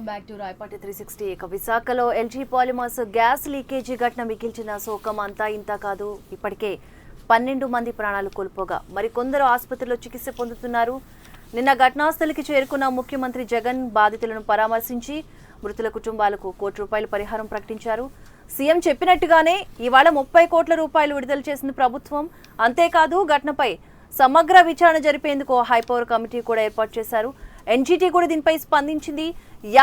Welcome back to Rayapati 360. ఇక విశాఖలో LG polymers gas leakage ఘటన మిగిల్చిన శోకం అంతా ఇంత కాదు. ఇప్పటికే 12 మంది ప్రాణాలు కోల్పోగా మరికొందరు ఆసుపత్రిలో చికిత్స పొందుతున్నారు. నిన్న ఘటనాస్థలికి చేరుకున్న ముఖ్యమంత్రి జగన్ బాధితులను పరామర్శించి మృతుల కుటుంబాలకు ₹1 కోటి పరిహారం ప్రకటించారు. సీఎం చెప్పినట్టుగానే ఇవాళ 30 కోట్ల రూపాయలు విడుదల చేసింది ప్రభుత్వం. అంతేకాదు ఘటనపై సమగ్ర విచారణ జరిపేందుకు హైపవర్ కమిటీ కూడా ఏర్పాటు చేశారు. ఎన్జీటీ కూడా దీనిపై స్పందించింది.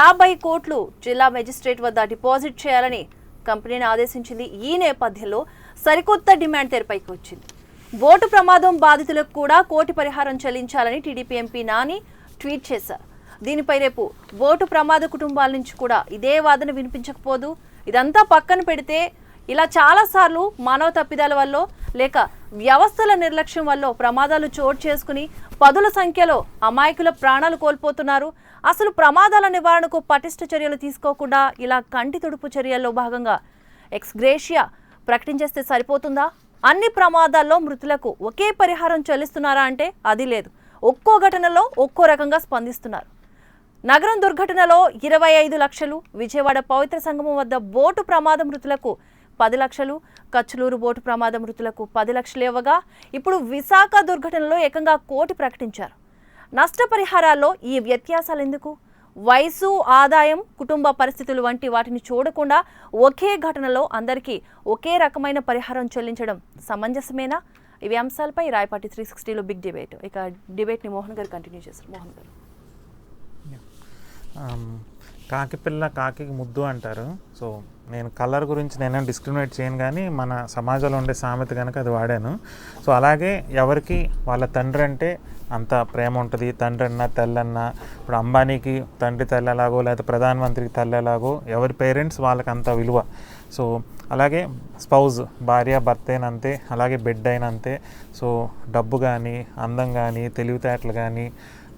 50 కోట్లు జిల్లా మెజిస్ట్రేట్ వద్ద డిపాజిట్ చేయాలని కంపెనీని ఆదేశించింది. ఈ నేపథ్యంలో సరికొత్త డిమాండ్ తెరపైకి వచ్చింది. బోటు ప్రమాదం బాధితులకు కూడా ₹1 కోటి పరిహారం చెల్లించాలని టీడీపీ ఎంపీ నాని ట్వీట్ చేశారు. దీనిపై రేపు బోటు ప్రమాద కుటుంబాల నుంచి కూడా ఇదే వాదన వినిపించకపోదు. ఇదంతా పక్కన పెడితే ఇలా చాలాసార్లు మానవ తప్పిదాల వల్ల లేక వ్యవస్థల నిర్లక్ష్యం వల్ల ప్రమాదాలు చోటు చేసుకుని పదుల సంఖ్యలో అమాయకుల ప్రాణాలు కోల్పోతున్నారు. అసలు ప్రమాదాల నివారణకు పటిష్ట చర్యలు తీసుకోకుండా ఇలా కంటి తుడుపు చర్యల్లో భాగంగా ఎక్స్గ్రేషియా ప్రకటించేస్తే సరిపోతుందా? అన్ని ప్రమాదాల్లో మృతులకు ఒకే పరిహారం చెల్లిస్తున్నారా అంటే అది లేదు. ఒక్కో ఘటనలో ఒక్కో రకంగా స్పందిస్తున్నారు. నగరం దుర్ఘటనలో 25 లక్షలు, విజయవాడ పవిత్ర సంగమం వద్ద బోటు ప్రమాద మృతులకు 10 లక్షలు, కచ్లూరు బోటు ప్రమాద మృతులకు 10 లక్షలు ఇవ్వగా ఇప్పుడు విశాఖ దుర్ఘటనలో ఏకంగా ₹1 కోటి ప్రకటించారు. నష్టపరిహారాల్లో ఈ వ్యత్యాసాలు ఎందుకు? వయసు, ఆదాయం, కుటుంబ పరిస్థితులు వంటి వాటిని చూడకుండా ఒకే ఘటనలో అందరికీ ఒకే రకమైన పరిహారం చెల్లించడం సమంజసమేనా? ఇవి అంశాలపై రాయపాటి 360లో బిగ్ డిబేట్. ఇక డిబేట్ని మోహన్ గారు కంటిన్యూ చేశారు. మోహన్ గారు, కాకి పిల్ల కాకి ముద్దు అంటారు. సో నేను కలర్ గురించి నేనేం డిస్క్రిమినేట్ చేయను, కానీ మన సమాజంలో ఉండే సామెత కనుక అది వాడాను. సో అలాగే ఎవరికి వాళ్ళ తండ్రి అంటే అంత ప్రేమ ఉంటుంది. తండ్రి అన్న తెల్లన్న, ఇప్పుడు అంబానీకి తండ్రి తెల్లలాగో లేకపోతే ప్రధానమంత్రికి తెల్లలాగో ఎవరి పేరెంట్స్ వాళ్ళకి అంత విలువ. సో అలాగే స్పౌజ్, భార్య భర్త అయినంతే, అలాగే బిడ్డ అయినంతే. సో డబ్బు కానీ, అందం కానీ, తెలివితేటలు కానీ,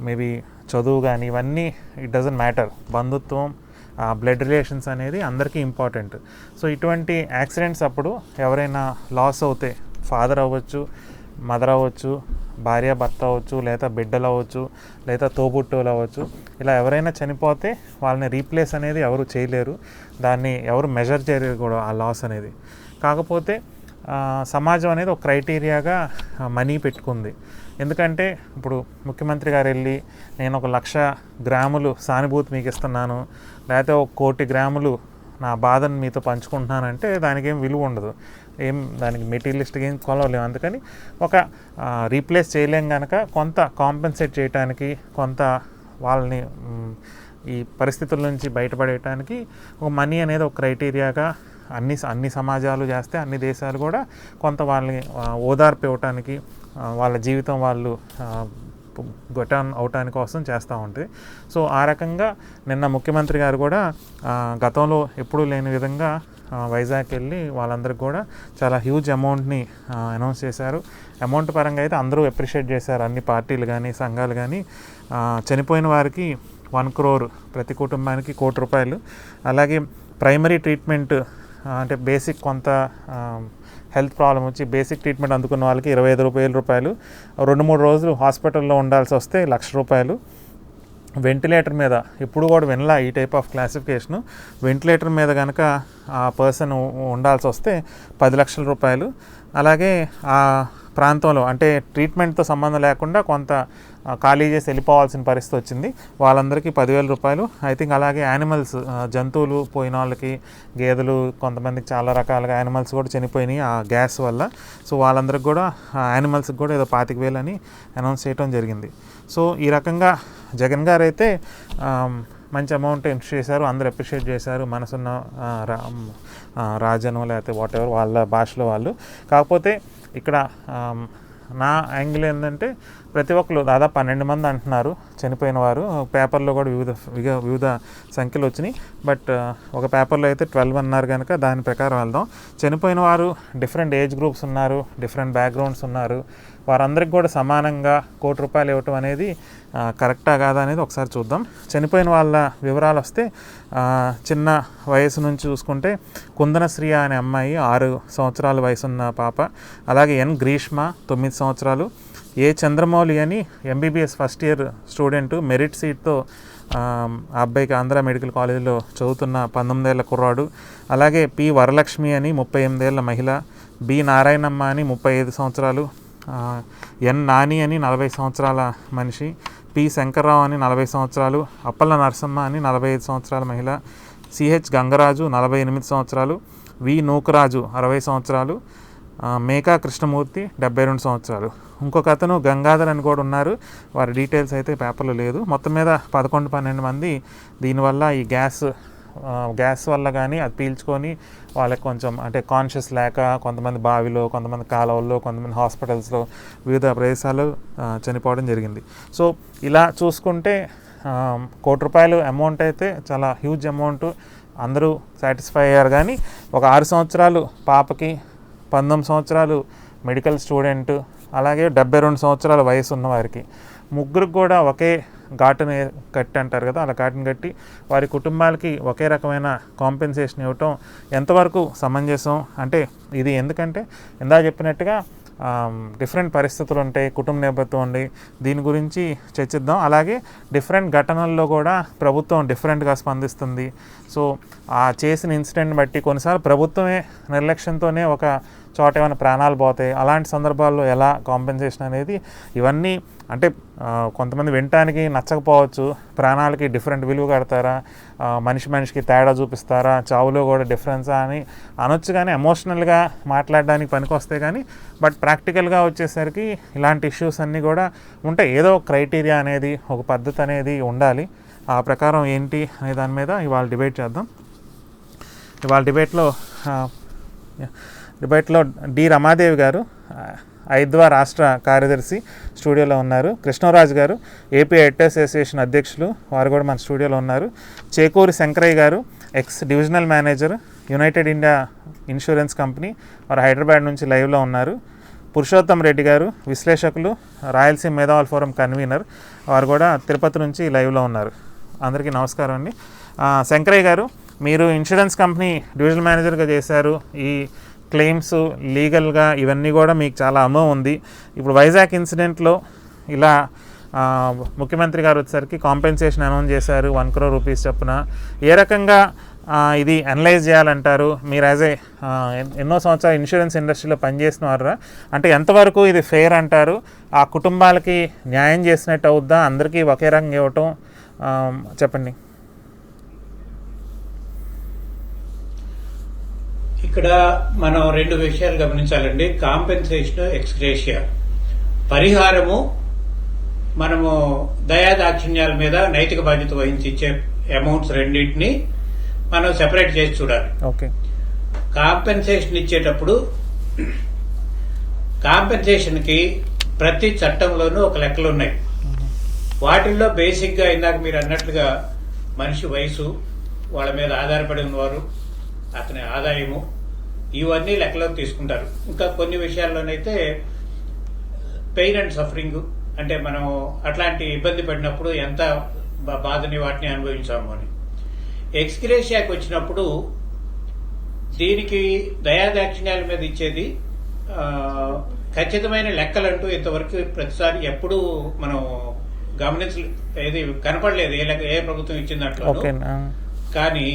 మేబీ చదువు కానీ, ఇవన్నీ ఇట్ డజంట్ మ్యాటర్. బంధుత్వం, బ్లడ్ రిలేషన్స్ అనేది అందరికీ ఇంపార్టెంట్. సో ఇటువంటి యాక్సిడెంట్స్ అప్పుడు ఎవరైనా లాస్ అవుతే, ఫాదర్ అవ్వచ్చు, మదర్ అవ్వచ్చు, భార్య భర్త అవ్వచ్చు, లేదా బిడ్డలు అవ్వచ్చు, లేదా తోబుట్టువులు అవ్వచ్చు, ఇలా ఎవరైనా చనిపోతే వాళ్ళని రీప్లేస్ అనేది ఎవరు చేయలేరు. దాన్ని ఎవరు మెజర్ చేయలేరు కూడా ఆ లాస్ అనేది. కాకపోతే సమాజం అనేది ఒక క్రైటీరియాగా మనీ పెట్టుకుంది. ఎందుకంటే ఇప్పుడు ముఖ్యమంత్రి గారు వెళ్ళి నేను 1,00,000 గ్రాములు సానుభూతి మీకు ఇస్తున్నాను, లేకపోతే 1 కోటి గ్రాములు నా బాధను మీతో పంచుకుంటున్నానంటే దానికి ఏం విలువ ఉండదు. దానికి మెటీరియలిస్ట్గా ఏం కొలవలేము. అందుకని ఒక రీప్లేస్ చేయలేం కనుక కొంత కాంపెన్సేట్ చేయడానికి, కొంత వాళ్ళని ఈ పరిస్థితుల నుంచి బయటపడేయడానికి ఒక మనీ అనేది ఒక క్రైటీరియాగా అన్ని సమాజాలు చేస్తే, అన్ని దేశాలు కూడా కొంత వాళ్ళని ఓదార్పు ఇవ్వటానికి, వాళ్ళ జీవితం వాళ్ళు గొటాన్ అవటానికి కోసం చేస్తూ ఉంటుంది. సో ఆ రకంగా నిన్న ముఖ్యమంత్రి గారు కూడా గతంలో ఎప్పుడూ లేని విధంగా వైజాగ్ వెళ్ళి వాళ్ళందరికీ కూడా చాలా హ్యూజ్ అమౌంట్ని అనౌన్స్ చేశారు. అమౌంట్ పరంగా అయితే అందరూ అప్రిషియేట్ చేశారు, అన్ని పార్టీలు కానీ సంఘాలు కానీ. చనిపోయిన వారికి 1 crore, ప్రతి కుటుంబానికి ₹1 కోటి. అలాగే ప్రైమరీ ట్రీట్మెంట్ అంటే బేసిక్ కొంత హెల్త్ ప్రాబ్లం వచ్చి బేసిక్ ట్రీట్మెంట్ అందుకున్న వాళ్ళకి ₹25,000. 2-3 రోజులు హాస్పిటల్లో ఉండాల్సి వస్తే ₹1,00,000. వెంటిలేటర్ మీద ఇప్పుడు కూడా వినలా ఈ టైప్ ఆఫ్ క్లాసిఫికేషను. వెంటిలేటర్ మీద కనుక ఆ పర్సన్ ఉండాల్సి వస్తే ₹10 లక్షలు. అలాగే ఆ ప్రాంతంలో అంటే ట్రీట్మెంట్తో సంబంధం లేకుండా కొంత ఖాళీ చేసి వెళ్ళిపోవాల్సిన పరిస్థితి వచ్చింది, వాళ్ళందరికీ ₹10,000. ఐ థింక్ అలాగే యానిమల్స్, జంతువులు పోయిన వాళ్ళకి, గేదెలు, కొంతమందికి చాలా రకాలుగా యానిమల్స్ కూడా చనిపోయినాయి ఆ గ్యాస్ వల్ల. సో వాళ్ళందరికీ కూడా యానిమల్స్కి కూడా ఏదో 25,000 అని అనౌన్స్ చేయడం జరిగింది. సో ఈ రకంగా జగన్ గారు అయితే మంచి అమౌంట్ ఇన్వెస్ట్ చేశారు, అందరూ అప్రిషియేట్ చేశారు. మనసున్న రాజను లేకపోతే వాట్ ఎవర్ వాళ్ళ భాషలో వాళ్ళు. కాకపోతే ఇక్కడ నా యాంగిల్ ఏంటంటే ప్రతి ఒక్కరు దాదాపు 12 మంది అంటున్నారు చనిపోయిన వారు. పేపర్లో కూడా వివిధ సంఖ్యలు వచ్చినాయి. బట్ ఒక పేపర్లో అయితే 12 అన్నారు కనుక దాని ప్రకారం వెళ్దాం. చనిపోయిన వారు డిఫరెంట్ ఏజ్ గ్రూప్స్ ఉన్నారు, డిఫరెంట్ బ్యాక్గ్రౌండ్స్ ఉన్నారు. వారందరికీ కూడా సమానంగా ₹1 కోటి ఇవ్వటం అనేది కరెక్టా కాదా అనేది ఒకసారి చూద్దాం. చనిపోయిన వాళ్ళ వివరాలు వస్తే చిన్న వయసు నుంచి చూసుకుంటే కుందనశ్రీ అనే అమ్మాయి 6 సంవత్సరాల వయసున్న పాప, అలాగే ఎన్ గ్రీష్మ 9 సంవత్సరాలు, ఏ చంద్రమౌళి అని MBBS first year student merit సీట్తో ఆ అబ్బాయికి ఆంధ్ర మెడికల్ కాలేజీలో చదువుతున్న 19 ఏళ్ల కుర్రాడు. అలాగే పి వరలక్ష్మి అని 38 ఏళ్ల మహిళ, బి నారాయణమ్మ అని 35 సంవత్సరాలు, ఎన్ నాని అని 40 సంవత్సరాల మనిషి, పి శంకర్రావు అని 40 సంవత్సరాలు, అప్పల నరసమ్మ అని 45 సంవత్సరాల మహిళ, సిహెచ్ గంగరాజు 48 సంవత్సరాలు, వి నూకరాజు 60 సంవత్సరాలు, మేకా కృష్ణమూర్తి 72 సంవత్సరాలు. ఇంకొక అతను గంగాధర్ అని కూడా ఉన్నారు. వారి డీటెయిల్స్ అయితే పేపర్లో లేదు. మొత్తం మీద 11-12 మంది దీనివల్ల ఈ గ్యాస్ వల్ల కానీ అది పీల్చుకొని వాళ్ళకి కొంచెం అంటే కాన్షియస్ లేక కొంతమంది బావిలో, కొంతమంది కాలువల్లో, కొంతమంది హాస్పిటల్స్లో, వివిధ ప్రదేశాల్లో చనిపోవడం జరిగింది. సో ఇలా చూసుకుంటే ₹1 అమౌంట్ అయితే చాలా హ్యూజ్ అమౌంట్, అందరూ సాటిస్ఫై అయ్యారు. కానీ ఒక 6 సంవత్సరాలు పాపకి, 19 సంవత్సరాలు మెడికల్ స్టూడెంట్, అలాగే 72 సంవత్సరాల వయసు ఉన్న వారికి ముగ్గురికి కూడా ఒకే ఘాటుని కట్టి అంటారు కదా, అలా ఘాటుని కట్టి వారి కుటుంబాలకి ఒకే రకమైన కాంపెన్సేషన్ ఇవ్వటం ఎంతవరకు సమంజసం అంటే ఇది ఎందుకంటే ఇందా చెప్పినట్టుగా డిఫరెంట్ పరిస్థితులు ఉంటాయి, కుటుంబ నేపథ్యం ఉండి, దీని గురించి చర్చిద్దాం. అలాగే డిఫరెంట్ ఘటనల్లో కూడా ప్రభుత్వం డిఫరెంట్గా స్పందిస్తుంది. సో ఆ చేసిన ఇన్సిడెంట్ బట్టి కొన్నిసార్లు ప్రభుత్వమే నిర్లక్ష్యంతోనే ఒక చోట ఏమైనా ప్రాణాలు పోతాయి. అలాంటి సందర్భాల్లో ఎలా కాంపెన్సేషన్ అనేది, ఇవన్నీ అంటే కొంతమంది వినటానికి నచ్చకపోవచ్చు. ప్రాణాలకి డిఫరెంట్ విలువ కడతారా, మనిషికి తేడా చూపిస్తారా, చావులో కూడా డిఫరెన్సా అని అనొచ్చు. కానీ ఎమోషనల్గా మాట్లాడడానికి పనికొస్తాయి. కానీ బట్ ప్రాక్టికల్గా వచ్చేసరికి ఇలాంటి ఇష్యూస్ అన్నీ కూడా ఉంటాయి. ఏదో క్రైటీరియా అనేది, ఒక పద్ధతి అనేది ఉండాలి. ఆ ప్రకారం ఏంటి అనే దాని మీద ఇవాళ డిబేట్ చేద్దాం. ఇవాళ డిబేట్లో డి రమాదేవి గారు, ఐద్వా రాష్ట్ర కార్యదర్శి, స్టూడియోలో ఉన్నారు. కృష్ణరాజు గారు, ఏపీ ఎడ్ అసోసియేషన్ అధ్యక్షులు, వారు కూడా మన స్టూడియోలో ఉన్నారు. చేకూరి శంకరయ్య గారు, X divisional manager, United India insurance company, వారు హైదరాబాద్ నుంచి లైవ్లో ఉన్నారు. పురుషోత్తం రెడ్డి గారు, విశ్లేషకులు, రాయలసీమ మేధావుల ఫోరం కన్వీనర్, వారు కూడా తిరుపతి నుంచి లైవ్లో ఉన్నారు. అందరికీ నమస్కారం అండి. శంకరయ్య గారు, మీరు ఇన్సూరెన్స్ కంపెనీ డివిజనల్ మేనేజర్గా చేశారు. ఈ క్లెయిమ్స్, లీగల్గా ఇవన్నీ కూడా మీకు చాలా అనుభవం ఉంది. ఇప్పుడు వైజాగ్ ఇన్సిడెంట్లో ఇలా ముఖ్యమంత్రి గారు వచ్చేసరికి కాంపెన్సేషన్ అనౌన్స్ చేశారు, ₹1 crore చొప్పున. ఏ రకంగా ఇది అనలైజ్ చేయాలంటారు? మీరు యాజ్ ఎన్నో సంవత్సరాలు ఇన్సూరెన్స్ ఇండస్ట్రీలో పనిచేసిన వారా, అంటే ఎంతవరకు ఇది ఫెయిర్ అంటారు? ఆ కుటుంబాలకి న్యాయం చేసినట్టు అవుద్దా? అందరికీ ఒకే రకంగా ఇవ్వటం చెప్పండి. ఇక్కడ మనం 2 విషయాలు గమనించాలండి. Compensation, ex gratia. పరిహారము మనము దయాదాక్షిణ్యాల మీద నైతిక బాధ్యత వహించి ఇచ్చే అమౌంట్స్ రెండింటిని మనం సెపరేట్ చేసి చూడాలి. ఓకే. కాంపెన్సేషన్ ఇచ్చేటప్పుడు కాంపెన్సేషన్ కి ప్రతి చట్టంలోనూ ఒక లెక్కలు ఉన్నాయి. వాటిల్లో బేసిక్ గా ఇందాక మీరు అన్నట్లుగా మనిషి వయసు, వాళ్ళ మీద ఆధారపడి ఉన్నవారు, అతని ఆదాయము, ఇవన్నీ లెక్కలోకి తీసుకుంటారు. ఇంకా కొన్ని విషయాల్లోనైతే పెయిన్ అండ్ సఫరింగ్, అంటే మనం అట్లాంటి ఇబ్బంది పడినప్పుడు ఎంత బాధని వాటిని అనుభవించాము అని. ఎక్స్గ్రేషియాకి వచ్చినప్పుడు దీనికి దయాదాక్షిణ్యాల మీద ఇచ్చేది ఖచ్చితమైన లెక్కలంటూ ఇంతవరకు ప్రతిసారి ఎప్పుడు మనం ఏది కనపడలేదు ఏ ప్రభుత్వం ఇచ్చిన దాంట్లో. కానీ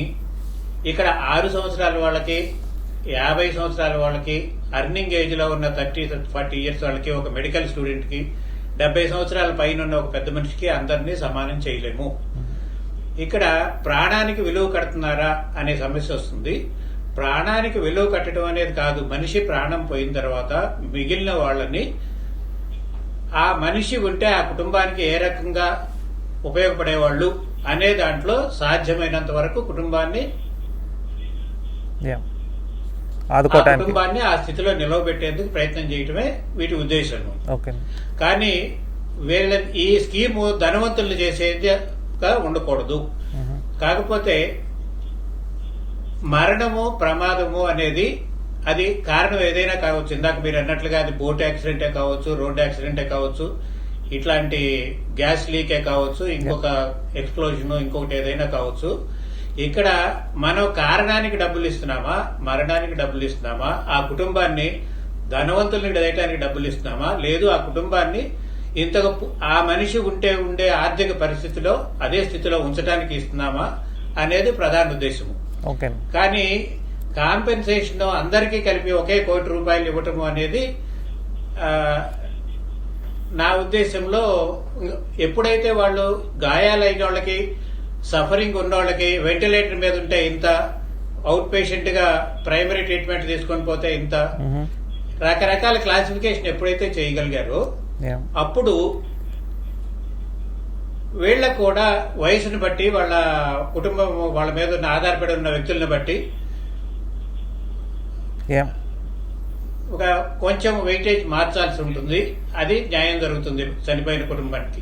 ఇక్కడ 6 సంవత్సరాల వాళ్ళకి, 50 సంవత్సరాల వాళ్ళకి, అర్నింగ్ ఏజ్ లో ఉన్న 30-40 ఇయర్స్ వాళ్ళకి, ఒక మెడికల్ స్టూడెంట్ కి, 70 సంవత్సరాల పైన ఉన్న ఒక పెద్ద మనిషికి అందరినీ సమానం చేయలేము. ఇక్కడ ప్రాణానికి విలువ కడుతున్నారా అనే సమస్య వస్తుంది. ప్రాణానికి విలువ కట్టడం అనేది కాదు, మనిషి ప్రాణం పోయిన తర్వాత మిగిలిన వాళ్ళని, ఆ మనిషి ఉంటే ఆ కుటుంబానికి ఏ రకంగా ఉపయోగపడేవాళ్ళు అనే దాంట్లో సాధ్యమైనంత వరకు కుటుంబాన్ని ఆ స్థితిలో నిలవబెట్టేందుకు ప్రయత్నం చేయటమే వీటి ఉద్దేశం. కానీ వీళ్ళ ఈ స్కీము ధనవంతుల్ని చేసేదిగా ఉండకూడదు. కాకపోతే మరణము, ప్రమాదము అనేది అది కారణం ఏదైనా కావచ్చు. ఇందాక మీరు అన్నట్లుగా అది బోట్ యాక్సిడెంటే కావచ్చు, రోడ్ యాక్సిడెంటే కావచ్చు, ఇట్లాంటి గ్యాస్ లీకే కావచ్చు, ఇంకొక ఎక్స్ప్లోజన్, ఇంకొకటి ఏదైనా కావచ్చు. ఇక్కడ మనం కారణానికి డబ్బులు ఇస్తున్నామా, మరణానికి డబ్బులు ఇస్తున్నామా, ఆ కుటుంబాన్ని ధనవంతుల్ని చేయడానికి డబ్బులు ఇస్తున్నామా, లేదు ఆ కుటుంబాన్ని ఆ మనిషి ఉండే ఆర్థిక పరిస్థితిలో అదే స్థితిలో ఉంచడానికి ఇస్తున్నామా అనేది ప్రధాన ఉద్దేశము. కానీ కాంపెన్సేషన్ అందరికీ కలిపి ఒకే ₹1 ఇవ్వటము అనేది నా ఉద్దేశంలో ఎప్పుడైతే వాళ్ళు గాయాలైన వాళ్ళకి, సఫరింగ్ ఉన్న వాళ్ళకి వెంటిలేటర్ మీద ఉంటే ఇంత, అవుట్ పేషెంట్ గా ప్రైమరీ ట్రీట్మెంట్ తీసుకొని పోతే ఇంత, రకరకాల క్లాసిఫికేషన్ ఎప్పుడైతే చేయగలిగారో అప్పుడు వీళ్ళకు కూడా వయసును బట్టి, వాళ్ళ కుటుంబం, వాళ్ళ మీద ఉన్న ఆధారపడి ఉన్న వ్యక్తులను బట్టి ఒక కొంచెం వెయిటేజ్ మార్చాల్సి ఉంటుంది. అది న్యాయం జరుగుతుంది చనిపోయిన కుటుంబానికి.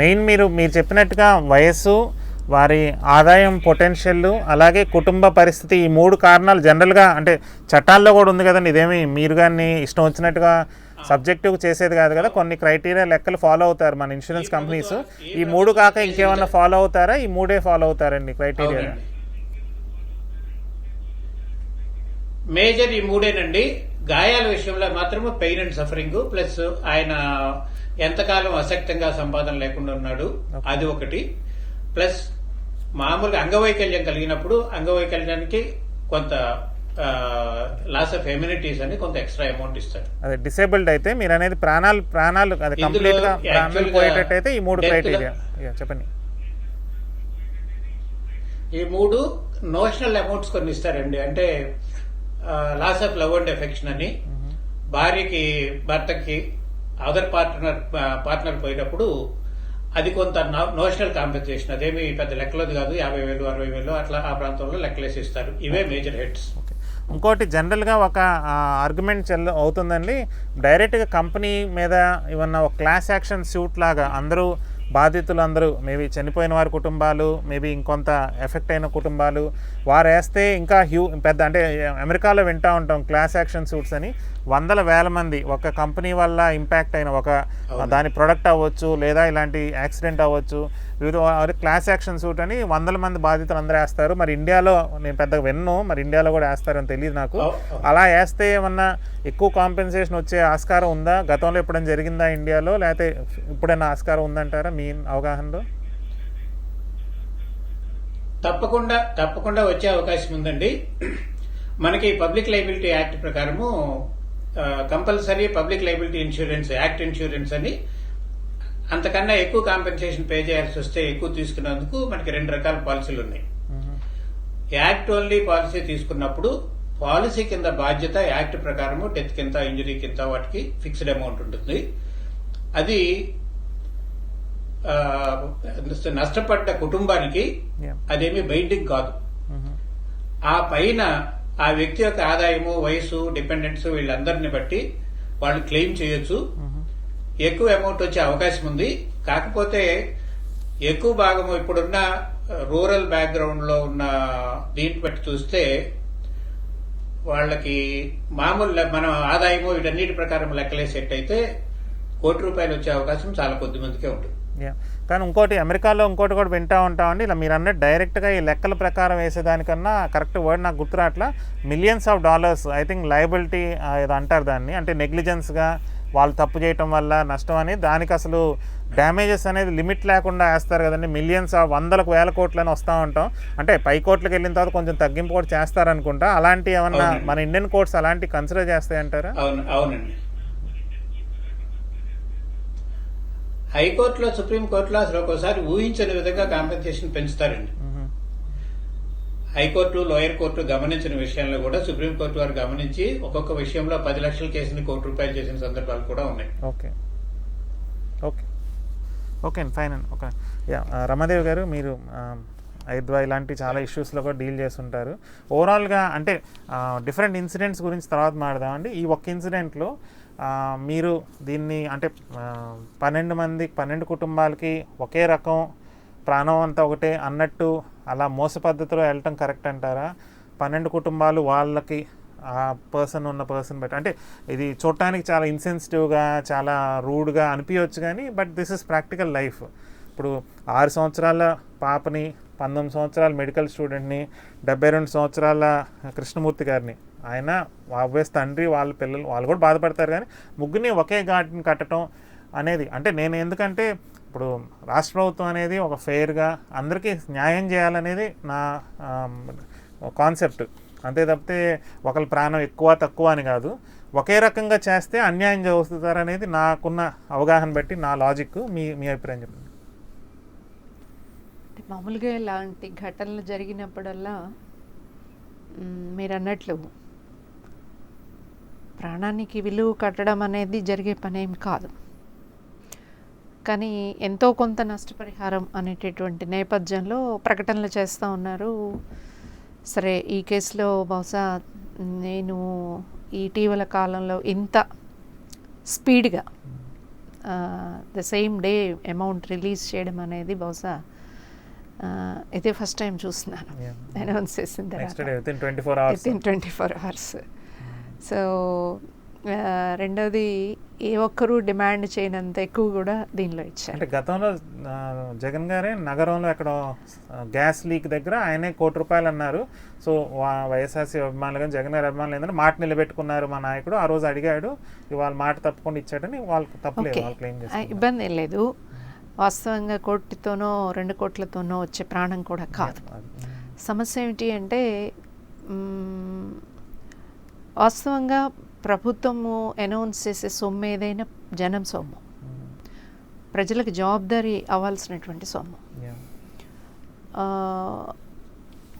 మెయిన్ మీరు చెప్పినట్టుగా వయస్సు, వారి ఆదాయం పొటెన్షియల్, అలాగే కుటుంబ పరిస్థితి, ఈ 3 కారణాలు జనరల్గా అంటే చట్టాల్లో కూడా ఉంది కదండి. ఇదేమి మీరు కానీ ఇష్టం వచ్చినట్టుగా సబ్జెక్టివ్ చేసేది కాదు కదా. కొన్ని క్రైటీరియా లెక్కలు ఫాలో అవుతారు మన ఇన్సూరెన్స్ కంపెనీస్. ఈ 3 కాక ఇంకేమన్నా ఫాలో అవుతారా? ఈ 3 ఫాలో అవుతారండి క్రైటీరియా? మేజర్ ఈ 3 గాయాల విషయంలో మాత్రమే పెయిన్ అండ్ సఫరింగ్, ప్లస్ ఆయన ఎంతకాలం అసక్తంగా సంపాదన లేకుండా ఉన్నాడు, అది ఒకటి. ప్లస్ మామూలుగా అంగవైకల్యం కలిగినప్పుడు అంగవైకల్యానికి కొంత లాస్ ఆఫ్ ఎమ్యూనిటీస్ అని కొంత ఎక్స్ట్రా అమౌంట్ ఇస్తారు. అదే డిసేబుల్డ్ అయితే మీరు అనేది ప్రాణాలు అది కంప్లీట్ గా ప్రాణాలు పోయేటట్టు అయితే ఈ 3 క్రైటీరియా చెప్పండి. ఈ 3 నోషనల్ అమౌంట్స్ కొన్ని ఇస్తారండి. అంటే loss of love and affection అని, భార్యకి భర్తకి అదర్ పార్ట్నర్ పోయినప్పుడు అది కొంత నోషనల్ కాంపెన్సేషన్. అదేమి పెద్ద లెక్కలది కాదు, 50,000 60,000 అట్లా ఆ ప్రాంతంలో లెక్కలేసి ఇస్తారు. ఇవే మేజర్ హెడ్స్. ఇంకోటి జనరల్గా ఒక ఆర్గ్యుమెంట్ అవుతుందండి, డైరెక్ట్గా కంపెనీ మీద ఏమన్నా ఒక క్లాస్ యాక్షన్ సూట్ లాగా అందరూ బాధితులు, అందరూ మేబీ చనిపోయిన వారి కుటుంబాలు, మేబీ ఇంకొంత ఎఫెక్ట్ అయిన కుటుంబాలు, వారు వేస్తే ఇంకా పెద్ద, అంటే అమెరికాలో వింటూ ఉంటాం క్లాస్ యాక్షన్ సూట్స్ అని, వందల వేల మంది ఒక కంపెనీ వల్ల ఇంపాక్ట్ అయిన ఒక దాని ప్రొడక్ట్ అవ్వచ్చు, లేదా ఇలాంటి యాక్సిడెంట్ అవ్వచ్చు, వివిధ క్లాస్ యాక్షన్ సూట్ అని వందల మంది బాధితులు అందరూ వేస్తారు. మరి ఇండియాలో నేను పెద్దగా విన్ను, మరి ఇండియాలో కూడా వేస్తారని తెలియదు నాకు. అలా వేస్తే ఏమన్నా ఎక్కువ కాంపెన్సేషన్ వచ్చే ఆస్కారం ఉందా? గతంలో ఎప్పుడైనా జరిగిందా ఇండియాలో, లేకపోతే ఇప్పుడైనా ఆస్కారం ఉందంటారా మీ అవగాహనలో? తప్పకుండా వచ్చే అవకాశం ఉందండి. మనకి పబ్లిక్ లైబిలిటీ యాక్ట్ ప్రకారము compulsory public liability insurance, act insurance అని, అంతకన్నా ఎక్కువ కాంపెన్సేషన్ పే చేయాల్సి వస్తే ఎక్కువ తీసుకున్నందుకు మనకి 2 రకాల పాలసీలు ఉన్నాయి. యాక్ట్ ఓన్లీ పాలసీ తీసుకున్నప్పుడు పాలసీ కింద బాధ్యత యాక్ట్ ప్రకారము డెత్ కింద, ఇంజరీ కింద వాటికి ఫిక్స్డ్ అమౌంట్ ఉంటుంది. అది నష్టపడ్డ కుటుంబానికి అదేమి బైండింగ్ కాదు. ఆ పైన ఆ వ్యక్తి యొక్క ఆదాయము, వయసు, డిపెండెంట్స్ వీళ్ళందరినీ బట్టి వాళ్ళు క్లెయిమ్ చేయొచ్చు. ఎక్కువ అమౌంట్ వచ్చే అవకాశం ఉంది. కాకపోతే ఎక్కువ భాగము ఇప్పుడున్న రూరల్ బ్యాక్గ్రౌండ్ లో ఉన్న దీన్ని బట్టి చూస్తే వాళ్ళకి మామూలు మన ఆదాయము వీటన్నిటి ప్రకారం లెక్కలేసేటైతే ₹1 వచ్చే అవకాశం చాలా కొద్ది మందికే ఉంటుంది. కానీ ఇంకోటి అమెరికాలో ఇంకోటి కూడా వింటూ ఉంటామండి, ఇలా మీరు అన్నట్టు డైరెక్ట్గా ఈ లెక్కల ప్రకారం వేసేదానికన్నా కరెక్ట్ వర్డ్ నాకు గుర్తురాట్లా, millions of dollars I think liability ఏదో అంటారు దాన్ని, అంటే నెగ్లిజెన్స్గా వాళ్ళు తప్పు చేయటం వల్ల నష్టం అని, దానికి అసలు డ్యామేజెస్ అనేది లిమిట్ లేకుండా వేస్తారు కదండి. మిలియన్స్ ఆఫ్ 100,000 కోట్లని వస్తూ ఉంటాం, అంటే పై కోట్లకు వెళ్ళిన తర్వాత కొంచెం తగ్గింపు కూడా చేస్తారనుకుంటా. అలాంటి ఏమన్నా మన ఇండియన్ కోర్ట్స్ అలాంటి కన్సిడర్ చేస్తాయంటారా? అవునండి. హైకోర్టులో, సుప్రీంకోర్టులో అసలు ఒక్కోసారి ఊహించని విధంగా కాంపెన్సేషన్ పెంచుతారండి. హైకోర్టు, లోయర్ కోర్టు గమనించిన విషయంలో కూడా సుప్రీంకోర్టు వారు గమనించి ఒక్కొక్క విషయంలో 10 లక్షల కేసుని ₹1 చేసిన సందర్భాలు కూడా ఉన్నాయి. ఓకే ఫైన్ అండి. ఓకే, రమాదేవి గారు, మీరు ఐద్వా ఇలాంటి చాలా ఇష్యూస్లో కూడా డీల్ చేస్తుంటారు. ఓవరాల్గా అంటే డిఫరెంట్ ఇన్సిడెంట్స్ గురించి తర్వాత మాట్లాడదామండి. ఈ ఒక్క ఇన్సిడెంట్లో మీరు దీన్ని అంటే 12 కుటుంబాలకి ఒకే రకం ప్రాణం అంతా ఒకటే అన్నట్టు అలా మోస పద్ధతిలో వెళ్ళటం కరెక్ట్ అంటారా? 12 కుటుంబాలు వాళ్ళకి ఆ ఉన్న పర్సన్ బట్టి, అంటే ఇది చూడటానికి చాలా ఇన్సెన్సిటివ్గా, చాలా రూడ్గా అనిపించవచ్చు, కానీ but this is practical life. ఇప్పుడు 6 సంవత్సరాల పాపని, 19 సంవత్సరాల మెడికల్ స్టూడెంట్ని, 72 సంవత్సరాల కృష్ణమూర్తి గారిని, ఆయన ఆబ్వియస్ తండ్రి, వాళ్ళ పిల్లలు వాళ్ళు కూడా బాధపడతారు, కానీ ముగ్గురిని ఒకే ఘాటిని కట్టడం అనేది. అంటే నేను ఎందుకంటే ఇప్పుడు రాష్ట్ర ప్రభుత్వం అనేది ఒక ఫెయిర్గా అందరికీ న్యాయం చేయాలనేది నా కాన్సెప్ట్. అంతే తప్పితే ఒకరి ప్రాణం ఎక్కువ తక్కువ అని కాదు, ఒకే రకంగా చేస్తే అన్యాయం చేస్తారు అనేది నాకున్న అవగాహన బట్టి నా లాజిక్. మీ అభిప్రాయం చెప్పండి. మామూలుగా ఇలాంటి ఘటనలు జరిగినప్పుడల్లా మీరు అన్నట్లు ప్రాణానికి విలువ కట్టడం అనేది జరిగే పనేం కాదు, కానీ ఎంతో కొంత నష్టపరిహారం అనేటటువంటి నేపథ్యంలో ప్రకటనలు చేస్తూ ఉన్నారు. సరే, ఈ కేసులో బహుశా నేను ఇటీవల కాలంలో ఇంత స్పీడ్గా the same day amount release చేయడం అనేది బహుశా ఇదే ఫస్ట్ టైం చూస్తున్నాను అనౌన్స్ చేసిన తర్వాత విత్ ఇన్ 24 hours. సో రెండవది ఏ ఒక్కరూ డిమాండ్ చేయనంత ఎక్కువ కూడా దీనిలో ఇచ్చారు. అంటే గతంలో జగన్ గారే నగరంలో ఎక్కడ గ్యాస్ లీక్ దగ్గర ఆయనే ₹1,00,00,000 అన్నారు. సో వైఎస్ఆర్సీ అభిమానులు కానీ జగన్ గారి అభిమానులు ఏంటంటే మాట నిలబెట్టుకున్నారు మా నాయకుడు, ఆ రోజు అడిగాడు, ఇవాళ మాట తప్పకుండా ఇచ్చాడని వాళ్ళకి తప్పలేదు, వాళ్ళు క్లెయిమ్ చేస్తారు. ఇబ్బంది ఏం లేదు. వాస్తవంగా 1 కోటితోనో 2 కోట్లతోనో వచ్చే ప్రాణం కూడా కాదు. సమస్య ఏమిటి అంటే వాస్తవంగా ప్రభుత్వము అనౌన్స్ చేసే సొమ్ము ఏదైనా జనం సొమ్ము, ప్రజలకు జవాబుదారీ అవ్వాల్సినటువంటి సొమ్ము.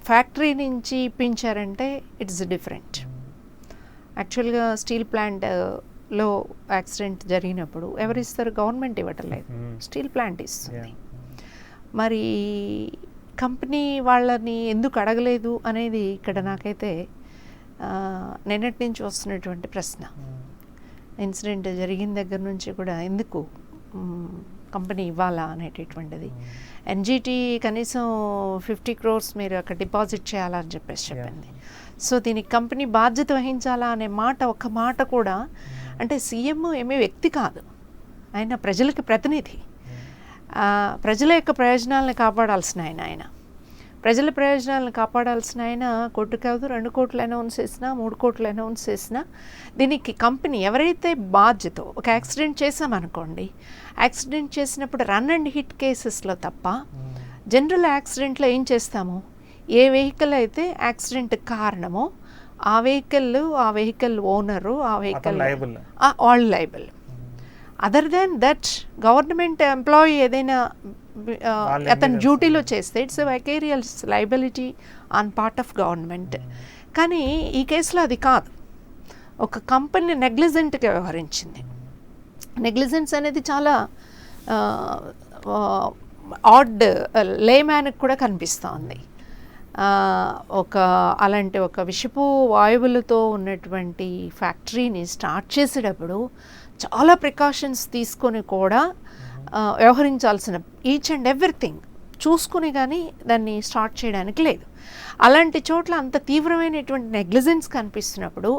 ఫ్యాక్టరీ నుంచి ఇప్పించారంటే ఇట్స్ డిఫరెంట్. యాక్చువల్గా స్టీల్ ప్లాంట్లో యాక్సిడెంట్ జరిగినప్పుడు ఎవరు ఇస్తారు? గవర్నమెంట్ ఇవ్వటం లేదు, స్టీల్ ప్లాంట్ ఇస్తుంది. మరి కంపెనీ వాళ్ళని ఎందుకు అడగలేదు అనేది ఇక్కడ నాకైతే నిన్నటి నుంచి వస్తున్నటువంటి ప్రశ్న. ఇన్సిడెంట్ జరిగిన దగ్గర నుంచి కూడా ఎందుకు కంపెనీ ఇవ్వాలా అనేటటువంటిది. ఎన్జిటి కనీసం 50 crores మీరు అక్కడ డిపాజిట్ చేయాలని చెప్పేసి చెప్పింది. సో దీనికి కంపెనీ బాధ్యత వహించాలా అనే మాట, ఒక్క మాట కూడా. అంటే సీఎం ఏమీ వ్యక్తి కాదు, ఆయన ప్రజలకు ప్రతినిధి. ప్రజల యొక్క ప్రయోజనాలను కాపాడాల్సిన ఆయన ప్రజల ప్రయోజనాలను కాపాడాల్సిన ఆయన 1 కోటి కాదు 2 కోట్లు అనౌన్స్ చేసినా 3 కోట్లు అనౌన్స్ చేసినా దీనికి కంపెనీ ఎవరైతే బాధ్యతో, ఒక యాక్సిడెంట్ చేసామనుకోండి, యాక్సిడెంట్ చేసినప్పుడు రన్ అండ్ హిట్ కేసెస్లో తప్ప జనరల్ యాక్సిడెంట్లో ఏం చేస్తాము? ఏ వెహికల్ అయితే యాక్సిడెంట్ కారణమో ఆ వెహికల్ ఓనరు, ఆ vehicle all liable. Other than that government employee ఏదైనా అతని డ్యూటీలో చేస్తే it's vicarious liability on part of government. కానీ ఈ కేసులో అది కాదు. ఒక కంపెనీ నెగ్లిజెంట్గా వ్యవహరించింది. నెగ్లిజెన్స్ అనేది చాలా ఆడ్ లేమ్యాన్కి కూడా కనిపిస్తోంది. అలాంటి ఒక విషపు వాయువులతో ఉన్నటువంటి ఫ్యాక్టరీని స్టార్ట్ చేసేటప్పుడు చాలా ప్రికాషన్స్ తీసుకొని కూడా వ్యవహరించాల్సిన ఈచ్ అండ్ ఎవ్రీథింగ్ చూసుకుని కానీ దాన్ని స్టార్ట్ చేయడానికి లేదు. అలాంటి చోట్ల అంత తీవ్రమైనటువంటి నెగ్లిజెన్స్ కనిపిస్తున్నప్పుడు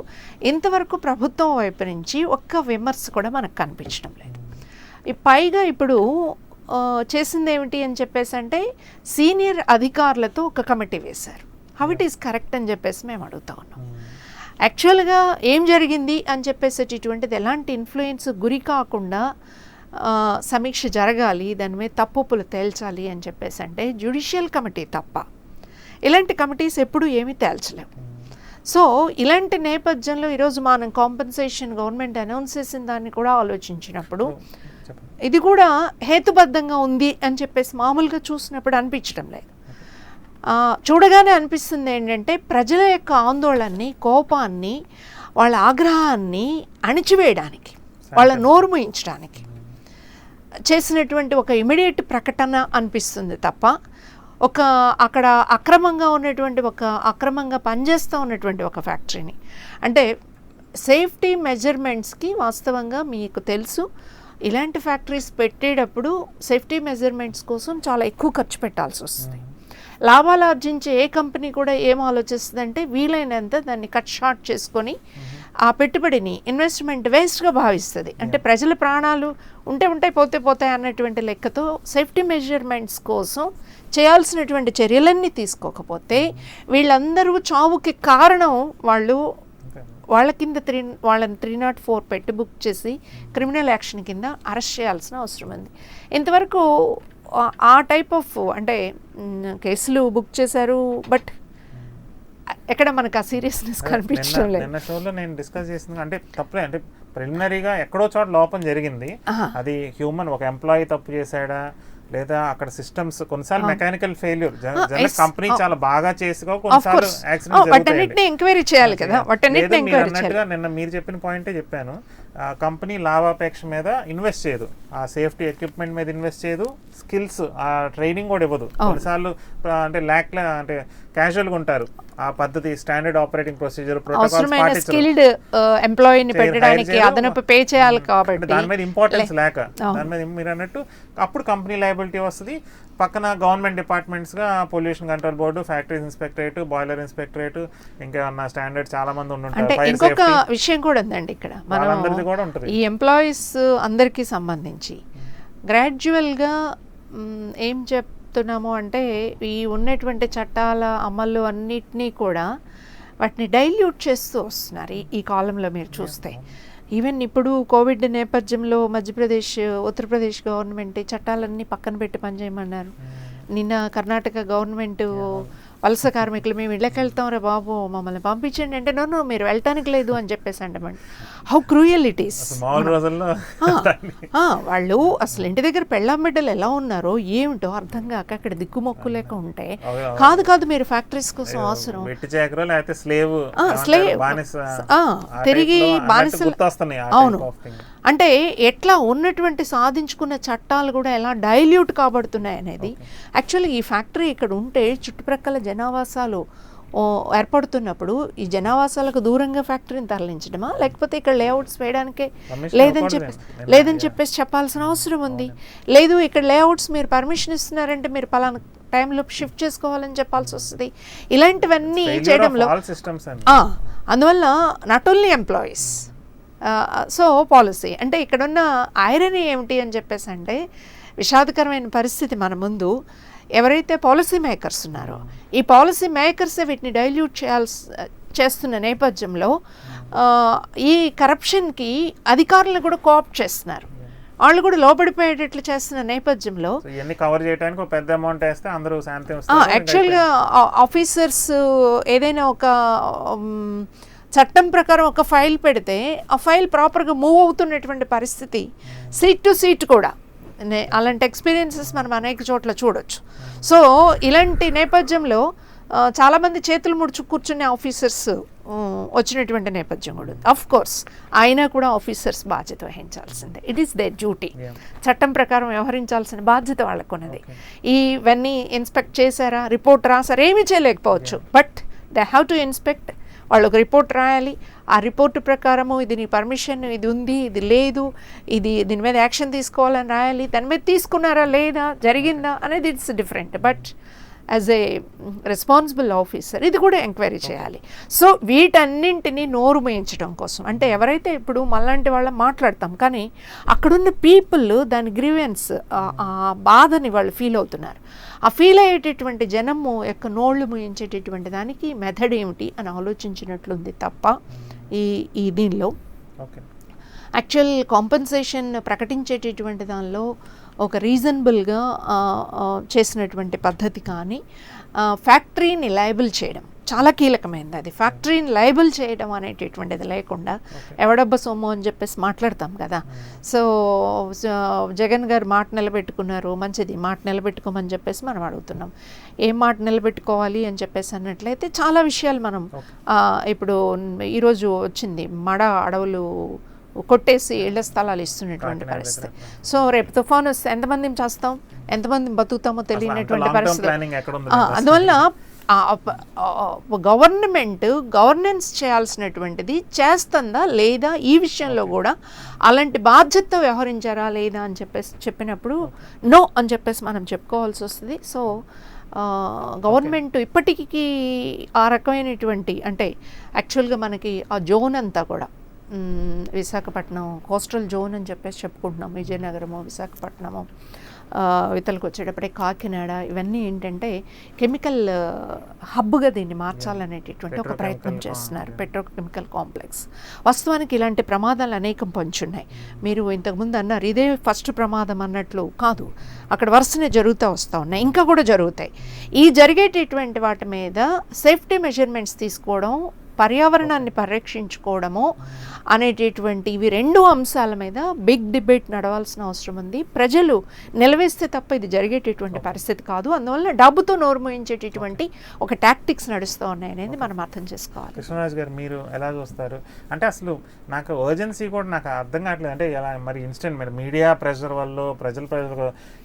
ఇంతవరకు ప్రభుత్వం వైపు నుంచి ఒక్క విమర్శ కూడా మనకు కనిపించడం లేదు. పైగా ఇప్పుడు చేసింది ఏమిటి అని చెప్పేసి అంటే సీనియర్ అధికారులతో ఒక కమిటీ వేశారు. హౌ ఇట్ ఈస్ కరెక్ట్ అని చెప్పేసి మేము అడుగుతా ఉన్నాం. యాక్చువల్గా ఏం జరిగింది అని చెప్పేసేటటువంటిది ఎలాంటి ఇన్ఫ్లుయెన్స్ గురి కాకుండా సమీక్ష జరగాలి, దాని మీద తప్పులు తేల్చాలి అని చెప్పేసి అంటే జ్యుడిషియల్ కమిటీ తప్ప ఇలాంటి కమిటీస్ ఎప్పుడు ఏమీ తేల్చలేవు. సో ఇలాంటి నేపథ్యంలో ఈరోజు మనం కాంపెన్సేషన్ గవర్నమెంట్ అనౌన్స్ చేసిన దాన్ని కూడా ఆలోచించినప్పుడు ఇది కూడా హేతుబద్ధంగా ఉంది అని చెప్పేసి మామూలుగా చూసినప్పుడు అనిపించడం లేదు. చూడగానే అనిపిస్తుంది ఏంటంటే ప్రజల యొక్క ఆందోళనని, కోపాన్ని, వాళ్ళ ఆగ్రహాన్ని అణిచివేయడానికి, వాళ్ళ నోరు మూయించడానికి చేసినటువంటి ఒక ఇమీడియట్ ప్రకటన అనిపిస్తుంది తప్ప అక్కడ అక్రమంగా పనిచేస్తూ ఉన్నటువంటి ఒక ఫ్యాక్టరీని, అంటే సేఫ్టీ మెజర్మెంట్స్కి వాస్తవంగా మీకు తెలుసు ఇలాంటి ఫ్యాక్టరీస్ పెట్టేటప్పుడు సేఫ్టీ మెజర్మెంట్స్ కోసం చాలా ఎక్కువ ఖర్చు పెట్టాల్సి వస్తుంది. లాభాలు ఆర్జించే ఏ కంపెనీ కూడా ఏం ఆలోచిస్తుందంటే వీలైనంత దాన్ని కట్ షార్ట్ చేసుకొని ఆ పెట్టుబడిని ఇన్వెస్ట్మెంట్ వేస్ట్గా భావిస్తుంది. అంటే ప్రజల ప్రాణాలు ఉంటాయి పోతాయి అన్నటువంటి లెక్కతో సేఫ్టీ మెజర్మెంట్స్ కోసం చేయాల్సినటువంటి చర్యలన్నీ తీసుకోకపోతే వీళ్ళందరూ చావుకి కారణం వాళ్ళు వాళ్ళ కింద వాళ్ళని 304 పెట్టి బుక్ చేసి క్రిమినల్ యాక్షన్ కింద అరెస్ట్ చేయాల్సిన అవసరం ఉంది. ఇంతవరకు ఆ టైప్ ఆఫ్ అంటే కేసులు బుక్ చేశారు, బట్ ఎక్కడ మనకు ఆ సీరియస్నెస్ కనిపించడం లేదు. నిన్న షోలో నేను డిస్కస్ చేసింది అంటే తప్పలే, అంటే ప్రిలిమినరీగా ఎక్కడో చోట లోపం జరిగింది. అది హ్యూమన్, ఒక ఎంప్లాయీ తప్పు చేశాడా లేదా అక్కడ సిస్టమ్స్ కొన్నిసార్లు మెకానికల్ ఫెయిల్యూర్, కంపెనీ చాలా బాగా చేసుకో కొన్నిసార్లు యాక్సిడెంట్స్ ఎంక్వైరీ చేయాలి కదా. అన్నట్టుగా నిన్న మీరు చెప్పిన పాయింటే చెప్పాను, కంపెనీ లాభాపేక్ష మీద ఇన్వెస్ట్ చేయదు, ఆ సేఫ్టీ ఎక్విప్మెంట్ మీద ఇన్వెస్ట్ చేయదు, స్కిల్స్ ఆ ట్రైనింగ్ కూడా ఇవ్వదు. కొన్నిసార్లు అంటే అంటే క్యాజువల్గా ఉంటారు, ఆ పద్ధతి standard operating procedure protocols skilled ఎంప్లాయీని పెట్టడానికి అదనపు పే చేయాలి కాబట్టి దాని మీద ఇంపార్టెన్స్ లేక, దాని మీద మీరు అన్నట్టు అప్పుడు కంపెనీ లయబిలిటీ వస్తుంది. పక్కన గవర్నమెంట్ డిపార్ట్మెంట్స్ గా pollution control board, factories inspectorate, boiler inspectorate, ఇంకా స్టాండర్డ్ చాలా మంది అంటే ఇంకొక విషయం కూడా ఉందండి ఇక్కడ. మనం ఈ ఎంప్లాయీస్ అందరికీ సంబంధించి గ్రాడ్యువల్గా ఏం చెప్తున్నాము అంటే ఈ ఉన్నటువంటి చట్టాల అమలు అన్నిటినీ కూడా వాటిని డైల్యూట్ చేస్తూ వస్తున్నారు ఈ కాలంలో మీరు చూస్తే. ఈవెన్ ఇప్పుడు కోవిడ్ నేపథ్యంలో మధ్యప్రదేశ్, ఉత్తరప్రదేశ్ గవర్నమెంట్ చట్టాలన్నీ పక్కన పెట్టి పనిచేయమన్నారు. నిన్న కర్ణాటక గవర్నమెంట్ వలస కార్మికులు మేము ఇళ్ళకి వెళ్తాం రా బాబు మమ్మల్ని పంపించండి అంటే నో మీరు వెళ్ళటానికి లేదు అని చెప్పేసి అంటమండి. How cruel it is. వాళ్ళు అసలు ఇంటి దగ్గర పెళ్ళాం బిడ్డలు ఎలా ఉన్నారో ఏమిటో అర్థం కాక అక్కడ దిక్కుమొక్కు లేక ఉంటే కాదు మీరు ఫ్యాక్టరీస్ కోసం అవసరం తిరిగి బానిసలు. అవును, అంటే ఎట్లా ఉన్నటువంటి సాధించుకున్న చట్టాలు కూడా ఎలా డైల్యూట్ కాబడుతున్నాయి అనేది. యాక్చువల్లీ ఈ ఫ్యాక్టరీ ఇక్కడ ఉంటే చుట్టుప్రక్కల జనావాసాలు ఏర్పడుతున్నప్పుడు ఈ జనావాసాలకు దూరంగా ఫ్యాక్టరీని తరలించడమా, లేకపోతే ఇక్కడ లేఅవుట్స్ వేయడానికే లేదని చెప్పేసి చెప్పాల్సిన అవసరం ఉంది. లేదు ఇక్కడ లేఅవుట్స్ మీరు పర్మిషన్ ఇస్తున్నారంటే మీరు పలానా టైంలో షిఫ్ట్ చేసుకోవాలని చెప్పాల్సి వస్తుంది. ఇలాంటివన్నీ చేయడంలో అందువల్ల not only employees so policy అంటే ఇక్కడున్న ఐరనీ ఏమిటి అని చెప్పేసి అంటే విషాదకరమైన పరిస్థితి మన ముందు. ఎవరైతే పాలసీ మేకర్స్ ఉన్నారో ఈ పాలసీ మేకర్సే వీటిని డైల్యూట్ చేస్తున్న నేపథ్యంలో ఈ కరప్షన్కి అధికారులను కూడా కోఆప్ట్ చేస్తున్నారు. వాళ్ళు కూడా లోపడిపోయేటట్లు చేస్తున్న నేపథ్యంలో కవర్ చేయడానికి ఒక పెద్ద అమౌంట్ వేస్తే అందరూ శాంతి. యాక్చువల్గా ఆఫీసర్స్ ఏదైనా ఒక చట్టం ప్రకారం ఒక ఫైల్ పెడితే ఆ ఫైల్ ప్రాపర్గా మూవ్ అవుతున్నటువంటి పరిస్థితి సీట్ టు సీట్ కూడా అలాంటి ఎక్స్పీరియన్సెస్ మనం అనేక చోట్ల చూడొచ్చు. సో ఇలాంటి నేపథ్యంలో చాలామంది చేతులు ముడుచు కూర్చునే ఆఫీసర్స్ వచ్చినటువంటి నేపథ్యం కూడా ఉంది. అఫ్ కోర్స్ అయినా కూడా ఆఫీసర్స్ బాధ్యత వహించాల్సిందే. It is their duty. చట్టం ప్రకారం వ్యవహరించాల్సిన బాధ్యత వాళ్ళకు ఉన్నది. ఇవన్నీ ఇన్స్పెక్ట్ చేశారా, రిపోర్ట్ రాసారా, ఏమీ చేయలేకపోవచ్చు, but they have to inspect. వాళ్ళు ఒక రిపోర్ట్ రాయాలి. ఆ రిపోర్టు ప్రకారము ఇది నీ పర్మిషన్, ఇది ఉంది, ఇది లేదు, దీని మీద యాక్షన్ తీసుకోవాలని రాయాలి. దాని మీద తీసుకున్నారా లేదా, జరిగిందా అనేది it's different. But as a responsible officer ఇది కూడా ఎంక్వైరీ చేయాలి. సో వీటన్నింటినీ నోరు మేయించడం కోసం అంటే ఎవరైతే ఇప్పుడు మళ్ళంటి వాళ్ళ మాట్లాడతాం కానీ అక్కడున్న పీపుల్ దాని గ్రీవెన్స్ ఆ బాధని వాళ్ళు ఫీల్ అవుతున్నారు. ఆ ఫీల్ అయ్యేటటువంటి జనము యొక్క నోళ్లు మూయించేటటువంటి దానికి మెథడ్ ఏమిటి అని ఆలోచించినట్లుంది తప్ప ఈ దీనిలో యాక్చువల్ కాంపెన్సేషన్ ప్రకటించేటటువంటి దానిలో ఒక రీజనబుల్గా చేసినటువంటి పద్ధతి కానీ ఫ్యాక్టరీని లయబుల్ చేయడం చాలా కీలకమైనది. అది ఫ్యాక్టరీని లయబుల్ చేయడం అనేటటువంటిది లేకుండా ఎవడబ్బ సొమ్ము అని చెప్పేసి మాట్లాడతాం కదా. సో జగన్ గారు మాట నిలబెట్టుకున్నారు, మంచిది, మాట నిలబెట్టుకోమని చెప్పేసి మనం అడుగుతున్నాం. ఏం మాట నిలబెట్టుకోవాలి అని చెప్పేసి అన్నట్లయితే చాలా విషయాలు మనం ఇప్పుడు ఈరోజు వచ్చింది మడ అడవులు కొట్టేసి ఇళ్ల స్థలాలు ఇస్తున్నటువంటి పరిస్థితి. సో రేపు తుఫాను వస్తే ఎంతమందిని చేస్తాం, ఎంతమంది బతుకుతామో తెలియనటువంటి పరిస్థితి. అందువల్ల గవర్నమెంట్ గవర్నెన్స్ చేయాల్సినటువంటిది చేస్తుందా లేదా ఈ విషయంలో కూడా అలాంటి బాధ్యత వ్యవహరించారా లేదా అని చెప్పినప్పుడు నో అని చెప్పేసి మనం చెప్పుకోవాల్సి వస్తుంది. సో గవర్నమెంట్ ఇప్పటికీ ఆ రకమైనటువంటి అంటే యాక్చువల్గా మనకి ఆ జోన్ అంతా కూడా విశాఖపట్నం కోస్టల్ జోన్ అని చెప్పేసి చెప్పుకుంటున్నాం. విజయనగరము, విశాఖపట్నము, ఇతలకు వచ్చేటప్పుడే కాకినాడ, ఇవన్నీ ఏంటంటే కెమికల్ హబ్గా దీన్ని మార్చాలనేటటువంటి ఒక ప్రయత్నం చేస్తున్నారు, పెట్రోకెమికల్ కాంప్లెక్స్. వాస్తవానికి ఇలాంటి ప్రమాదాలు అనేకం పొంచున్నాయి. మీరు ఇంతకుముందు అన్నారు ఇదే ఫస్ట్ ప్రమాదం అన్నట్లు కాదు, అక్కడ వరుసనే జరుగుతూ వస్తూ ఉన్నాయి, ఇంకా కూడా జరుగుతాయి. ఈ జరిగేటటువంటి వాటి మీద సేఫ్టీ మెజర్మెంట్స్ తీసుకోవడం, పర్యావరణాన్ని పరిరక్షించుకోవడము అనేటటువంటి ఇవి 2 అంశాల మీద బిగ్ డిబేట్ నడవాల్సిన అవసరం ఉంది. ప్రజలు నిలవేస్తే తప్ప ఇది జరిగేటటువంటి పరిస్థితి కాదు. అందువల్ల డబ్బుతో నోరు మోయించేటటువంటి ఒక టాక్టిక్స్ నడుస్తూ ఉన్నాయి అనేది మనం అర్థం చేసుకోవాలి. కృష్ణరాజు గారు మీరు ఎలా చూస్తారు? అంటే అసలు నాకు అర్జెన్సీ కూడా నాకు అర్థం కావట్లేదు. అంటే ఎలా మరి ఇన్స్టెంట్ మరి మీడియా ప్రెషర్ వల్ల ప్రజలు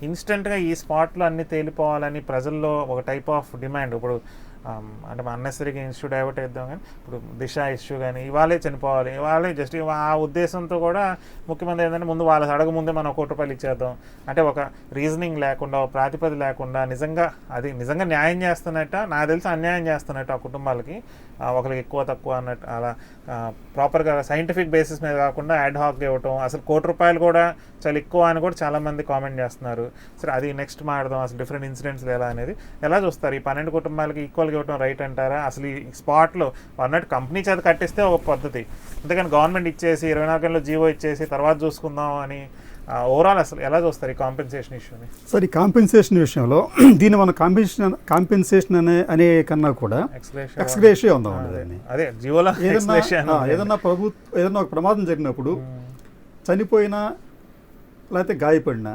ఇన్స్టెంట్గా ఈ స్పాట్లో అన్నీ తేలిపోవాలని ప్రజల్లో ఒక టైప్ ఆఫ్ డిమాండ్. ఇప్పుడు అంటే అన్నెసరీగా ఇష్యూ డైవర్ట్ చేద్దాం, కానీ ఇప్పుడు దిశ ఇష్యూ కానీ ఇవాళే చనిపోవాలి, ఇవాళే జస్ట్ ఆ ఉద్దేశంతో కూడా ముఖ్యమంత్రి ఏంటంటే ముందు వాళ్ళ అడగ ముందే మనం ₹1 ఇచ్చేద్దాం అంటే ఒక రీజనింగ్ లేకుండా, ఒక ప్రాతిపదిక లేకుండా నిజంగా న్యాయం చేస్తున్నట్ట, నాకు తెలిసి అన్యాయం చేస్తున్నట్టు ఆ కుటుంబాలకి, ఒకరికి ఎక్కువ తక్కువ అన్నట్టు అలా ప్రాపర్గా సైంటిఫిక్ బేసిస్ మీద కాకుండా యాడ్ హాక్గా ఇవ్వటం. అసలు ₹1 కూడా చాలా ఎక్కువ అని కూడా చాలామంది కామెంట్ చేస్తున్నారు. సరే అది నెక్స్ట్ మాట్లాడదాం, అసలు డిఫరెంట్ ఇన్సిడెంట్స్ ఎలా చూస్తారు? ఈ 12 కుటుంబాలకి ఈక్వల్గా ఇవ్వటం రైట్ అంటారా? అసలు ఈ స్పాట్లో అన్నట్టు కంపెనీ చేత కట్టిస్తే ఒక పద్ధతి, అంతేకాని గవర్నమెంట్ ఇచ్చేసి 24 గంటల్లో జీవో ఇచ్చేసి తర్వాత చూసుకుందాం అని ఓవరాల్ అసలు ఎలా చూస్తారు ఈ కాంపెన్సేషన్ ఇష్యూని? సార్, ఈ కాంపెన్సేషన్ విషయంలో దీన్ని మనం కాంపెన్సేషన్ అనే కన్నా కూడా ఎక్స్గ్రేషియా ఉందాం. అదే జీవోలో ఏదన్నా ఒక ప్రమాదం జరిగినప్పుడు చనిపోయినా లేకపోతే గాయపడినా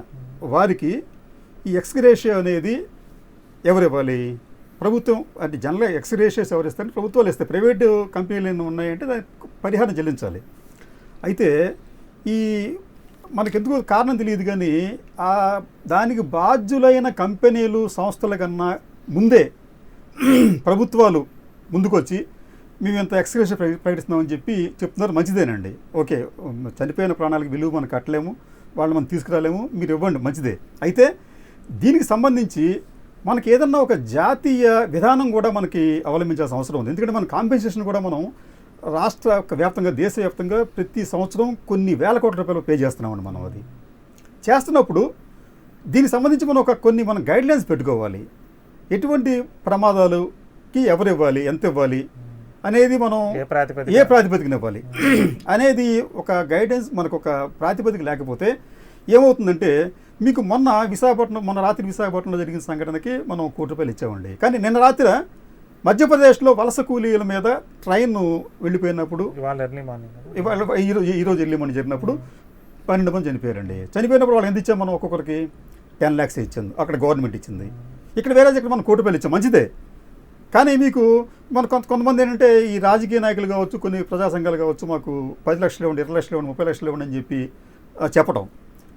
వారికి ఈ ఎక్స్గ్రేషియా అనేది ఎవరు ఇవ్వాలి? ప్రభుత్వం. అంటే జనరల్గా ఎక్స్గ్రేషియాస్ ఎవరు ఇస్తారంటే ప్రభుత్వాలు ఇస్తాయి. ప్రైవేటు కంపెనీలు ఏమైనా ఉన్నాయంటే దానికి పరిహారం చెల్లించాలి. అయితే ఈ మనకెందుకు కారణం తెలియదు కానీ దానికి బాధ్యులైన కంపెనీలు, సంస్థల కన్నా ముందే ప్రభుత్వాలు ముందుకొచ్చి మేము ఇంత ఎక్స్గ్రేషియా ప్రకటిస్తున్నామని చెప్తున్నారు. మంచిదేనండి, ఓకే, చనిపోయిన ప్రాణాలకు విలువ మనం కట్టలేము, వాళ్ళు మనం తీసుకురాలేము, మీరు ఇవ్వండి, మంచిదే. అయితే దీనికి సంబంధించి మనకి ఏదన్నా ఒక జాతీయ విధానం కూడా మనకి అవలంబించాల్సిన అవసరం ఉంది. ఎందుకంటే మన కాంపెన్సేషన్ కూడా మనం రాష్ట్ర వ్యాప్తంగా, దేశవ్యాప్తంగా ప్రతి సంవత్సరం కొన్ని వేల కోట్ల రూపాయలు పే చేస్తున్నామండి. మనం అది చేస్తున్నప్పుడు దీనికి సంబంధించి మనం గైడ్లైన్స్ పెట్టుకోవాలి. ఎటువంటి ప్రమాదాలకి ఎవరు ఇవ్వాలి, ఎంత ఇవ్వాలి అనేది మనం ఏ ప్రాతిపదికన ఇవ్వాలి అనేది ఒక గైడెన్స్, మనకు ఒక ప్రాతిపదిక లేకపోతే ఏమవుతుందంటే, మీకు మొన్న రాత్రి విశాఖపట్నంలో జరిగిన సంఘటనకి మనం ₹1 ఇచ్చామండి. కానీ నిన్న రాత్రి మధ్యప్రదేశ్లో వలస కూలీల మీద ట్రైన్ వెళ్ళిపోయినప్పుడు, ఈరోజు ఎర్లీ మార్నింగ్ జరిగినప్పుడు 12 మంది చనిపోయారండి. చనిపోయినప్పుడు వాళ్ళు ఎంత ఇచ్చాం మనం? ఒక్కొక్కరికి 10 lakhs ఇచ్చింది, అక్కడ గవర్నమెంట్ ఇచ్చింది. ఇక్కడ ఇక్కడ మనం ₹1 ఇచ్చాం, మంచిదే. కానీ మీకు కొంతమంది ఏంటంటే ఈ రాజకీయ నాయకులు కావచ్చు, కొన్ని ప్రజా సంఘాలు కావచ్చు, మాకు 10 లక్షలు ఇవ్వండి, 20 లక్షలు ఇవ్వండి, 30 లక్షలు ఇవ్వండి అని చెప్పి చెప్పడం.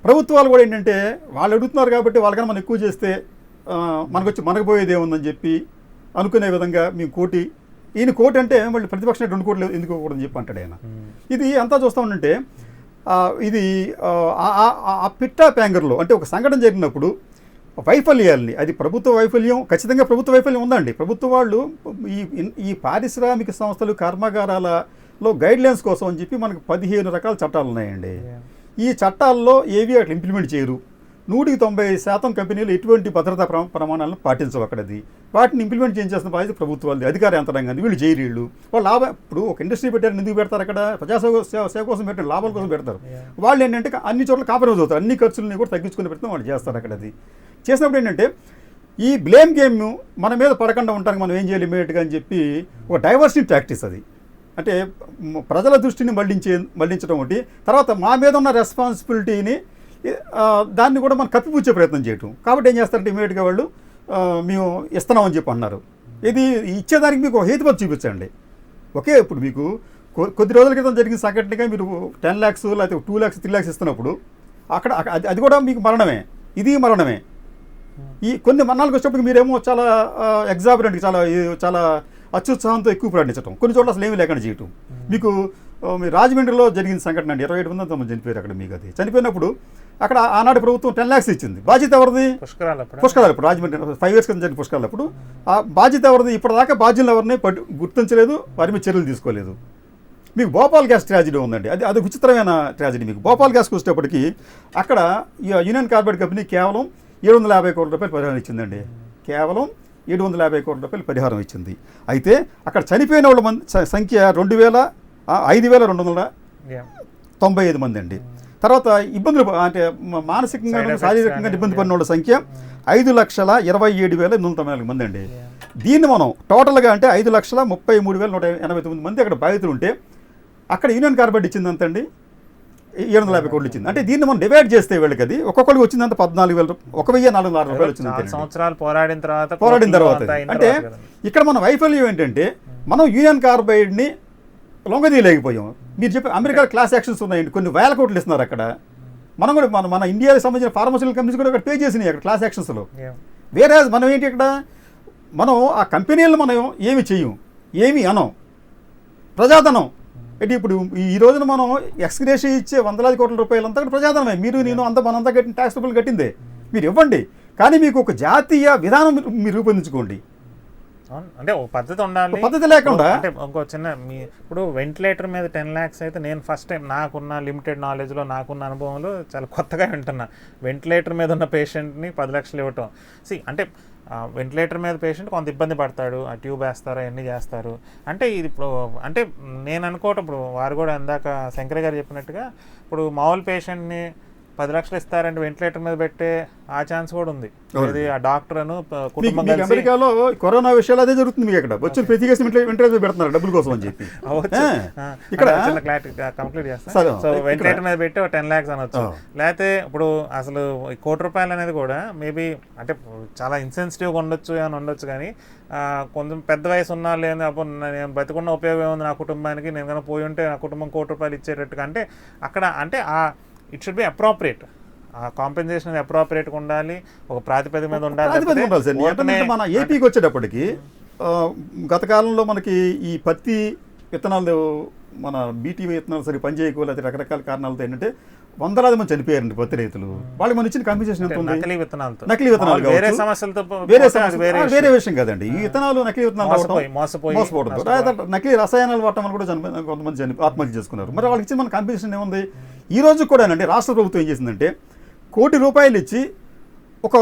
ప్రభుత్వాలు కూడా ఏంటంటే వాళ్ళు అడుగుతున్నారు కాబట్టి వాళ్ళకన్నా మనం ఎక్కువ చేస్తే మనకు పోయేది ఏముందని చెప్పి అనుకునే విధంగా మేము ఈయన కోటి అంటే మళ్ళీ ప్రతిపక్షం 2 కోట్లు ఎందుకు ఇవ్వకూడదని చెప్పి అంటాడు ఆయన. ఇది అంతా చూస్తూ ఉంటే ఇది ఆ పిట్టా ప్యాంగర్లో అంటే ఒక సంఘటన జరిగినప్పుడు వైఫల్యాలని, అది ప్రభుత్వ వైఫల్యం, ఖచ్చితంగా ప్రభుత్వ వైఫల్యం ఉందండి. ప్రభుత్వ వాళ్ళు ఈ పారిశ్రామిక సంస్థలు, కర్మాగారాలలో గైడ్లైన్స్ కోసం అని చెప్పి మనకు 15 రకాల చట్టాలు ఉన్నాయండి. ఈ చట్టాల్లో ఏవి అట్లా ఇంప్లిమెంట్ చేయరు. 190% కంపెనీలు ఎటువంటి భద్రతా ప్రమాణాలను పాటించవు అక్కడది. వాటిని ఇంప్లిమెంట్ చేయాల్సిన బాధ్యత ప్రభుత్వాలది, అధికార యంత్రాంగాన్ని. వీళ్ళు చేయరు. వాళ్ళు ఇప్పుడు ఒక ఇండస్ట్రీ పెట్టారు, ఎందుకు పెడతారు? అక్కడ ప్రజాసేవ కోసం పెట్టారు, లాభాల కోసం పెడతారు. వాళ్ళు ఏంటంటే అన్ని చోట్ల కాంప్రమైజ్ అవుతారు, అన్ని ఖర్చులని కూడా తగ్గించుకునే ప్రయత్నం వాళ్ళు చేస్తారు అక్కడది. చేసినప్పుడు ఏంటంటే ఈ బ్లేమ్ గేమ్ మన మీద పడకుండా ఉండడానికి మనం ఏం చేయాలి ఇమీడియట్గా అని చెప్పి ఒక డైవర్సిటీ ప్రాక్టీస్ అది. అంటే ప్రజల దృష్టిని మళ్లించడం ఒకటి, తర్వాత మా మీద ఉన్న రెస్పాన్సిబిలిటీని దాన్ని కూడా మనం కప్పిపుచ్చే ప్రయత్నం చేయటం. కాబట్టి ఏం చేస్తారంటే ఇమీడియట్గా వాళ్ళు మేము ఇస్తున్నామని చెప్పి అన్నారు. ఇది ఇచ్చేదానికి మీకు హేతుబద్ధ చూపించండి. ఓకే, ఇప్పుడు మీకు కొద్ది రోజుల క్రితం జరిగిన సంఘటనగా మీరు 10 lakhs లేకపోతే 2 lakhs 3 lakhs ఇస్తున్నప్పుడు అక్కడ అది కూడా మీకు మరణమే, ఇది మరణమే. ఈ కొన్ని మరణాలకు వచ్చేటప్పుడు మీరేమో చాలా ఎగ్జాబరెంట్, చాలా అత్యుత్సాహంతో ఎక్కువ ప్రకటించడం, కొన్ని చోట్ల అసలు ఏమీ లేకుండా చేయటం. మీకు మీ రాజమండ్రిలో జరిగిన సంఘటన అండి, 27 మంది చనిపోయారు అక్కడ. మీకు అది చనిపోయినప్పుడు అక్కడ ఆనాడు ప్రభుత్వం 10 lakhs ఇచ్చింది. బాధ్యత ఎవరిది? పుష్కరాలు. ఇప్పుడు రాజమండ్రి 5 years కింద జరిగిన పుష్కరాలు. అప్పుడు ఆ బాధ్యత ఎవరిది? ఇప్పటిదాకా బాధ్యులు ఎవరిని గుర్తించలేదు, వారి మీద చర్యలు తీసుకోలేదు. మీకు భోపాల్ గ్యాస్ ట్రాజడీ ఉందండి, అది విచిత్రమైన ట్రాజడీ. మీకు భోపాల్ గ్యాస్కి వచ్చేటప్పటికి అక్కడ యూనియన్ కార్బైడ్ కంపెనీ కేవలం 750 కోట్ల రూపాయలు పరిహారం ఇచ్చిందండి. కేవలం 750 కోట్ల రూపాయలు పరిహారం ఇచ్చింది. అయితే అక్కడ చనిపోయిన వాళ్ళ సంఖ్య 5295 మంది అండి. తర్వాత ఇబ్బందులు అంటే మానసికంగా శారీరకంగా ఇబ్బంది పడిన వాళ్ళ సంఖ్య 5,27,894 మంది అండి. దీన్ని మనం టోటల్గా అంటే 5,33,189 మంది అక్కడ బాధితులు ఉంటే అక్కడ యూనియన్ కార్బైడ్ ఇచ్చింది అంతండి 750 కోట్లు ఇచ్చింది. అంటే దీన్ని మనం డివైడ్ చేస్తే వీళ్ళకి అది ఒక్కొక్కరికి వచ్చిందంత 14,406 రూపాయలు వచ్చింది. సంవత్సరాలు పోరాడిన తర్వాత అంటే ఇక్కడ మన వైఫల్యం ఏంటంటే మనం యూనియన్ కార్బైడ్ని లొంగదీయలేకపోయాం. మీరు చెప్పి అమెరికా క్లాస్ యాక్షన్స్ ఉన్నాయండి, కొన్ని వేల కోట్లు ఇస్తున్నారు అక్కడ. మనం కూడా మన ఇండియాకి సంబంధించిన ఫార్మస్యూటికల్ కంపెనీస్ కూడా అక్కడ పే చేసినాయి అక్కడ క్లాస్ యాక్షన్స్లో. వేరే మనం ఏంటి ఇక్కడ మనం ఆ కంపెనీలను మనం ఏమి చెయ్యం, ఏమి అనం, ప్రజాధనం అంటే ఇప్పుడు ఈ రోజున మనం ఎక్స్గ్రేషియా ఇచ్చే వందలాది కోట్ల రూపాయలు అంతా కూడా ప్రజాధనమే. మీరు నేను అంతా మనంతా కట్టిన ట్యాక్స్ రూపాయలు కట్టిందే మీరు ఇవ్వండి, కానీ మీకు ఒక జాతీయ విధానం మీరు రూపొందించుకోండి. అంటే ఒక పద్ధతి ఉండాలి, పద్ధతి లేకుండా అంటే ఇంకో చిన్న ఇప్పుడు వెంటిలేటర్ మీద 10 lakhs అయితే నేను ఫస్ట్ టైం నాకున్న లిమిటెడ్ నాలెడ్జ్లో నాకున్న అనుభవంలో చాలా కొత్తగా వింటున్నా. వెంటిలేటర్ మీద ఉన్న పేషెంట్ని 10 లక్షలు ఇవ్వటం. అంటే వెంటిలేటర్ మీద పేషెంట్ కొంత ఇబ్బంది పడతాడు, ఆ ట్యూబ్ వేస్తారు, అవన్నీ చేస్తారు. అంటే ఇది ఇప్పుడు అంటే నేను అనుకోవటం ఇప్పుడు వారు కూడా ఇందాక శంకర్ గారు చెప్పినట్టుగా ఇప్పుడు మామూలు పేషెంట్ని 10 లక్షలు ఇస్తారంటే వెంటిలేటర్ మీద పెట్టే ఆ ఛాన్స్ కూడా ఉంది. అది ఆ డాక్టర్ అను కుటుంబం కలిసి అమెరికాలో కరోనా విషయాలు అదే జరుగుతుంది. మీకు ఇక్కడ వచ్చిన ప్రతి కేసు వెంటిలేటర్ పెడుతున్నారు డబ్బుల కోసం అని చెప్పి. ఇక్కడ కంప్లీట్ చేస్తాను. సో వెంటిలేటర్ మీద పెట్టి 10 lakhs అనొచ్చు. లేకపోతే ఇప్పుడు అసలు ₹1,00,00,000 అనేది కూడా మేబీ అంటే చాలా ఇన్సెన్సిటివ్గా ఉండొచ్చు అని ఉండొచ్చు, కానీ కొంచెం పెద్ద వయసు ఉన్నా లేదు అప్పుడు నేను బతికున్న ఉపయోగం ఉంది నా కుటుంబానికి, నేను కనుక పోయి ఉంటే నా కుటుంబం ₹1,00,00,000 ఇచ్చేటట్టుగా. అంటే అక్కడ అంటే ఇట్ షుడ్ బి అప్రోప్రియేట్, ఆ కాంపెన్సేషన్ అనేది అప్రోప్రియేట్గా ఉండాలి, ఒక ప్రాతిపదిక మీద ఉండాలి. మన ఏపీకి వచ్చేటప్పటికి గత కాలంలో మనకి ఈ పత్తి విత్తనాలు మన బీటీ విత్తనాలు సరి పనిచేయకు లేకపోతే రకరకాల కారణాలతో ఏంటంటే వందలాది మంది చనిపోయారండి పత్తి రైతులు. వాళ్ళకి మనం ఇచ్చిన కంపెన్సేషన్ ఎంత ఉంది? నకిలీ విత్తనాలు వేరే సమస్యలతో వేరే విషయం కదండి. ఈ విత్తనాలు నకిలీ విత్తనాలు మోసపోవడం, నకిలీ రసాయనాలు వాడటం వల్ల కూడా కొంతమంది ఆత్మహత్య చేసుకున్నారు. మరి వాళ్ళకి ఇచ్చిన మన కంపెన్సేషన్ ఏముంది? ఈ రోజు కూడా అండి రాష్ట్ర ప్రభుత్వం ఏం చేసిందంటే ₹1,00,00,000 ఇచ్చి ఒక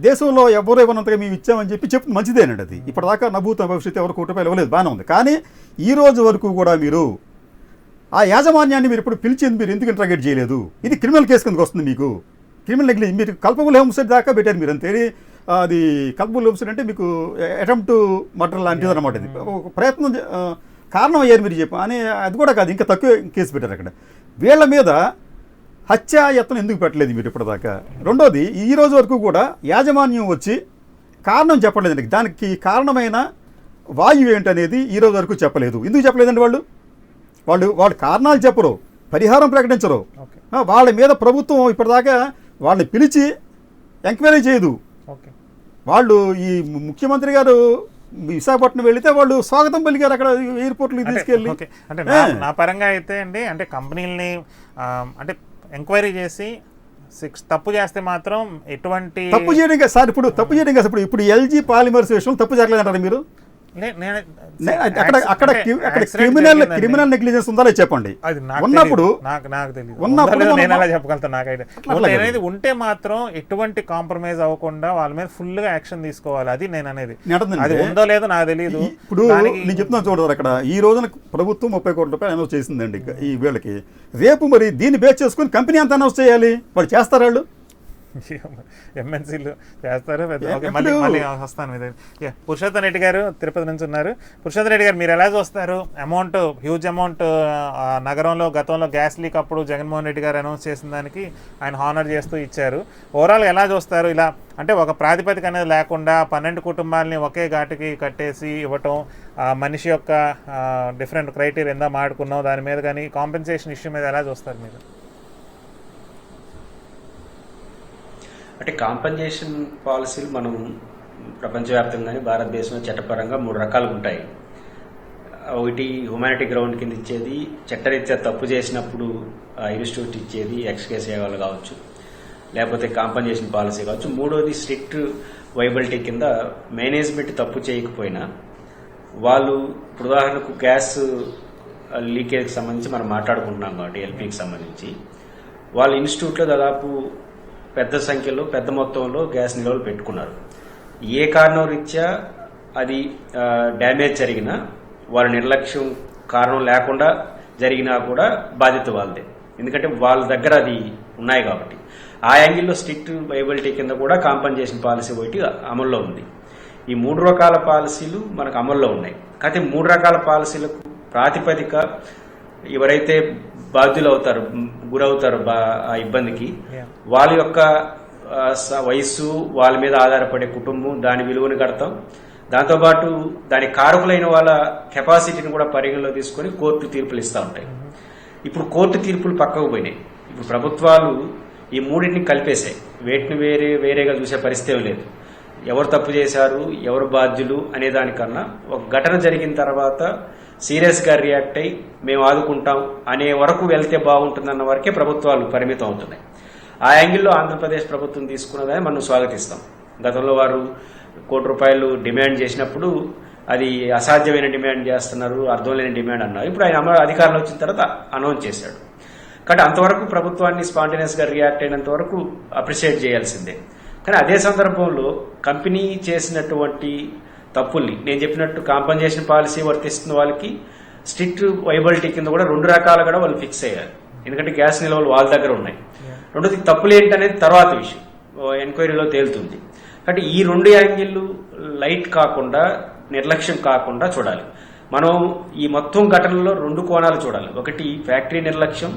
దేశంలో ఎవరో ఇవ్వనంతగా మేము ఇచ్చామని చెప్తుంది. మంచిదేనండి అది. ఇప్పటిదాకా నభూత భవిష్యత్తు ఎవరు ₹1,00,00,000 ఇవ్వలేదు, బాగానే ఉంది. కానీ ఈ రోజు వరకు కూడా మీరు ఆ యాజమాన్యాన్ని మీరు ఇప్పుడు పిలిచింది మీరు ఎందుకు ఇంట్రాగేట్ చేయలేదు? ఇది క్రిమినల్ కేసు కిందకి వస్తుంది. మీకు క్రిమినల్ నెగ్లిజెన్స్, మీరు కల్పబుల్ హోమ్సైడ్ దాకా పెట్టారు మీరు అంతే. అది కల్పబుల్ హోమ్సైడ్ అంటే మీకు అటెంప్ట్ మర్డర్ లాంటిది అనమాట. ఇది ఒక ప్రయత్నం కారణం అయ్యారు మీరు చెప్పి అని అది కూడా కాదు, ఇంకా తక్కువ కేసు పెట్టారు అక్కడ. వీళ్ళ మీద హత్యాయత్నం ఎందుకు పెట్టలేదు మీరు ఇప్పటిదాకా? రెండోది ఈ రోజు వరకు కూడా యాజమాన్యం వచ్చి కారణం చెప్పలేదండి. దానికి కారణమైన వాయువు ఏంటనేది ఈ రోజు వరకు చెప్పలేదు. ఎందుకు చెప్పలేదండి? వాళ్ళు కారణాలు చెప్పరు, పరిహారం ప్రకటించరు. వాళ్ళ మీద ప్రభుత్వం ఇప్పటిదాకా వాళ్ళని పిలిచి ఎంక్వైరీ చేయదు. వాళ్ళు ఈ ముఖ్యమంత్రి గారు విశాఖపట్నం వెళితే వాళ్ళు స్వాగతం పలికారు అక్కడ ఎయిర్పోర్ట్కి తీసుకెళ్ళి. అంటే నా పరంగా అయితే అండి, అంటే కంపెనీలని అంటే ఎంక్వైరీ చేసి తప్పు చేస్తే మాత్రం ఎటువంటి తప్పు చేయడం కాదు సార్. ఇప్పుడు ఎల్జీ పాలిమర్స్ విషయంలో తప్పు జరగలేదంటారా మీరు? అక్కడ క్రిమినల్ నెగ్లిజెన్స్ ఉందా చెప్పండి. ఉన్నప్పుడు అనేది ఉంటే మాత్రం ఎటువంటి కాంప్రమైజ్ అవ్వకుండా వాళ్ళ మీద ఫుల్ గా యాక్షన్ తీసుకోవాలి. అది నేను అనేది. అది ఉందో లేదో నాకు తెలియదు. ఇప్పుడు నేను చెప్తున్నా చూడదు, అక్కడ ఈ రోజున ప్రభుత్వం ₹30 కోట్ల అనౌన్స్ చేసిందండి ఈ వీళ్ళకి. రేపు మరి దీన్ని బేస్ చేసుకుని కంపెనీ అంతా అనౌన్స్ చేయాలి. వాళ్ళు చేస్తారు, వాళ్ళు ఎంఎన్సీలు చేస్తారు. మళ్ళీ వస్తాను మీద. పురుషోత్తమ్ రెడ్డి గారు తిరుపతి నుంచి ఉన్నారు. పురుషోత్తమ్ రెడ్డి గారు, మీరు ఎలా చూస్తారు? హ్యూజ్ అమౌంట్ నగరంలో గతంలో గ్యాస్ లీక్ అప్పుడు జగన్మోహన్ రెడ్డి గారు అనౌన్స్ చేసిన దానికి ఆయన హానర్ చేస్తూ ఇచ్చారు. ఓవరాల్ ఎలా చూస్తారు? ఇలా అంటే ఒక ప్రాతిపదిక అనేది లేకుండా 12 కుటుంబాలని ఒకే ఘాటుకి కట్టేసి ఇవ్వటం, మనిషి యొక్క డిఫరెంట్ క్రైటీరియా ఎంత మాడుకున్నాం దాని మీద, కానీ కాంపెన్సేషన్ ఇష్యూ మీద ఎలా చూస్తారు మీరు? అంటే కాంపెన్సేషన్ పాలసీలు మనం ప్రపంచవ్యాప్తంగానే భారతదేశంలో చట్టపరంగా 3 రకాలుగా ఉంటాయి. ఒకటి హ్యుమానిటీ గ్రౌండ్ కింద ఇచ్చేది, చట్టరీత్యా తప్పు చేసినప్పుడు ఇన్స్టిట్యూట్ ఇచ్చేది ఎక్స్కేసీ వాళ్ళు కావచ్చు, లేకపోతే కాంపెన్సేషన్ పాలసీ కావచ్చు. మూడోది స్ట్రిక్ట్ వైబిలిటీ కింద మేనేజ్మెంట్ తప్పు చేయకపోయినా వాళ్ళు, ఇప్పుడు ఉదాహరణకు గ్యాస్ లీకేజ్కి సంబంధించి మనం మాట్లాడుకుంటున్నాం కాబట్టి ఎల్పీకి సంబంధించి వాళ్ళ ఇన్స్టిట్యూట్లో దాదాపు పెద్ద సంఖ్యలో పెద్ద మొత్తంలో గ్యాస్ నిల్వలు పెట్టుకున్నారు. ఏ కారణం రీత్యా అది డ్యామేజ్ జరిగినా, వాళ్ళ నిర్లక్ష్యం కారణం లేకుండా జరిగినా కూడా బాధ్యత వాళ్ళదే. ఎందుకంటే వాళ్ళ దగ్గర అది ఉన్నాయి కాబట్టి. ఆ యాంగిల్లో స్ట్రిక్ట్ వైబిలిటీ కింద కూడా కాంపన్సేషన్ పాలసీ ఒకటి అమల్లో ఉంది. ఈ 3 రకాల పాలసీలు మనకు అమల్లో ఉన్నాయి. కాకపోతే 3 రకాల పాలసీలకు ప్రాతిపదిక ఎవరైతే బాధ్యులు అవుతారు, గురవుతారు ఆ ఇబ్బందికి, వాళ్ళ యొక్క వయస్సు, వాళ్ళ మీద ఆధారపడే కుటుంబం, దాని విలువను కడతాం. దాంతోపాటు దాని కారకులైన వాళ్ళ కెపాసిటీని కూడా పరిగణలో తీసుకొని కోర్టు తీర్పులు ఇస్తూ ఉంటాయి. ఇప్పుడు కోర్టు తీర్పులు పక్కకు పోయినాయి. ఇప్పుడు ప్రభుత్వాలు ఈ మూడింటిని కలిపేశాయి. వేటిని వేరేగా చూసే పరిస్థితి లేదు. ఎవరు తప్పు చేశారు, ఎవరు బాధ్యులు అనే దానికన్నా ఒక ఘటన జరిగిన తర్వాత సీరియస్గా రియాక్ట్ అయ్యి మేము ఆదుకుంటాం అనే వరకు వెళ్తే బాగుంటుందన్న వరకే ప్రభుత్వాలు పరిమితం అవుతున్నాయి. ఆ యాంగిల్లో ఆంధ్రప్రదేశ్ ప్రభుత్వం తీసుకున్నదని మనం స్వాగతిస్తాం. గతంలో వారు ₹1 డిమాండ్ చేసినప్పుడు అది అసాధ్యమైన డిమాండ్ చేస్తున్నారు, అర్థం లేని డిమాండ్ అన్నారు. ఇప్పుడు ఆయన అధికారంలో వచ్చిన తర్వాత అనౌన్స్ చేశాడు. కాబట్టి అంతవరకు ప్రభుత్వాన్ని స్పాంటేనియస్గా రియాక్ట్ అయినంత వరకు అప్రిషియేట్ చేయాల్సిందే. కానీ అదే సందర్భంలో కంపెనీ చేసినటువంటి తప్పుల్ని, నేను చెప్పినట్టు కాంపన్సేషన్ పాలసీ వర్తిస్తున్న వాళ్ళకి స్ట్రిక్ట్ వైబిలిటీ కింద కూడా 2 రకాలు కూడా వాళ్ళు ఫిక్స్ అయ్యారు. ఎందుకంటే గ్యాస్ నిల్వలు వాళ్ళ దగ్గర ఉన్నాయి. రెండోది తప్పులు ఏంటనేది తర్వాత విషయం, ఎంక్వైరీలో తేలుతుంది. కాబట్టి ఈ 2 యాంగిళ్ళు లైట్ కాకుండా, నిర్లక్ష్యం కాకుండా చూడాలి. మనం ఈ మొత్తం ఘటనలో 2 కోణాలు చూడాలి. ఒకటి ఫ్యాక్టరీ నిర్లక్ష్యం,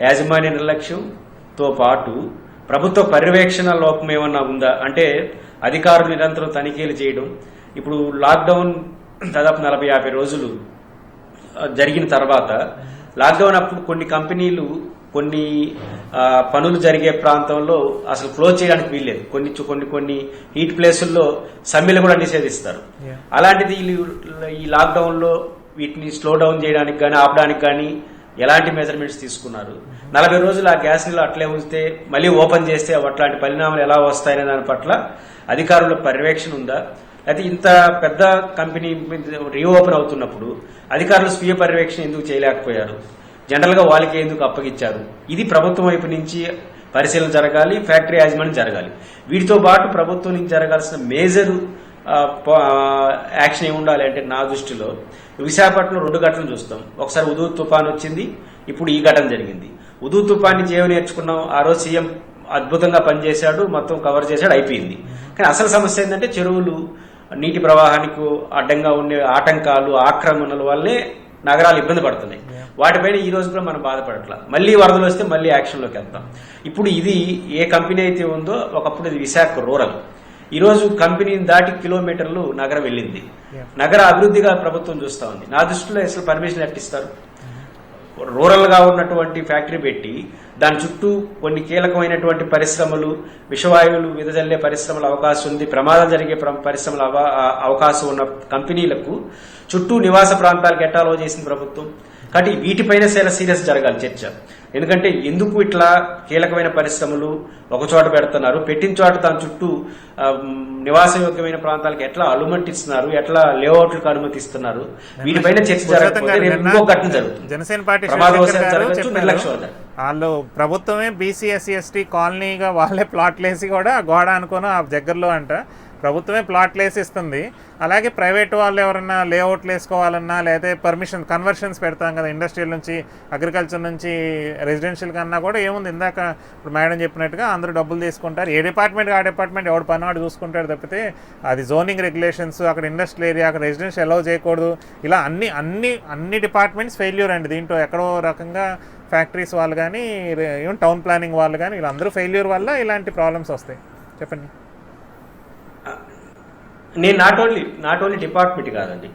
యాజమాన్య నిర్లక్ష్యంతో పాటు ప్రభుత్వ పర్యవేక్షణ లోపం ఏమన్నా ఉందా అంటే అధికారులు నిరంతరం తనిఖీలు చేయడం. ఇప్పుడు లాక్డౌన్ దాదాపు 40-50 రోజులు జరిగిన తర్వాత లాక్డౌన్ అప్పుడు కొన్ని కంపెనీలు కొన్ని పనులు జరిగే ప్రాంతంలో అసలు క్లోజ్ చేయడానికి వీల్లేదు. కొన్ని హీట్ ప్లేసుల్లో సమ్మెలు కూడా నిషేధిస్తారు. అలాంటిది ఈ లాక్డౌన్ లో వీటిని స్లో డౌన్ చేయడానికి కానీ ఆపడానికి కానీ ఎలాంటి మెజర్మెంట్స్ తీసుకున్నారు? 40 రోజులు ఆ గ్యాస్ నిల్వ అట్లే ఉంచితే మళ్ళీ ఓపెన్ చేస్తే అట్లాంటి పరిణామాలు ఎలా వస్తాయనే దాని పట్ల అధికారుల పర్యవేక్షణ ఉందా? అయితే ఇంత పెద్ద కంపెనీ రీఓపెన్ అవుతున్నప్పుడు అధికారులు స్వీయ పర్యవేక్షణ ఎందుకు చేయలేకపోయారు? జనరల్ గా వాళ్ళకి ఎందుకు అప్పగించారు? ఇది ప్రభుత్వం వైపు నుంచి పరిశీలన జరగాలి, ఫ్యాక్టరీ యాజమాన్యం జరగాలి. వీటితో పాటు ప్రభుత్వం నుంచి జరగాల్సిన మేజర్ యాక్షన్ ఏముండాలి అంటే నా దృష్టిలో విశాఖపట్నం 2 ఘటనలు చూస్తాం. ఒకసారి ఉదూద్ తుఫాన్ వచ్చింది, ఇప్పుడు ఈ ఘటన జరిగింది. ఉదూద్ తుఫాన్ నుంచి ఏమి నేర్చుకున్నాం? ఆ రోజు సీఎం అద్భుతంగా పనిచేశాడు, మొత్తం కవర్ చేశాడు, అయిపోయింది. కానీ అసలు సమస్య ఏంటంటే చెరువులు నీటి ప్రవాహానికి అడ్డంగా ఉండే ఆటంకాలు, ఆక్రమణల వల్లే నగరాలు ఇబ్బంది పడుతున్నాయి. వాటిపైన ఈ రోజు కూడా మనం బాధపడట్లా. మళ్లీ వరదలు వస్తే మళ్లీ యాక్షన్లోకి వెళ్తాం. ఇప్పుడు ఇది ఏ కంపెనీ అయితే ఉందో ఒకప్పుడు ఇది విశాఖ రూరల్, ఈ రోజు కంపెనీని దాటి కిలోమీటర్లు నగరం వెళ్ళింది. నగర అభివృద్ధిగా ప్రభుత్వం చూస్తా ఉంది. నా దృష్టిలో అసలు పర్మిషన్ ఎట్టిస్తారు? రూరల్ గా ఉన్నటువంటి ఫ్యాక్టరీ పెట్టి దాని చుట్టూ కొన్ని కీలకమైనటువంటి పరిశ్రమలు, విషవాయువులు విదజల్లే పరిశ్రమల అవకాశం ఉంది, ప్రమాదం జరిగే పరిశ్రమల అవకాశం ఉన్న కంపెనీలకు చుట్టూ నివాస ప్రాంతాలకు ఎట్టాలో చేసింది ప్రభుత్వం. కాబట్టి వీటిపైన చాలా సీరియస్ జరగాలి చర్చ. ఎందుకంటే ఎందుకు ఇట్లా కీలకమైన పరిశ్రమలు ఒక చోట పెడుతున్నారు, పెట్టిన చోట దాని చుట్టూ నివాసయోగ్యమైన ప్రాంతాలకు ఎట్లా అనుమతిస్తున్నారు, ఎట్లా లేఅవుట్లకు అనుమతిస్తున్నారు, వీటిపైన చర్చ జరగకపోతే ఇంకో ఘటన జరుగుతుంది. జనసేన పార్టీ వాళ్ళు ప్రభుత్వమే బీసీ ఎస్సీ ఎస్టీ కాలనీగా వాళ్ళే ప్లాట్లు వేసి కూడా గోడ అనుకోను ఆ దగ్గరలో అంట ప్రభుత్వమే ప్లాట్లు వేసి ఇస్తుంది. అలాగే ప్రైవేట్ వాళ్ళు ఎవరన్నా లేఅవుట్లు వేసుకోవాలన్నా లేదా పర్మిషన్ కన్వర్షన్స్ పెడతాం కదా, ఇండస్ట్రియల్ నుంచి అగ్రికల్చర్ నుంచి రెసిడెన్షియల్ కన్నా కూడా ఏముంది, ఇందాక ఇప్పుడు మేడం చెప్పినట్టుగా అందరూ డబ్బులు తీసుకుంటారు. ఏ డిపార్ట్మెంట్ ఆ డిపార్ట్మెంట్ ఎవడు పని వాడు చూసుకుంటాడు తప్పితే అది జోనింగ్ రెగ్యులేషన్స్, అక్కడ ఇండస్ట్రియల్ ఏరియా, అక్కడ రెసిడెన్షియల్ అలౌ చేయకూడదు, ఇలా అన్ని డిపార్ట్మెంట్స్ ఫెయిల్యూర్ అండి. దీంట్లో ఎక్కడో రకంగా ఫ్యాక్టరీస్ వాళ్ళు కానీ ఈవెన్ టౌన్ ప్లానింగ్ వాళ్ళు కానీ వీళ్ళందరూ ఫెయిల్యూర్ వల్ల ఇలాంటి ప్రాబ్లమ్స్ వస్తాయి. చెప్పండి. నేను నాట్ ఓన్లీ డిపార్ట్మెంట్ కాదండి,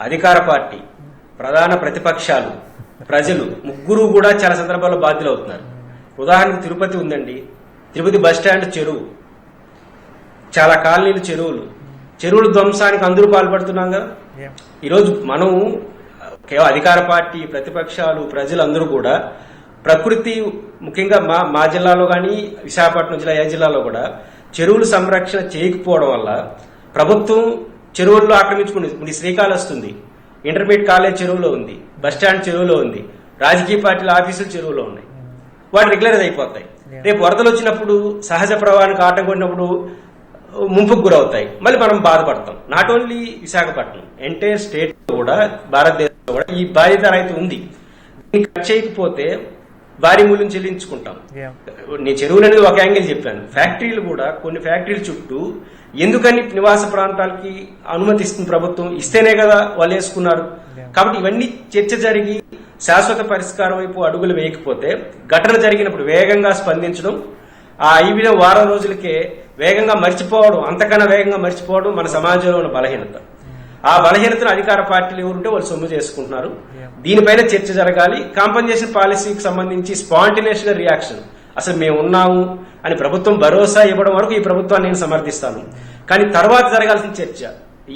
అధికార పార్టీ, ప్రధాన ప్రతిపక్షాలు, ప్రజలు ముగ్గురు కూడా చాలా సందర్భాల్లో బాధ్యులు అవుతున్నారు. ఉదాహరణకు తిరుపతి ఉందండి, తిరుపతి బస్టాండ్ చెరువు, చాలా కాలనీలు చెరువుల ధ్వంసానికి అందరూ పాల్పడుతున్నాం కదా. ఈరోజు మనం అధికార పార్టీ, ప్రతిపక్షాలు, ప్రజలందరూ కూడా ప్రకృతి, ముఖ్యంగా మా జిల్లాలో కానీ విశాఖపట్నం జిల్లా ఏ జిల్లాలో కూడా చెరువులు సంరక్షణ చేయకపోవడం వల్ల ప్రభుత్వం చెరువుల్లో ఆక్రమించుకుంది. ఇప్పుడు శ్రీకాళహస్తి ఉంది, ఇంటర్మీడియట్ కాలేజ్ చెరువులో ఉంది, బస్టాండ్ చెరువులో ఉంది, రాజకీయ పార్టీల ఆఫీసులు చెరువులో ఉన్నాయి. వాటి రెగ్యులరైజ్ అయిపోతాయి. రేపు వరదలు వచ్చినప్పుడు సహజ ప్రవాహానికి ఆటంకొన్నప్పుడు ముంపుకు గురవుతాయి, మళ్ళీ మనం బాధపడతాం. Not only Visakhapatnam, entire state కూడా, భారతదేశంలో కూడా ఈ బాధ్యత రైతు ఉంది. దీన్ని కట్ చేయకపోతే భారీ మూల్యం చెల్లించుకుంటాం. నేను చెరువులు అనేది ఒక యాంగిల్ చెప్పాను. ఫ్యాక్టరీలు కూడా, కొన్ని ఫ్యాక్టరీల చుట్టూ ఎందుకని నివాస ప్రాంతాలకి అనుమతిస్తుంది ప్రభుత్వం, ఇస్తేనే కదా వాళ్ళు వేసుకున్నారు. కాబట్టి ఇవన్నీ చర్చ జరిగి శాశ్వత పరిష్కారం వైపు అడుగులు వేయకపోతే ఘటన జరిగినప్పుడు వేగంగా స్పందించడం, ఆ 5 వారం రోజులకే వేగంగా మర్చిపోవడం, అంతకన్నా వేగంగా మర్చిపోవడం మన సమాజంలో ఉన్న బలహీనత. ఆ బలహీనతను అధికార పార్టీలు ఎవరుంటే వాళ్ళు సొమ్ము చేసుకుంటున్నారు. దీనిపైన చర్చ జరగాలి. కాంపన్సేషన్ పాలసీకి సంబంధించి స్పాంటినియస్ గా రియాక్షన్, అసలు మేము ఉన్నాము అని ప్రభుత్వం భరోసా ఇవ్వడం వరకు ఈ ప్రభుత్వాన్ని నేను సమర్థిస్తాను. కానీ తర్వాత జరగాల్సిన చర్చ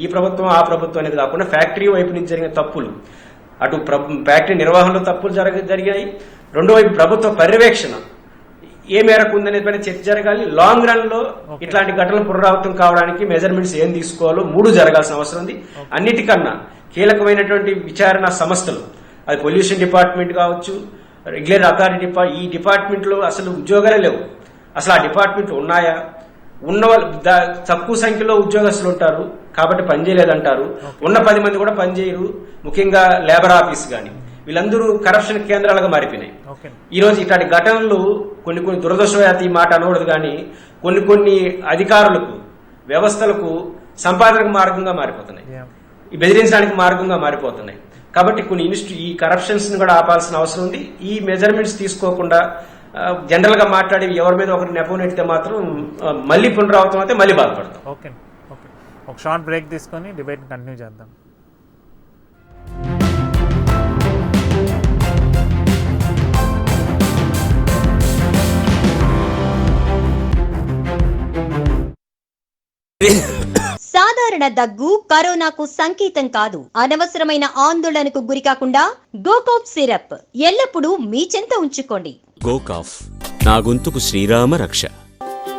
ఈ ప్రభుత్వం ఆ ప్రభుత్వం అనేది కాకుండా ఫ్యాక్టరీ వైపు నుంచి జరిగిన తప్పులు, అటు ఫ్యాక్టరీ నిర్వహణలో తప్పులు జరిగాయి, రెండో వైపు ప్రభుత్వ పర్యవేక్షణ ఏ మేరకు ఉందనేది పైన చర్చ జరగాలి. లాంగ్ రన్ లో ఇట్లాంటి ఘటనలు పునరావృతం కావడానికి మెజర్మెంట్స్ ఏం తీసుకోవాలో 3 జరగాల్సిన అవసరం ఉంది. అన్నిటికన్నా కీలకమైనటువంటి విచారణ సంస్థలు, అది పొల్యూషన్ డిపార్ట్మెంట్ కావచ్చు, రెగ్యులర్ అథారిటీ ఈ డిపార్ట్మెంట్ లో అసలు ఉద్యోగాలే లేవు. అసలు ఆ డిపార్ట్మెంట్ ఉన్నాయా? ఉన్న వాళ్ళు తక్కువ సంఖ్యలో ఉద్యోగస్తులు ఉంటారు కాబట్టి పనిచేయలేదంటారు. ఉన్న 10 మంది కూడా పనిచేయరు. ముఖ్యంగా లేబర్ ఆఫీస్ గాని వీళ్ళందరూ కరప్షన్ కేంద్రాలుగా మారిపోయినాయి. ఈ రోజు ఇట్లాంటి ఘటనలు కొన్ని దురదృష్టవశాత్తు ఈ మాట అనకూడదు కానీ కొన్ని అధికారులకు, వ్యవస్థలకు సంపాదనకు మార్గంగా మారిపోతున్నాయి, ఈ బెదిరించడానికి మార్గంగా మారిపోతున్నాయి. కాబట్టి కొన్ని ఈ కరప్షన్స్ ని కూడా ఆపాల్సిన అవసరం ఉంది. ఈ మెజర్మెంట్స్ తీసుకోకుండా జనరల్ గా మాట్లాడి ఎవరి మీద ఒకటి నెపోనెడితే మాత్రం మళ్ళీ పునరావృతం అయితే మళ్ళీ బాధపడతాం. ఓకే, ఒక షార్ట్ బ్రేక్ తీసుకొని డిబేట్ కంటిన్యూ చేద్దాం. సాధారణ దగ్గు కరోనాకు సంకేతం కాదు. అనవసరమైన ఆందోళనకు గురికాకుండా గోకాఫ్ సిరప్ ఎల్లప్పుడూ మీ చెంత ఉంచుకోండి. గోకాఫ్, నా గొంతుకు శ్రీరామ రక్ష.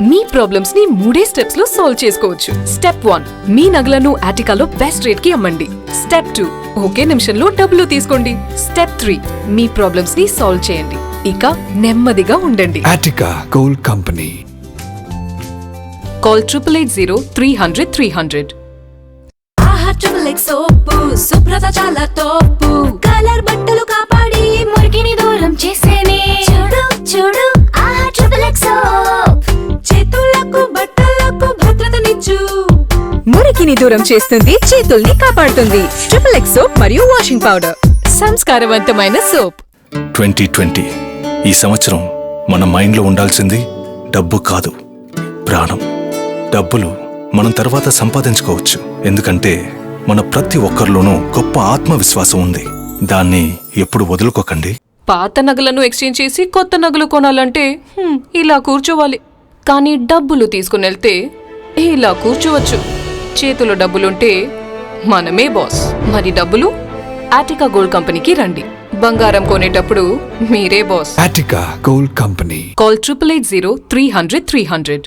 మీ ప్రాబ్లమ్స్ ని 3 స్టెప్స్ లో సాల్వ్ చేసుకోవచ్చు. స్టెప్ 1, మీ నగలను ఆటికాలో బెస్ట్ రేట్ కి అమ్మండి. స్టెప్ 2, ఒకే నిమిషంలో డబ్బులు తీసుకోండి. స్టెప్ 3, మీ ప్రాబ్లమ్స్ ని సాల్వ్ చేయండి. ఇక నెమ్మదిగా ఉండండి. ఆటికా గోల్డ్ కంపెనీ. కాల్ 8880-300-300. ఆహా ట్రిపుల్ సోపు శుభ్రత చాలా తోపు. కలర్ బట్టలు కాపాడి మురికిని దూరం చేసేనే. చూడు చూడు ఆహా ట్రిపుల్ సోప్. చేతులకు బట్టలకు భద్రతనిచ్చు. మురికిని దూరం చేస్తుంది, చేతుల్ని కాపాడుతుంది. ట్రిపుల్ ఎక్స్ సోప్ మరియు వాషింగ్ పౌడర్, సంస్కారవంతమైన సోప్. 2020 ఈ సంవత్సరం మన మైండ్లో ఉండాల్సింది డబ్బు కాదు, ప్రాణం. డబ్బులు మనం తర్వాత సంపాదించుకోవచ్చు, ఎందుకంటే మన ప్రతి ఒక్కరిలోనూ గొప్ప ఆత్మవిశ్వాసం ఉంది. దాన్ని ఎప్పుడు వదులుకోకండి. పాత నగలను ఎక్స్చేంజ్ చేసి కొత్త నగలు కొనాలంటే ఇలా కూర్చోవాలి. కానీ డబ్బులు తీసుకుని వెళ్తే ఇలా కూర్చోవచ్చు. చేతిలో డబ్బులుంటే మనమే బాస్. మరి డబ్బులు? ఆటికా గోల్డ్ కంపెనీకి రండి. బంగారం కొనేటప్పుడు మీరే boss. Attica gold company. Call 8880-300-300.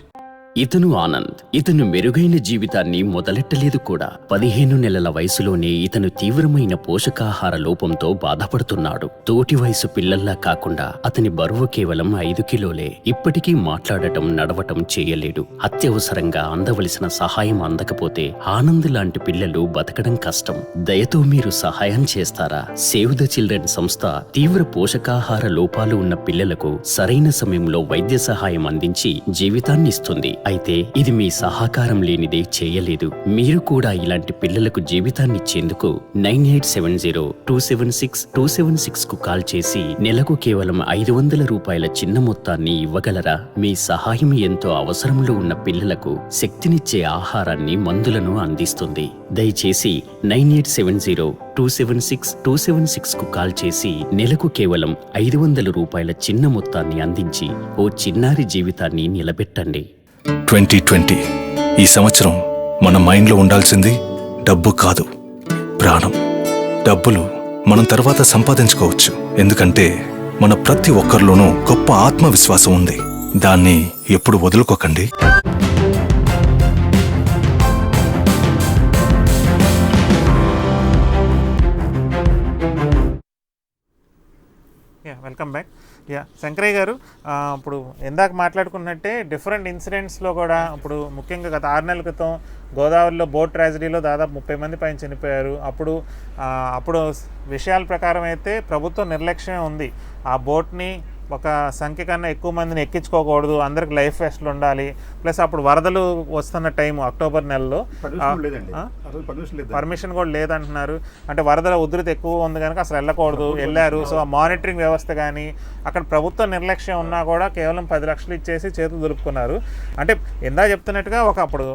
ఇతను ఆనంద్. ఇతను మెరుగైన జీవితాన్ని మొదలెట్టలేదు కూడా. 15 నెలల వయసులోనే ఇతను తీవ్రమైన పోషకాహార లోపంతో బాధపడుతున్నాడు. తోటి వయసు పిల్లల్లా కాకుండా అతని బరువు కేవలం 5 కిలోలే. ఇప్పటికీ మాట్లాడటం, నడవటం చేయలేడు. అత్యవసరంగా అందవలసిన సహాయం అందకపోతే ఆనంద్ లాంటి పిల్లలు బతకడం కష్టం. దయతో మీరు సహాయం చేస్తారా? సేవ్ ద చిల్డ్రన్ సంస్థ తీవ్ర పోషకాహార లోపాలు ఉన్న పిల్లలకు సరైన సమయంలో వైద్య సహాయం అందించి జీవితాన్ని ఇస్తుంది. అయితే ఇది మీ సహకారం లేనిదే చేయలేదు. మీరు కూడా ఇలాంటి పిల్లలకు జీవితాన్నిచ్చేందుకు 9870-276-276 కు కాల్ చేసి నెలకు కేవలం 500 రూపాయల చిన్న మొత్తాన్ని ఇవ్వగలరా? మీ సహాయం ఎంతో అవసరంలో ఉన్న పిల్లలకు శక్తినిచ్చే ఆహారాన్ని, మందులను అందిస్తుంది. దయచేసి 9870-276-276 కు కాల్ చేసి నెలకు కేవలం 500 రూపాయల చిన్న మొత్తాన్ని అందించి ఓ చిన్నారి జీవితాన్ని నిలబెట్టండి. 2020 ఈ సంవత్సరం మన మైండ్లో ఉండాల్సింది డబ్బు కాదు, ప్రాణం. డబ్బులు మనం తర్వాత సంపాదించుకోవచ్చు, ఎందుకంటే మన ప్రతి ఒక్కరిలోనూ గొప్ప ఆత్మవిశ్వాసం ఉంది. దాన్ని ఎప్పుడు వదులుకోకండి. Welcome back. యా శంకరయ్య గారు, ఇప్పుడు ఇందాక మాట్లాడుకున్నట్టే డిఫరెంట్ ఇన్సిడెంట్స్లో కూడా ఇప్పుడు ముఖ్యంగా గత 6 నెలల క్రితం గోదావరిలో బోట్ ట్రాజడీలో దాదాపు 30 మంది పైన చనిపోయారు. అప్పుడు విషయాల ప్రకారం అయితే ప్రభుత్వం నిర్లక్ష్యం ఉంది. ఆ బోట్ని ఒక సంఖ్య కన్నా ఎక్కువ మందిని ఎక్కించుకోకూడదు, అందరికి లైఫ్ వెస్ట్లు ఉండాలి. ప్లస్ అప్పుడు వరదలు వస్తున్న టైం అక్టోబర్ నెలలో పర్మిషన్ కూడా లేదంటున్నారు. అంటే వరదల ఉధృతి ఎక్కువ ఉంది కనుక అసలు వెళ్ళకూడదు, వెళ్ళారు. సో ఆ మానిటరింగ్ వ్యవస్థ కానీ అక్కడ ప్రభుత్వ నిర్లక్ష్యం ఉన్నా కూడా కేవలం 10 లక్షలు ఇచ్చేసి చేతులు దులుపుకున్నారు. అంటే ఇందా చెప్తున్నట్టుగా అప్పుడు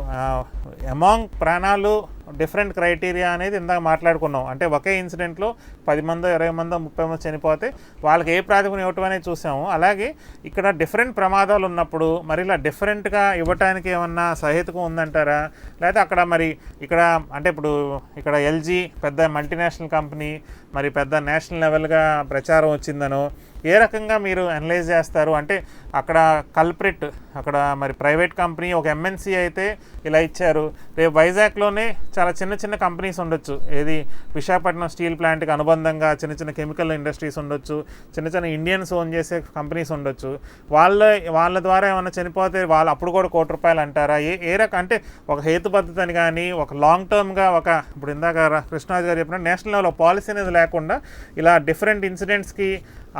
అమాంగ్ ప్రాణాలు డిఫరెంట్ క్రైటీరియా అనేది ఇందాక మాట్లాడుకున్నాం. అంటే ఒకే ఇన్సిడెంట్లో 10 మందో 20 మందో 30 మంది చనిపోతే వాళ్ళకి ఏ ప్రాతిపదికన ఇవ్వటం అనేది చూసాము. అలాగే ఇక్కడ డిఫరెంట్ ప్రమాదాలు ఉన్నప్పుడు మరి ఇలా డిఫరెంట్గా ఇవ్వటానికి ఏమన్నా సహేతుకం ఉందంటారా? లేకపోతే అక్కడ మరి ఇక్కడ అంటే ఇప్పుడు ఇక్కడ ఎల్జీ పెద్ద మల్టీనేషనల్ కంపెనీ, మరి పెద్ద నేషనల్ లెవెల్గా ప్రచారం వచ్చిందనో ఏ రకంగా మీరు అనలైజ్ చేస్తారు? అంటే అక్కడ కల్ప్రిట్ అక్కడ మరి ప్రైవేట్ కంపెనీ ఒక ఎంఎన్సీ అయితే ఇలా ఇచ్చారు, రేపు వైజాగ్లోనే చాలా చిన్న చిన్న కంపెనీస్ ఉండొచ్చు, ఏది విశాఖపట్నం స్టీల్ ప్లాంట్కి అనుబంధంగా చిన్న చిన్న కెమికల్ ఇండస్ట్రీస్ ఉండొచ్చు, చిన్న చిన్న ఇండియన్స్ ఓన్ చేసే కంపెనీస్ ఉండొచ్చు. వాళ్ళ ద్వారా ఏమైనా చనిపోతే వాళ్ళు అప్పుడు కూడా ₹1 కోటి అంటారా? ఏ రకం అంటే ఒక హేతుబద్ధతని కానీ ఒక లాంగ్ టర్మ్గా ఇప్పుడు ఇందాక కృష్ణరాజు గారు చెప్పిన నేషనల్ లెవెల్ పాలసీ అనేది లేకుండా ఇలా డిఫరెంట్ ఇన్సిడెంట్స్కి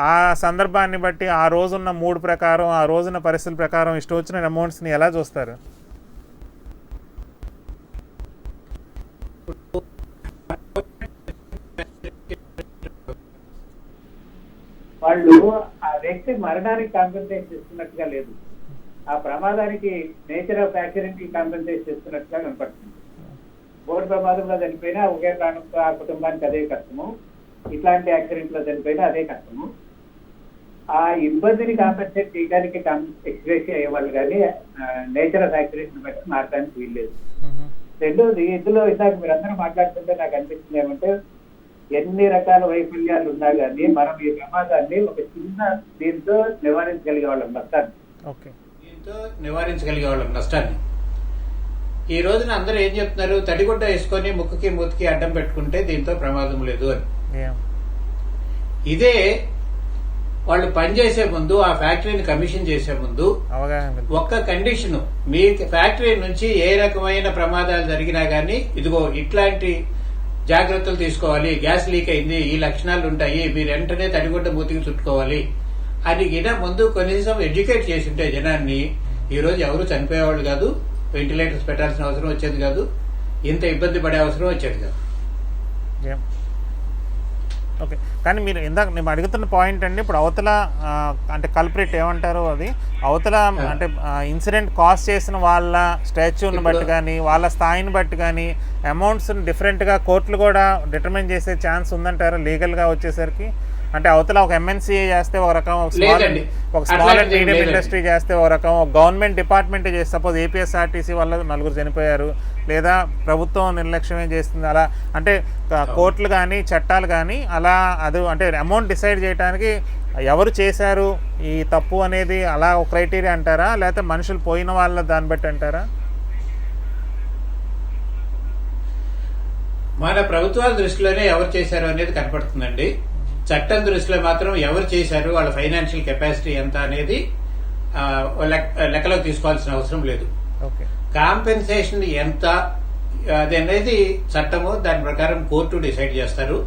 ఆ సందర్భాన్ని బట్టి ఆ రోజున్న మూడ్ ప్రకారం ఆ రోజున్న పరిస్థితుల ప్రకారం ఇష్టం వచ్చిన అమౌంట్స్ని ఎలా చూస్తారు? వాళ్ళు ఆ వ్యక్తి మరణానికి కాంపెన్సేట్ ఇస్తున్నట్టుగా లేదు, ఆ ప్రమాదానికి నేచర్ ఆఫ్ యాక్సిడెంట్ కి కాంపెన్సేట్ చేస్తున్నట్టుగా కనపడుతుంది. బోర్డు ప్రమాదంలో చనిపోయినా ఒకే ప్రాణంతో ఆ కుటుంబానికి అదే కష్టము, ఇట్లాంటి యాక్సిడెంట్ లో చనిపోయినా అదే కష్టము. ఆ ఇబ్బందిని కాంపెన్సేట్ చేయడానికి ఎక్స్ప్రెస్ అయ్యేవాళ్ళు కానీ నేచర్ ఆఫ్ యాక్సిడెంట్ బట్టి మారడానికి వీల్లేదు. రెండోది, ఇందులో ఇందాక మీరందరూ మాట్లాడుతుంటే నాకు అనిపిస్తుంది ఏమంటే ఎన్ని రకాల వైఫల్యాలు ఉన్నా కానీ మనం ఈ ప్రమాదాన్ని ఒక చిన్న దీంతో నివారించగలిగే వాళ్ళం నష్టాన్ని. ఈ రోజున అందరూ ఏం చెప్తున్నారు, తడిగుడ్డ వేసుకొని ముక్కుకి మూతికి అడ్డం పెట్టుకుంటే దీంతో ప్రమాదం లేదు అని. ఇదే వాళ్ళు పనిచేసే ముందు ఆ ఫ్యాక్టరీని కమిషన్ చేసే ముందు ఒక్క కండిషన్, మీ ఫ్యాక్టరీ నుంచి ఏ రకమైన ప్రమాదాలు జరిగినా గానీ ఇదిగో ఇట్లాంటి జాగ్రత్తలు తీసుకోవాలి, గ్యాస్ లీక్ అయింది, ఈ లక్షణాలు ఉంటాయి, మీరు వెంటనే తడిగుడ్డ మూతికి చుట్టుకోవాలి అని ముందు కనీసం ఎడ్యుకేట్ చేసి ఉంటే జనాన్ని ఈ రోజు ఎవరు చనిపోయేవాళ్ళు కాదు, వెంటిలేటర్స్ పెట్టాల్సిన అవసరం వచ్చేది కాదు, ఇంత ఇబ్బంది పడే అవసరం వచ్చేది కాదు. ఓకే, కానీ మీరు ఇందాక నేను అడుగుతున్న పాయింట్ అండి, ఇప్పుడు అవతల అంటే కల్ప్రిట్ ఏమంటారు అది అవతల అంటే ఇన్సిడెంట్ కాజ్ చేసిన వాళ్ళ స్టాచ్యూని బట్టి కానీ వాళ్ళ స్థాయిని బట్టి కానీ అమౌంట్స్ డిఫరెంట్గా కోర్టులు కూడా డిటర్మైన్ చేసే ఛాన్స్ ఉందంటారా లీగల్గా వచ్చేసరికి? అంటే అవతల ఒక ఎంఎన్సీ చేస్తే ఒక రకం, ఒక స్మాల్ అండ్ మీడియం ఇండస్ట్రీ చేస్తే ఒక రకం, ఒక గవర్నమెంట్ డిపార్ట్మెంట్ చేస్తే సపోజ్ ఏపీఎస్ఆర్టీసీ వల్ల 4 చనిపోయారు, లేదా ప్రభుత్వం నిర్లక్ష్యమే చేస్తుంది అలా. అంటే కోర్టులు కానీ చట్టాలు కానీ అలా అది అంటే అమౌంట్ డిసైడ్ చేయడానికి ఎవరు చేశారు ఈ తప్పు అనేది అలా ఒక క్రైటీరియా అంటారా, లేకపోతే మనుషులు పోయిన వాళ్ళ దాన్ని బట్టి అంటారా? మన ప్రభుత్వాల దృష్టిలోనే ఎవరు చేశారు అనేది కనపడుతుందండి. చట్టం దృష్టిలో మాత్రం ఎవరు చేశారు, వాళ్ళ ఫైనాన్షియల్ కెపాసిటీ ఎంత అనేది లెక్కలో తీసుకోవాల్సిన అవసరం లేదు. కాంపెన్సేషన్ ఎంత అది అనేది చట్టము, దాని ప్రకారం కోర్టు డిసైడ్ చేస్తారు.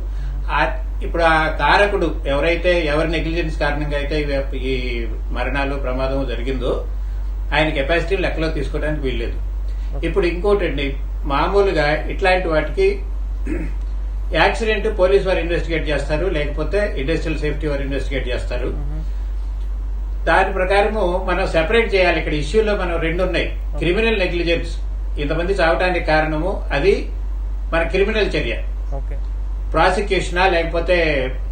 ఇప్పుడు ఆ కారకుడు ఎవరైతే ఎవరి నెగ్లిజెన్స్ కారణంగా అయితే ఈ మరణాలు ప్రమాదం జరిగిందో ఆయన కెపాసిటీ లెక్కలో తీసుకోవడానికి వీల్లేదు. ఇప్పుడు ఇంకోటండి, మామూలుగా ఇట్లాంటి వాటికి యాక్సిడెంట్ పోలీస్ వారు ఇన్వెస్టిగేట్ చేస్తారు, లేకపోతే ఇండస్ట్రియల్ సేఫ్టీ వారు ఇన్వెస్టిగేట్ చేస్తారు. దాని ప్రకారము మనం సెపరేట్ చేయాలి. ఇక్కడ ఇష్యూలో మనం 2 ఉన్నాయి. క్రిమినల్ నెగ్లిజెన్స్, ఇంతమంది చావటానికి కారణము అది మన క్రిమినల్ చర్య, ప్రాసిక్యూషనా లేకపోతే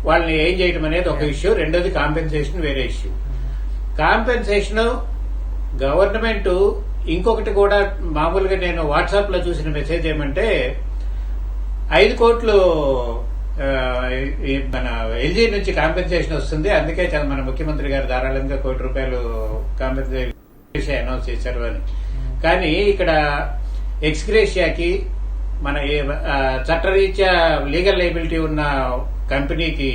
వాళ్ళని ఏం చేయడం అనేది ఒక ఇష్యూ. రెండోది కాంపెన్సేషన్ వేరే ఇష్యూ. కాంపెన్సేషన్ గవర్నమెంట్ ఇంకొకటి కూడా మామూలుగా నేను వాట్సాప్ లో చూసిన మెసేజ్ ఏమంటే 5 కోట్లు మన ఎల్జీ నుంచి కాంపెన్సేషన్ వస్తుంది, అందుకే మన ముఖ్యమంత్రి గారు ధారాళంగా ₹1 కోటి కాంపెన్సేషన్ అనౌన్స్ చేశారు అని. కానీ ఇక్కడ ఎక్స్గ్రేషియాకి మన చట్టరీత్యా లీగల్ లైబిలిటీ ఉన్న కంపెనీకి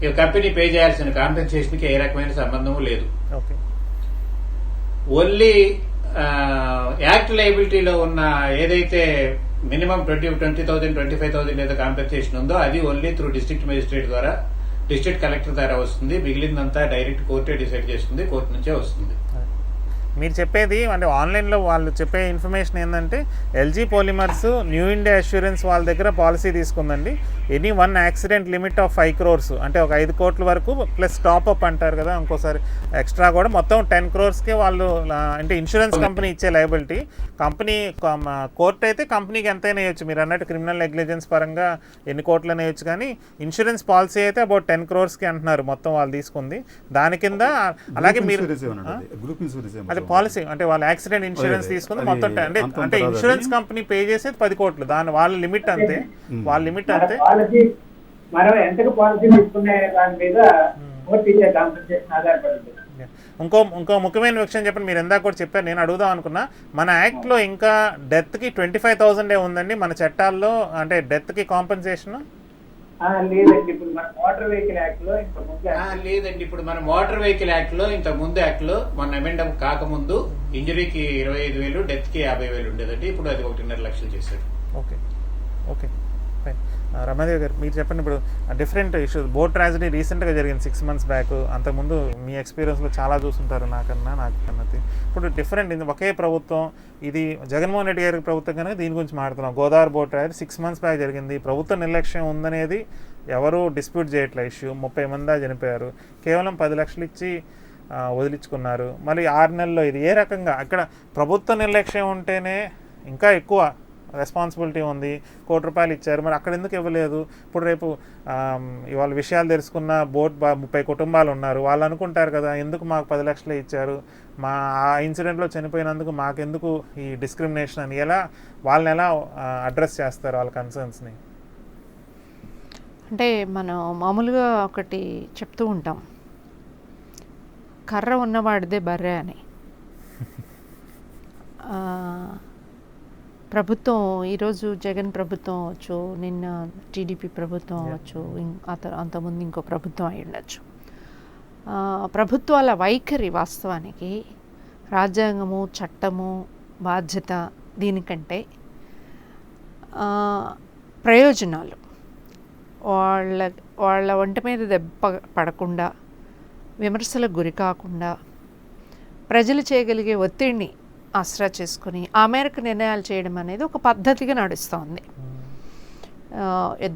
ఈ కంపెనీ పే చేయాల్సిన కాంపెన్సేషన్ కి ఏ రకమైన సంబంధం లేదు. ఓకే. ఓన్లీ యాక్ట్ లైబిలిటీలో ఉన్న ఏదైతే మినిమం 20,000 25,000 ఏదో కాంపెన్సేషన్ ఉందో అది ఓన్లీ త్రూ డిస్ట్రిక్ట్ మేజిస్ట్రేట్ ద్వారా, డిస్ట్రిక్ట్ కలెక్టర్ ద్వారా వస్తుంది. మిగిలిందంతా డైరెక్ట్ కోర్టే డిసైడ్ చేస్తుంది, కోర్టు నుంచే వస్తుంది. మీరు చెప్పేది అంటే ఆన్లైన్లో వాళ్ళు చెప్పే ఇన్ఫర్మేషన్ ఏంటంటే LG polymers new India assurance వాళ్ళ దగ్గర పాలసీ తీసుకుందండి. Any 1 accident limit of 5 crores, అంటే ఒక 5 కోట్ల వరకు ప్లస్ టాప్అప్ అంటారు కదా, ఇంకోసారి ఎక్స్ట్రా కూడా మొత్తం 10 crores వాళ్ళు అంటే ఇన్సూరెన్స్ కంపెనీ ఇచ్చే లయబిలిటీ. కంపెనీ కోర్టు అయితే కంపెనీకి ఎంతైనా వేయచ్చు, మీరు అన్నట్టు క్రిమినల్ నెగ్లిజెన్స్ పరంగా ఎన్ని కోట్లైనా వేయచ్చు. కానీ ఇన్సూరెన్స్ పాలసీ అయితే అబౌట్ 10 crores అంటున్నారు మొత్తం వాళ్ళు తీసుకుంది. దాని కింద అలాగే మీరు అదే పాలసీ అంటే వాళ్ళు యాక్సిడెంట్ ఇన్సూరెన్స్ తీసుకుంది మొత్తం అంటే ఇన్సూరెన్స్ కంపెనీ పే చేసేది 10 కోట్లు, దాని వాళ్ళ లిమిట్ అంతే, వాళ్ళ లిమిట్ అంతే. మనం ఎంతకు పాలసీ తీసుకునే దాని మీద కాంపెన్సేషన్ ఆధారపడుతుంది. ఇంకో ముఖ్యమైన విషయం చెప్పండి, మీరు ఎందాక కూడా చెప్పారు, నేను అడుగుదాం అనుకున్నా. మన యాక్ట్లో ఇంకా డెత్కి 25,000 ఉందండి మన చట్టాల్లో, అంటే డెత్కి కాంపెన్సేషన్ లేదండి. ఇప్పుడు మన మోటార్ వెహికల్ యాక్ట్ లో లేదండి. ఇప్పుడు మన మోటార్ వెహికల్ యాక్ట్ లో ఇంత ముందు యాక్ట్ లో మన అమెండమ్ కాకముందు ఇంజరీకి 25,000, డెత్ కి 50,000 ఉండేదండి. ఇప్పుడు అది 1.5 లక్షలు చేశారు. Okay okay fine. రమాదేవి గారు మీరు చెప్పండి, ఇప్పుడు డిఫరెంట్ ఇష్యూస్, బోట్ ట్రాజడీ రీసెంట్గా జరిగింది 6 months బ్యాక్. అంతకుముందు మీ ఎక్స్పీరియన్స్లో చాలా చూస్తుంటారు నాకన్నది. ఇప్పుడు డిఫరెంట్, ఇది ఒకే ప్రభుత్వం, ఇది జగన్మోహన్ రెడ్డి గారి ప్రభుత్వం కనుక దీని గురించి మాట్లాడుతున్నాం. Godavari boat tragedy 6 months back జరిగింది. ప్రభుత్వ నిర్లక్ష్యం ఉందనేది ఎవరూ డిస్ప్యూట్ చేయట్లే. ఇష్యూ 30 మంది చనిపోయారు, కేవలం 10 లక్షలు ఇచ్చి వదిలించుకున్నారు. మరి 6 నెలల్లో ఇది ఏ రకంగా, అక్కడ ప్రభుత్వ నిర్లక్ష్యం ఉంటేనే ఇంకా ఎక్కువ రెస్పాన్సిబిలిటీ ఉంది, 1 కోటి రూపాయలు ఇచ్చారు, మరి అక్కడ ఎందుకు ఇవ్వలేదు? ఇప్పుడు రేపు ఇవాళ విషయాలు తెలుసుకున్న బోట్ 30 కుటుంబాలు ఉన్నారు, వాళ్ళు అనుకుంటారు కదా ఎందుకు మాకు 10 లక్షలే ఇచ్చారు, మా ఆ ఇన్సిడెంట్లో చనిపోయినందుకు మాకెందుకు ఈ డిస్క్రిమినేషన్ అని వాళ్ళని ఎలా అడ్రస్ చేస్తారు వాళ్ళ కన్సర్న్స్ని? అంటే మనం మామూలుగా ఒకటి చెప్తూ ఉంటాం, కర్ర ఉన్నవాడిదే బర్రె అని. ప్రభుత్వం ఈరోజు జగన్ ప్రభుత్వం అవ్వచ్చు, నిన్న టీడీపీ ప్రభుత్వం అవ్వచ్చు, అంతకుముందు ఇంకో ప్రభుత్వం అయి ఉండొచ్చు. ప్రభుత్వాల వైఖరి వాస్తవానికి రాజ్యాంగము, చట్టము, బాధ్యత దీనికంటే ప్రయోజనాలు వాళ్ళ ఒంటి మీద దెబ్బ పడకుండా, విమర్శలకు గురి కాకుండా, ప్రజలు చేయగలిగే ఒత్తిడిని ఆసరా చేసుకుని ఆ మేరకు నిర్ణయాలు చేయడం అనేది ఒక పద్ధతిగా నడుస్తోంది.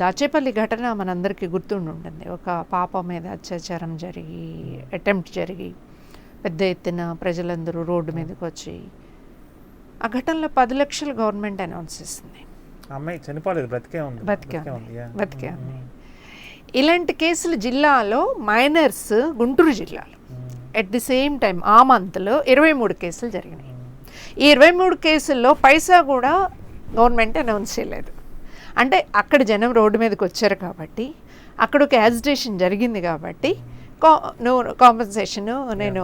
దాచేపల్లి ఘటన మనందరికీ గుర్తుండి ఉంటుంది. ఒక పాప మీద అత్యాచారం జరిగి, అటెంప్ట్ జరిగి, పెద్ద ఎత్తున ప్రజలందరూ రోడ్డు మీదకి వచ్చి, ఆ ఘటనలో 10 లక్షలు గవర్నమెంట్ అనౌన్స్ చేసింది. అమ్మాయి చనిపోలేదు, బతికే ఉంది. ఇలాంటి కేసులు జిల్లాలో మైనర్స్, గుంటూరు జిల్లాలో ఎట్ ది సేమ్ టైం ఆ మంత్లో 23 కేసులు జరిగినాయి. ఈ 23 కేసుల్లో పైసా కూడా గవర్నమెంట్ అనౌన్స్ చేయలేదు. అంటే అక్కడ జనం రోడ్డు మీదకి వచ్చారు కాబట్టి, అక్కడ ఒక యాజిటేషన్ జరిగింది కాబట్టి కాంపెన్సేషన్ నేను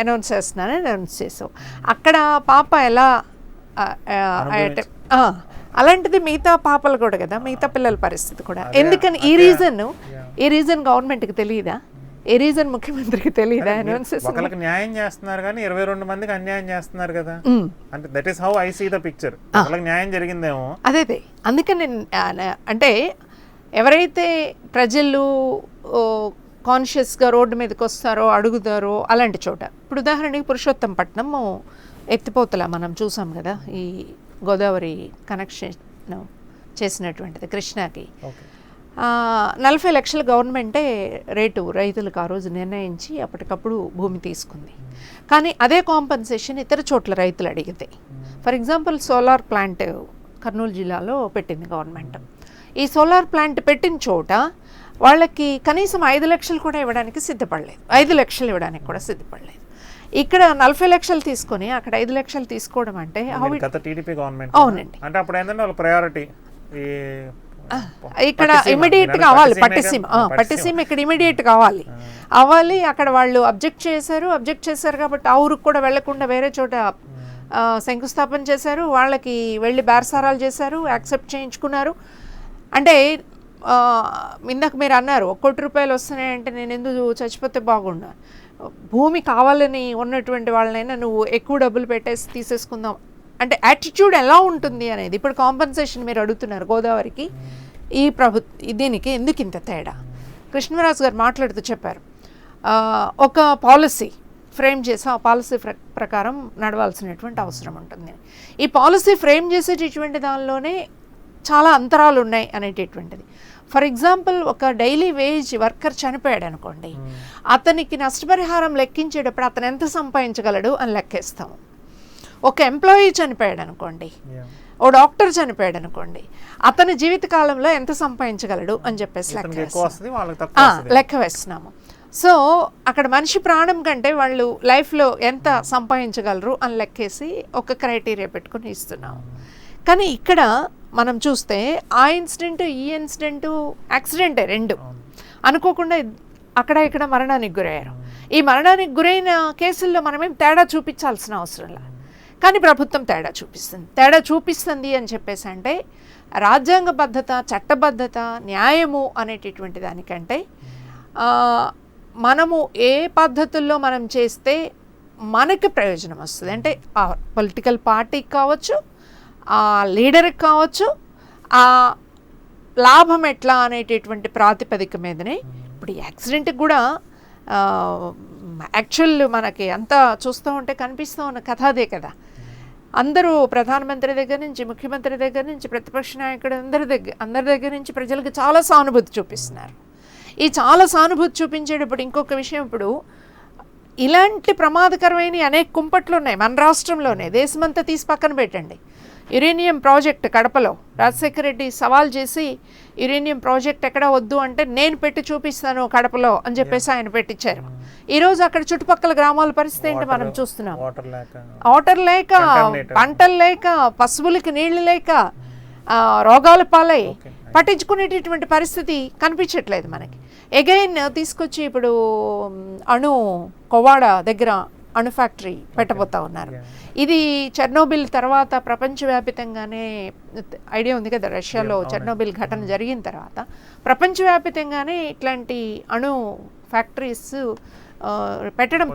అనౌన్స్ చేస్తున్నానని అనౌన్స్ చేసావు. అక్కడ పాప ఎలా అలాంటిది మిగతా పాపలు కూడా కదా, మిగతా పిల్లల పరిస్థితి కూడా. ఎందుకని ఈ రీజన్ గవర్నమెంట్కి తెలియదా? ఏ రీజన్ ముఖ్యమంత్రికి తెలియదా? ఒకరికి న్యాయం చేస్తున్నారు కానీ 22 మందికి అన్యాయం చేస్తున్నారు కదా. అంటే that is how I see the picture. వాళ్ళకి న్యాయం జరిగిందేమో. అదే అందుకని అంటే ఎవరైతే ప్రజలు కాన్షియస్గా రోడ్డు మీదకి వస్తారో, అడుగుతారో అలాంటి చోట, ఇప్పుడు ఉదాహరణకి పురుషోత్తంపట్నం ఎత్తిపోతల మనం చూసాం కదా, ఈ గోదావరి కనెక్షన్ చేసినటువంటిది కృష్ణాకి. 40 లక్షల గవర్నమెంటే రేటు రైతులకు ఆ రోజు నిర్ణయించి అప్పటికప్పుడు భూమి తీసుకుంది. కానీ అదే కాంపెన్సేషన్ ఇతర చోట్ల రైతులు అడిగితే, for example solar plant Kurnool జిల్లాలో పెట్టింది గవర్నమెంట్. ఈ సోలార్ ప్లాంట్ పెట్టిన చోట వాళ్ళకి కనీసం 5 లక్షలు కూడా ఇవ్వడానికి సిద్ధపడలేదు, 5 లక్షలు ఇవ్వడానికి కూడా సిద్ధపడలేదు. ఇక్కడ 40 లక్షలు తీసుకొని అక్కడ 5 లక్షలు తీసుకోవడం అంటే టీడీపీ గవర్నమెంట్. అవునండి. అంటే అప్పుడు ఏంటంటే వాళ్ళ ప్రయారిటీ ఇక్కడ ఇమీడియట్ కావాలి, పట్టిసీమ ఇక్కడ ఇమీడియట్ అవ్వాలి. అక్కడ వాళ్ళు అబ్జెక్ట్ చేశారు కాబట్టి ఆ ఊరికి కూడా వెళ్లకుండా వేరే చోట శంకుస్థాపన చేశారు. వాళ్ళకి వెళ్ళి బేరసారాలు చేశారు, యాక్సెప్ట్ చేయించుకున్నారు. అంటే ఇందాక మీరు అన్నారు 1 కోటి రూపాయలు వస్తున్నాయంటే నేను ఎందుకు చచ్చిపోతే బాగుండు, భూమి కావాలని ఉన్నటువంటి వాళ్ళనైనా నువ్వు ఎక్కువ డబ్బులు పెట్టేసి తీసేసుకుందాం అంటే యాటిట్యూడ్ ఎలా ఉంటుంది అనేది. ఇప్పుడు కాంపెన్సేషన్ మీరు అడుగుతున్నారు గోదావరికి, ఈ దీనికి ఎందుకు ఇంత తేడా? కృష్ణరాజు గారు మాట్లాడుతూ చెప్పారు, ఒక పాలసీ ఫ్రేమ్ చేసి ఆ పాలసీ ప్రకారం నడవాల్సినటువంటి అవసరం ఉంటుంది. ఈ పాలసీ ఫ్రేమ్ చేసేటటువంటి దానిలోనే చాలా అంతరాలు ఉన్నాయి అనేటటువంటిది. ఫర్ ఎగ్జాంపుల్, ఒక డైలీ వేజ్ వర్కర్ చనిపోయాడు అనుకోండి, అతనికి నష్టపరిహారం లెక్కించేటప్పుడు అతను ఎంత సంపాదించగలడు అని లెక్కేస్తాము. ఒక ఎంప్లాయీ చనిపోయాడు అనుకోండి, ఓ డాక్టర్ చనిపోయాడు అనుకోండి, అతని జీవితకాలంలో ఎంత సంపాదించగలడు అని చెప్పేసి లెక్క వేస్తున్నాము. సో అక్కడ మనిషి ప్రాణం కంటే వాళ్ళు లైఫ్లో ఎంత సంపాదించగలరు అని లెక్కేసి ఒక క్రైటీరియా పెట్టుకుని ఇస్తున్నాము. కానీ ఇక్కడ మనం చూస్తే ఆ ఇన్సిడెంట్ ఈ ఇన్సిడెంట్ యాక్సిడెంటే రెండు, అనుకోకుండా అక్కడ ఇక్కడ మరణానికి గురయ్యారు. ఈ మరణానికి గురైన కేసుల్లో మనమేం తేడా చూపించాల్సిన అవసరం లేదు, కానీ ప్రభుత్వం తేడా చూపిస్తుంది అని చెప్పేసి అంటే రాజ్యాంగబద్ధత, చట్టబద్ధత, న్యాయము అనేటటువంటి దానికంటే మనము ఏ పద్ధతుల్లో మనం చేస్తే మనకి ప్రయోజనం వస్తుంది అంటే ఆ పొలిటికల్ పార్టీకి కావచ్చు, ఆ లీడర్కి కావచ్చు, ఆ లాభం ఎట్లా అనేటటువంటి ప్రాతిపదిక మీదనే. ఇప్పుడు ఈ యాక్సిడెంట్కి కూడా యాక్చువల్ మనకి అంతా చూస్తూ ఉంటే కనిపిస్తూ ఉన్న కథ అదే కదా. అందరూ ప్రధానమంత్రి దగ్గర నుంచి, ముఖ్యమంత్రి దగ్గర నుంచి, ప్రతిపక్ష నాయకుడు అందరి దగ్గర నుంచి ప్రజలకు చాలా సానుభూతి చూపిస్తున్నారు. ఈ చాలా సానుభూతి చూపించేటప్పుడు ఇంకొక విషయం, ఇప్పుడు ఇలాంటి ప్రమాదకరమైన అనేక కుంపట్లు ఉన్నాయి మన రాష్ట్రంలోనే, దేశమంతా తీసి పక్కన పెట్టండి. యురేనియం ప్రాజెక్ట్ కడపలో రాజశేఖర రెడ్డి సవాల్ చేసి యురేనియం ప్రాజెక్ట్ ఎక్కడ వద్దు అంటే నేను పెట్టి చూపిస్తాను కడపలో అని చెప్పేసి ఆయన పెట్టించారు. ఈరోజు అక్కడ చుట్టుపక్కల గ్రామాల పరిస్థితి ఏంటి మనం చూస్తున్నాం. వాటర్ లేక, పంటలు లేక, పశువులకి నీళ్లు లేక, రోగాల పాలై పట్టించుకునేటటువంటి పరిస్థితి కనిపించట్లేదు మనకి. అగైన్ తీసుకొచ్చి ఇప్పుడు కోవాడ దగ్గర అణు ఫ్యాక్టరీ పెట్టబోతా ఉన్నారు. ఇది చెర్నోబిల్ తర్వాత ప్రపంచవ్యాపితంగానే ఐడియా ఉంది కదా, రష్యాలో చెర్నోబిల్ ఘటన జరిగిన తర్వాత ప్రపంచవ్యాపితంగానే ఇట్లాంటి అణు ఫ్యాక్టరీస్ పెట్టడం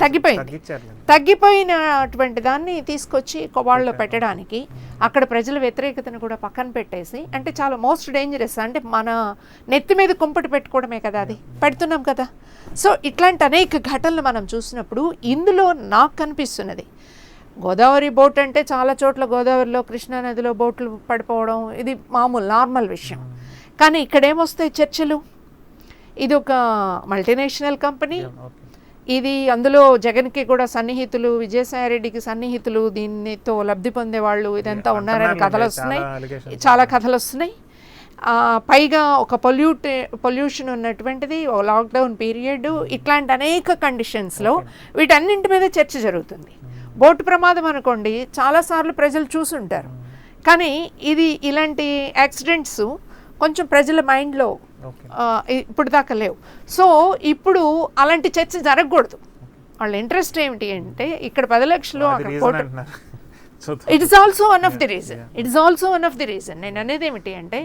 తగ్గిపోయినటువంటి దాన్ని తీసుకొచ్చి కోవాడలో పెట్టడానికి అక్కడ ప్రజల వ్యతిరేకతను కూడా పక్కన పెట్టేసి, అంటే చాలా మోస్ట్ డేంజరస్, అంటే మన నెత్తి మీద కుంపటి పెట్టుకోవడమే కదా, అది పెడుతున్నాం కదా. సో ఇట్లాంటి అనేక ఘటనలు మనం చూసినప్పుడు ఇందులో నాకు కనిపిస్తున్నది, గోదావరి బోట్ అంటే చాలా చోట్ల గోదావరిలో, కృష్ణానదిలో బోట్లు పడిపోవడం ఇది మామూలు నార్మల్ విషయం. కానీ ఇక్కడ ఏమొస్తాయి చర్చలు, ఇది ఒక మల్టీనేషనల్ కంపెనీ, ఇది అందులో జగన్కి కూడా సన్నిహితులు, విజయసాయిరెడ్డికి సన్నిహితులు, దీనితో లబ్ధి పొందేవాళ్ళు ఇదంతా ఉన్నారని కథలు వస్తున్నాయి, చాలా కథలు వస్తున్నాయి. పైగా ఒక పొల్యూషన్ ఉన్నటువంటిది, లాక్డౌన్ పీరియడ్, ఇట్లాంటి అనేక కండిషన్స్లో వీటన్నింటి మీద చర్చ జరుగుతుంది. బోటు ప్రమాదం అనుకోండి, చాలాసార్లు ప్రజలు చూసుంటారు, కానీ ఇది ఇలాంటి యాక్సిడెంట్స్ కొంచెం ప్రజల మైండ్లో ఇప్పుడు దాకా లేవు. సో ఇప్పుడు అలాంటి చర్చ జరగకూడదు. వాళ్ళ ఇంట్రెస్ట్ ఏమిటి అంటే ఇక్కడ 10 లక్షలు it is also one of the reason నేను అనేది ఏమిటి అంటే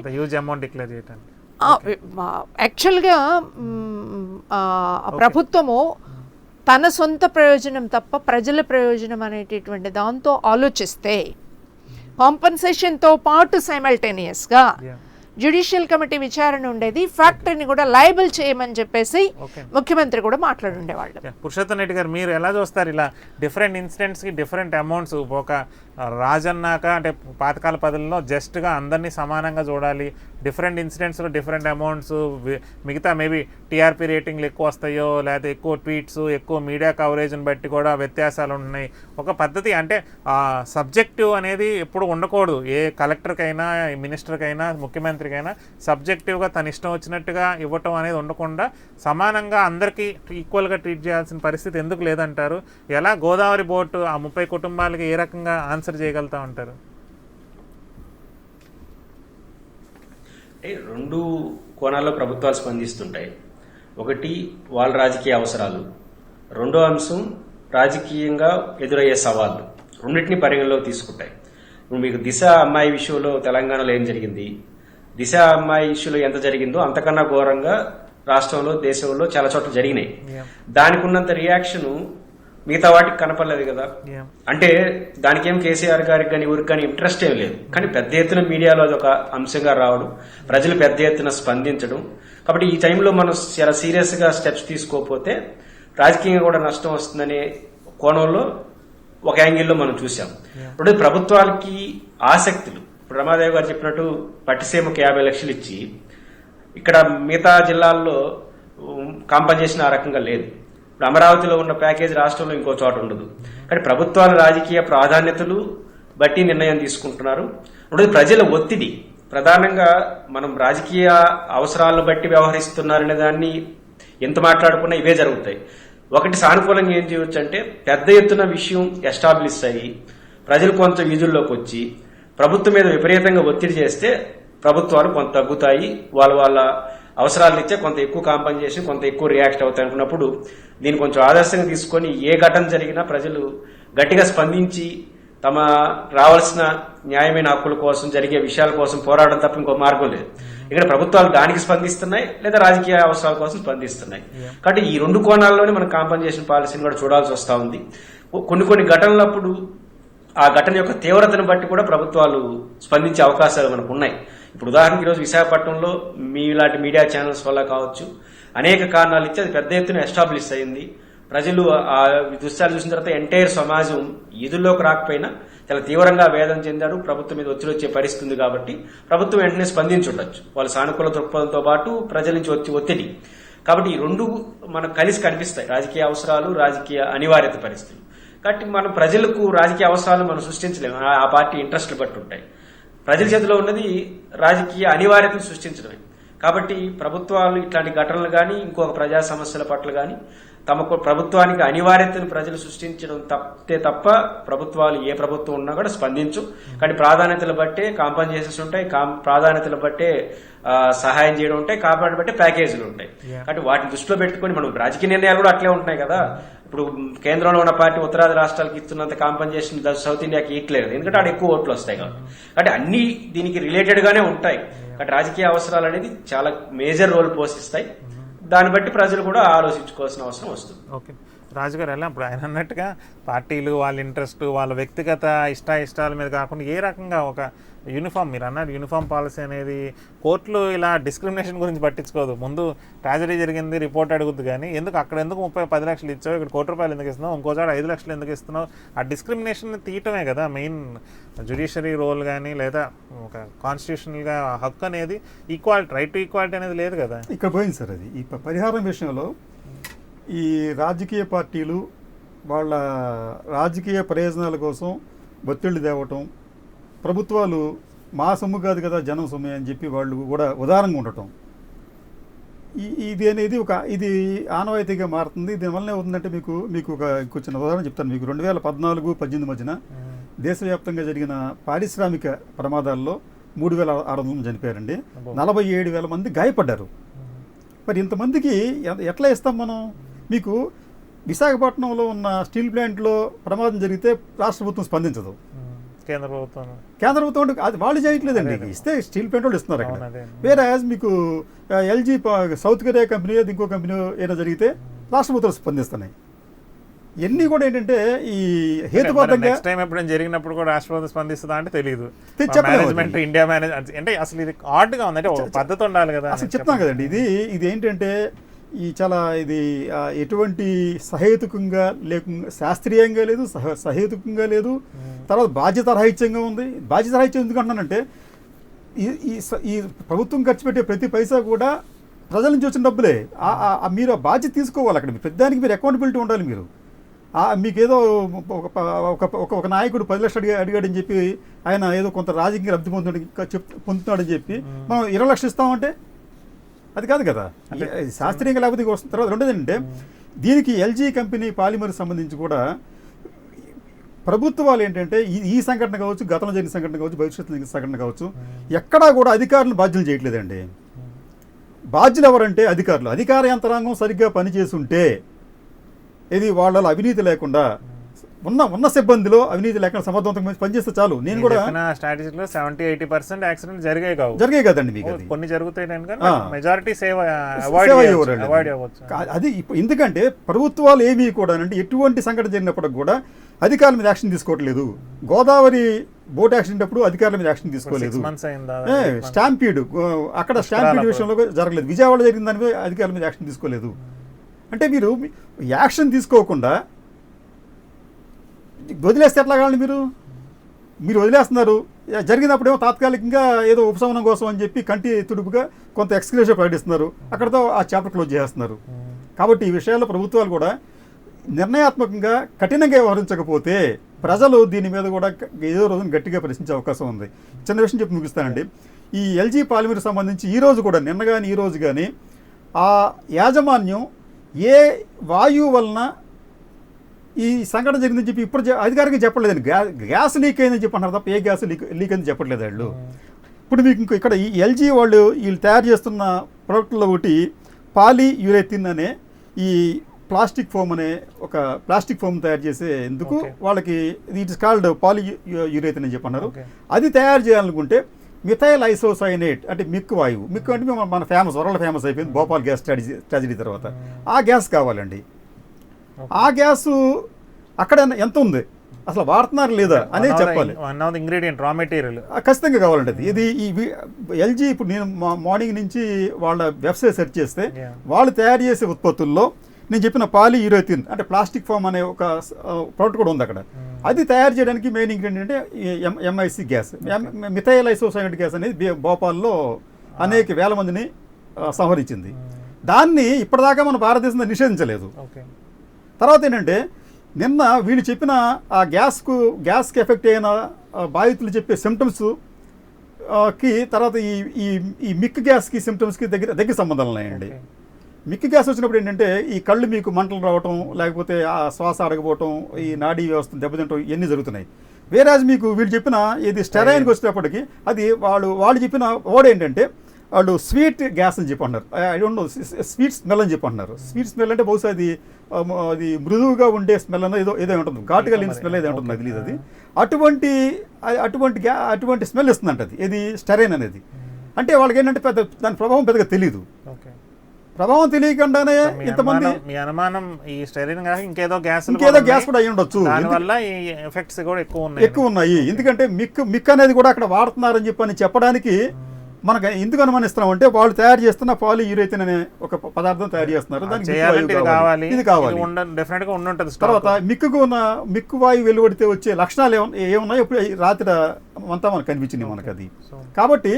యాక్చువల్గా ప్రభుత్వము తన సొంత ప్రయోజనం తప్ప ప్రజల ప్రయోజనం అనేటటువంటి దాంతో ఆలోచిస్తే కాంపన్సేషన్తో పాటు సైమల్టేనియస్గా జ్యుడిషియల్ కమిటీ విచారణ ఉండేది, ఫ్యాక్టరీని కూడా లయబుల్ చేయమని చెప్పేసి ముఖ్యమంత్రి కూడా మాట్లాడుండేవాళ్ళు. పురుషోత్తం రెడ్డి గారు, మీరు ఎలా చూస్తారు ఇలా డిఫరెంట్ ఇన్సిడెంట్స్కి డిఫరెంట్ అమౌంట్స్? ఒక రాజన్నాక అంటే పాతకాల పదుల్లో జస్ట్గా అందరినీ సమానంగా చూడాలి, డిఫరెంట్ ఇన్సిడెంట్స్లో డిఫరెంట్ అమౌంట్స్, మిగతా మేబీ టీఆర్పీ రేటింగ్లు ఎక్కువ వస్తాయో లేకపోతే ఎక్కువ ట్వీట్స్, ఎక్కువ మీడియా కవరేజ్ని బట్టి కూడా వ్యత్యాసాలు ఉన్నాయి. ఒక పద్ధతి అంటే సబ్జెక్టివ్ అనేది ఎప్పుడు ఉండకూడదు. ఏ కలెక్టర్కైనా, మినిస్టర్కైనా, ముఖ్యమంత్రికైనా సబ్జెక్టివ్గా తన ఇష్టం వచ్చినట్టుగా ఇవ్వటం అనేది ఉండకుండా సమానంగా అందరికీ ఈక్వల్గా ట్రీట్ చేయాల్సిన పరిస్థితి ఎందుకు లేదంటారు? ఎలా గోదావరి బోటు ఆ 30 కుటుంబాలకి ఏ రకంగా ఆన్సర్ చేయగలుగుతా ఉంటారు? రెండు కోణాల్లో ప్రభుత్వాలు స్పందిస్తుంటాయి. ఒకటి వాళ్ళ రాజకీయ అవసరాలు, రెండో అంశం రాజకీయంగా ఎదురయ్యే సవాళ్ళు. రెండింటినీ పరిగణలోకి తీసుకుంటాయి. ఇప్పుడు మీకు దిశ అమ్మాయి విషయంలో తెలంగాణలో ఏం జరిగింది, దిశ అమ్మాయి ఇష్యూలో ఎంత జరిగిందో అంతకన్నా ఘోరంగా రాష్ట్రంలో దేశంలో చాలా చోట్ల జరిగినాయి. దానికి ఉన్నంత రియాక్షన్ మిగతా వాటికి కనపడలేదు కదా. అంటే దానికి ఏం కేసీఆర్ గారికి కానీ ఊరికి కానీ ఇంట్రెస్ట్ ఏం లేదు. కానీ పెద్ద ఎత్తున మీడియాలో అదొక అంశంగా రావడం, ప్రజలు పెద్ద ఎత్తున స్పందించడం. కాబట్టి ఈ టైంలో మనం చాలా సీరియస్ గా స్టెప్స్ తీసుకోకపోతే రాజకీయంగా కూడా నష్టం వస్తుందనే కోణంలో ఒక యాంగిల్లో మనం చూసాం. ఇప్పుడు ప్రభుత్వాలకి ఆసక్తులు, ఇప్పుడు రమాదేవి గారు చెప్పినట్టు పట్టిసీమకు 50 లక్షలు ఇచ్చి ఇక్కడ మిగతా జిల్లాల్లో కాంపన్సేషన్ ఆ రకంగా లేదు. ఇప్పుడు అమరావతిలో ఉన్న ప్యాకేజ్ రాష్ట్రంలో ఇంకో చోట ఉండదు. కానీ ప్రభుత్వాల రాజకీయ ప్రాధాన్యతలు బట్టి నిర్ణయం తీసుకుంటున్నారు. ఇప్పుడు ప్రజల ఒత్తిడి ప్రధానంగా మనం రాజకీయ అవసరాలను బట్టి వ్యవహరిస్తున్నారనే దాన్ని ఎంత మాట్లాడుకున్నా ఇవే జరుగుతాయి. ఒకటి సానుకూలంగా ఏం చేయవచ్చు అంటే పెద్ద ఎత్తున విషయం ఎస్టాబ్లిష్ అయ్యి ప్రజలు కొంత వీధుల్లోకి వచ్చి ప్రభుత్వం మీద విపరీతంగా ఒత్తిడి చేస్తే ప్రభుత్వాలు కొంత తగ్గుతాయి, వాళ్ళ అవసరాలు ఇచ్చే కొంత ఎక్కువ కాంపన్సేషన్, కొంత ఎక్కువ రియాక్ట్ అవుతాయి అనుకున్నప్పుడు దీన్ని కొంచెం ఆదర్శంగా తీసుకొని ఏ ఘటన జరిగినా ప్రజలు గట్టిగా స్పందించి తమ రావాల్సిన న్యాయమైన హక్కుల కోసం జరిగే విషయాల కోసం పోరాడడం తప్ప ఇంకో మార్గం లేదు. ఇక్కడ ప్రభుత్వాలు దానికి స్పందిస్తున్నాయి లేదా రాజకీయ అవసరాల కోసం స్పందిస్తున్నాయి. కాబట్టి ఈ రెండు కోణాల్లోనే మనం కాంపన్సేషన్ పాలసీని కూడా చూడాల్సి వస్తూ ఉంది. కొన్ని ఘటనలప్పుడు ఆ ఘటన యొక్క తీవ్రతను బట్టి కూడా ప్రభుత్వాలు స్పందించే అవకాశాలు మనకు ఉన్నాయి. ఇప్పుడు ఉదాహరణకి ఈరోజు విశాఖపట్నంలో మీలాంటి మీడియా ఛానల్స్ వల్ల కావచ్చు అనేక కారణాలు ఇచ్చి అది పెద్ద ఎత్తున ఎస్టాబ్లిష్ అయింది. ప్రజలు ఆ దృశ్యాలు చూసిన తర్వాత ఎంటైర్ సమాజం ఈదుల్లోకి రాకపోయినా చాలా తీవ్రంగా వేదన చెందారు. ప్రభుత్వం మీద ఒత్తిడి వచ్చే పరిస్థితి ఉంది కాబట్టి ప్రభుత్వం వెంటనే స్పందించుండొచ్చు, వాళ్ళ సానుకూల దృక్పథంతో పాటు ప్రజల నుంచి వచ్చే ఒత్తిడి. కాబట్టి ఈ రెండు మనకు కలిసి కనిపిస్తాయి, రాజకీయ అవసరాలు, రాజకీయ అనివార్యత పరిస్థితులు. కాబట్టి మనం ప్రజలకు రాజకీయ అవసరాలను మనం సృష్టించలేము, ఆ పార్టీ ఇంట్రెస్ట్లు బట్టి ఉంటాయి. ప్రజల చేతిలో ఉన్నది రాజకీయ అనివార్యతను సృష్టించడమే. కాబట్టి ప్రభుత్వాలు ఇట్లాంటి ఘటనలు కానీ ఇంకొక ప్రజా సమస్యల పట్ల కానీ తమకు ప్రభుత్వానికి అనివార్యతను ప్రజలు సృష్టించడం తప్ప ప్రభుత్వాలు ఏ ప్రభుత్వం ఉన్నా కూడా స్పందించు. కానీ ప్రాధాన్యతలు బట్టే కాంపన్సేషన్స్ ఉంటాయి, ప్రాధాన్యతలు బట్టే సహాయం చేయడం ఉంటాయి, కాపాడు బట్టే ప్యాకేజీలు ఉంటాయి. కాబట్టి వాటిని దృష్టిలో పెట్టుకుని మనం రాజకీయ నిర్ణయాలు కూడా అట్లే ఉంటున్నాయి కదా. ఇప్పుడు కేంద్రంలో ఉన్న పార్టీ ఉత్తరాది రాష్ట్రాలకు ఇస్తున్నంత కాంపన్సేషన్ సౌత్ ఇండియాకి ఇట్లేదు, ఎందుకంటే అక్కడ ఎక్కువ ఓట్లు వస్తాయి కాబట్టి. అంటే అన్ని దీనికి రిలేటెడ్ గానే ఉంటాయి. కాబట్టి రాజకీయ అవసరాలు అనేది చాలా మేజర్ రోల్ పోషిస్తాయి. దాన్ని బట్టి ప్రజలు కూడా ఆలోచించుకోవాల్సిన అవసరం వస్తుంది. ఓకే రాజుగారు, ఎలా ఇప్పుడు ఆయన అన్నట్టుగా పార్టీలు వాళ్ళ ఇంట్రెస్ట్ వాళ్ళ వ్యక్తిగత ఇష్టాల మీద కాకుండా ఏ రకంగా ఒక యూనిఫామ్, మీరు అన్నారు యూనిఫామ్ పాలసీ అనేది కోర్టులు ఇలా డిస్క్రిమినేషన్ గురించి పట్టించుకోదు. ముందు ట్రాజడీ జరిగింది రిపోర్ట్ అడుగుద్దు, కానీ అక్కడ ఎందుకు 10 లక్షలు ఇచ్చావు, ఇక్కడ ₹1 ఎందుకు ఇస్తున్నావు, ఇంకోసారి 5 లక్షలు ఎందుకు ఇస్తున్నావు, ఆ డిస్క్రిమినేషన్ తీయటమే కదా మెయిన్ జ్యుడిషియరీ రోల్. కానీ లేదా ఒక కాన్స్టిట్యూషనల్గా హక్కు అనేది ఈక్వాలిటీ, రైట్ టు ఈక్వాలిటీ అనేది లేదు కదా. ఇక్కడ పోయింది సార్ అది. ఈ పరిహారం విషయంలో ఈ రాజకీయ పార్టీలు వాళ్ళ రాజకీయ ప్రయోజనాల కోసం ఒత్తిళ్లు తేవటం, ప్రభుత్వాలు మా సొమ్ము కాదు కదా జనం సొమ్ము అని చెప్పి వాళ్ళు కూడా ఉదారంగా ఉండటం, ఇది అనేది ఇది ఆనవాయితీగా మారుతుంది. దీనివల్ల ఏమవుతుందంటే మీకు ఒక చిన్న ఉదాహరణ చెప్తాను. మీకు 2014-18 మధ్యన దేశవ్యాప్తంగా జరిగిన పారిశ్రామిక ప్రమాదాల్లో 3,600 మంది చనిపోయారండి, 47,000 మంది గాయపడ్డారు. మరి ఇంతమందికి ఎట్లా ఇస్తాం మనం? మీకు విశాఖపట్నంలో ఉన్న స్టీల్ ప్లాంట్లో ప్రమాదం జరిగితే రాష్ట్ర ప్రభుత్వం స్పందించదు, కేంద్ర ప్రభుత్వం అది వాళ్ళు చేయట్లేదండి. ఇస్తే స్టీల్ ప్లాంట్ వాళ్ళు ఇస్తున్నారు అక్కడ. వేరే మీకు ఎల్జీ సౌత్ కొరియా కంపెనీ ఇంకో కంపెనీ ఏదైనా జరిగితే రాష్ట్ర ప్రభుత్వాలు స్పందిస్తున్నాయి. ఇవన్నీ కూడా ఏంటంటే ఈ హేతుబద్ధంగా ఎప్పుడైనా జరిగినప్పుడు కూడా రాష్ట్ర ప్రభుత్వం స్పందిస్తుందా అంటే తెలియదు. మేనేజ్మెంట్ ఇండియా మేనేజ్ అంటే అసలు ఇది ఆర్డ్గా ఉంది, అంటే పద్ధతి ఉండాలి కదా. అసలు చెప్తాం కదండి, ఇది ఏంటంటే ఈ చాలా ఇది ఎటువంటి సహేతుకంగా లేకుండా శాస్త్రీయంగా లేదు, సహేతుకంగా లేదు. తర్వాత బాధ్యత రహిత్యంగా ఉంది. బాధ్యత రహిత్యం ఎందుకు అంటున్నానంటే ఈ ప్రభుత్వం ఖర్చు పెట్టే ప్రతి పైసా కూడా ప్రజల నుంచి వచ్చిన డబ్బులే. మీరు ఆ బాధ్యత తీసుకోవాలి. అక్కడ ప్రతిదానికి మీరు అకౌంటబిలిటీ ఉండాలి. మీరు మీకేదో ఒక నాయకుడు 10 లక్షలు అడిగాడని చెప్పి ఆయన ఏదో కొంత రాజకీయ లబ్ధి పొందుతున్నాడని చెప్పి మనం 20 లక్షలు ఇస్తామంటే అది కాదు కదా, శాస్త్రీయంగా లేకపోతే వస్తుంది. తర్వాత రెండోది ఏంటంటే దీనికి ఎల్జీ కంపెనీ పాలిమర్ సంబంధించి కూడా ప్రభుత్వాలు ఏంటంటే ఈ సంఘటన కావచ్చు, గతంలో జరిగిన సంఘటన కావచ్చు, భవిష్యత్తులో జరిగిన సంఘటన కావచ్చు, ఎక్కడా కూడా అధికారులను బాధ్యులు చేయట్లేదండి. బాధ్యులు ఎవరంటే అధికారులు. అధికార యంత్రాంగం సరిగ్గా పనిచేస్తుంటే ఇది వాళ్ళ అవినీతి లేకుండా ఉన్న సిబ్బందిలో అవినీతి లేకుండా సమర్థవంతంగా పనిచేస్తే చాలు. నేను కూడా స్ట్రాటజీలో 70-80% యాక్సిడెంట్ జరిగాయి కావు, జరిగాయి కదండి మీకు. అది కొన్ని జరుగుతాయి మెజారిటీ సేవ్ అవాయిడ్ అవ్వచ్చు. అది ఎందుకంటే ప్రభుత్వాలు ఏమీ కూడా అంటే ఎటువంటి సంఘటన జరిగినప్పటికి కూడా అధికారుల మీద యాక్షన్ తీసుకోవట్లేదు. గోదావరి బోట్ యాక్సిడెంట్ అప్పుడు అధికారుల మీద యాక్షన్ తీసుకోలేదు. స్టాంపీడ్ అక్కడ స్టాంపీడ్ విషయంలో జరగలేదు. విజయవాడ జరిగిన దాని మీద అధికారుల మీద యాక్షన్ తీసుకోలేదు. అంటే మీరు యాక్షన్ తీసుకోకుండా వదిలేస్తే ఎట్లా కావాలి? మీరు వదిలేస్తున్నారు. జరిగినప్పుడేమో తాత్కాలికంగా ఏదో ఉపశమనం కోసం అని చెప్పి కంటి తుడుపుగా కొంత ఎక్స్క్లూజివ్ ప్రకటిస్తున్నారు, అక్కడతో ఆ చాప్టర్ క్లోజ్ చేస్తున్నారు. కాబట్టి ఈ విషయాల్లో ప్రభుత్వాలు కూడా నిర్ణయాత్మకంగా కఠినంగా వ్యవహరించకపోతే ప్రజలు దీని మీద కూడా ఏదో రోజున గట్టిగా ప్రశ్నించే అవకాశం ఉంది. చిన్న విషయం చెప్పి ముగిస్తానండి. ఈ ఎల్జీ పాలిమర్కి సంబంధించి ఈ రోజు కూడా నిన్న కానీ ఈ రోజు కానీ ఆ యాజమాన్యం ఏ వాయువు వలన ఈ సంఘటన జరిగిందని చెప్పి ఇప్పుడు అధికారికంగా చెప్పలేదండి. గ్యాస్ లీక్ అయిందని చెప్పి అన్నారు తప్ప ఏ గ్యాస్ లీక్ అని చెప్పట్లేదు వాళ్ళు. ఇప్పుడు మీకు ఇక్కడ ఈ ఎల్జీ వీళ్ళు తయారు చేస్తున్న ప్రోడక్ట్లో ఒకటి పాలీయురేథిన్ అనే ఈ ప్లాస్టిక్ ఫోమ్ అనే ఒక ప్లాస్టిక్ ఫోమ్ తయారు చేసేందుకు వాళ్ళకి ఇట్స్ కాల్డ్ పాలీయురేథిన్ అని చెప్పి అన్నారు. అది తయారు చేయాలనుకుంటే మిథైల్ ఐసోసైనేట్ అంటే మిక్కు వాయువు, మిక్కు అంటే మన వరల్డ్ ఫేమస్ అయిపోయింది భోపాల్ గ్యాస్ ట్రాజడీ తర్వాత. ఆ గ్యాస్ కావాలండి. ఆ గ్యాసు అక్కడ ఎంత ఉంది, అసలు వాడుతున్నారు లేదా అనేది చెప్పాలి. ఇంగ్రీడియంట్ రా మెటీరియల్ ఖచ్చితంగా కావాలండి. అది ఇది ఈ ఎల్జీ ఇప్పుడు నేను మార్నింగ్ నుంచి వాళ్ళ వెబ్సైట్ సెర్చ్ చేస్తే వాళ్ళు తయారు చేసే ఉత్పత్తుల్లో నేను చెప్పిన పాలీయురేథిన్ అంటే ప్లాస్టిక్ ఫోమ్ అనే ఒక ప్రోడక్ట్ కూడా ఉంది అక్కడ. అది తయారు చేయడానికి మెయిన్ ఇంగ్రీడియంట్ అంటే MIC gas, methyl isocyanate gas అనేది భోపాల్లో అనేక వేల మందిని సంహరించింది. దాన్ని ఇప్పటిదాకా మన భారతదేశంలో నిషేధించలేదు. తర్వాత ఏంటంటే నిన్న వీళ్ళు చెప్పిన ఆ గ్యాస్కి ఎఫెక్ట్ అయిన బాధితులు చెప్పే సిమ్టమ్స్ కి తర్వాత ఈ మిక్ గ్యాస్కి సిమ్టమ్స్కి దగ్గర సంబంధాలు ఉన్నాయండి. మిక్కి గ్యాస్ వచ్చినప్పుడు ఏంటంటే ఈ కళ్ళు మీకు మంటలు రావటం, లేకపోతే ఆ శ్వాస అడగపోవటం, ఈ నాడీ వ్యవస్థ దెబ్బతింటం ఇవన్నీ జరుగుతున్నాయి. వేరేజ్ మీకు వీళ్ళు చెప్పిన ఇది స్టెరైన్కి వచ్చేటప్పటికి అది వాళ్ళు చెప్పిన వర్డ్ ఏంటంటే వాళ్ళు స్వీట్ గ్యాస్ అని చెప్పి అంటున్నారు. I don't know sweet smell అని చెప్పి అంటున్నారు. స్వీట్ స్మెల్ అంటే బహుశా అది మృదువుగా ఉండే స్మెల్ అన్న ఏదో ఉంటుంది, ఘాటుగా లేని స్మెల్ ఏదో ఉంటుంది, నాకు తెలియదు. అది అటువంటి స్మెల్ ఇస్తుందంట అది ఇది స్టెరైన్ అనేది. అంటే వాళ్ళకి ఏంటంటే దాని ప్రభావం పెద్దగా తెలియదు. ప్రభావం తెలియకుండానే ఇంతమంది మీ అనుమానం ఈ స్టెరైన్ ఇంకేదో గ్యాస్ కూడా అయ్యి ఉండొచ్చు. దానివల్ల ఈ ఎఫెక్ట్స్ కూడా ఎక్కువ ఉన్నాయి. ఎందుకంటే మిక్ అనేది కూడా అక్కడ వాడుతున్నారని చెప్పడానికి మనకు ఎందుకు అనుమానిస్తున్నాం అంటే వాళ్ళు తయారు చేస్తున్న పాలీయురేథిన్ అనే ఒక పదార్థం తయారు చేస్తున్నారు. ఇది కావాలి. తర్వాత మిక్కు వాయువు వెలువడితే వచ్చే లక్షణాలు ఏమున్నాయో ఇప్పుడు రాత్రి అంతా మనకు కనిపించింది మనకు అది. కాబట్టి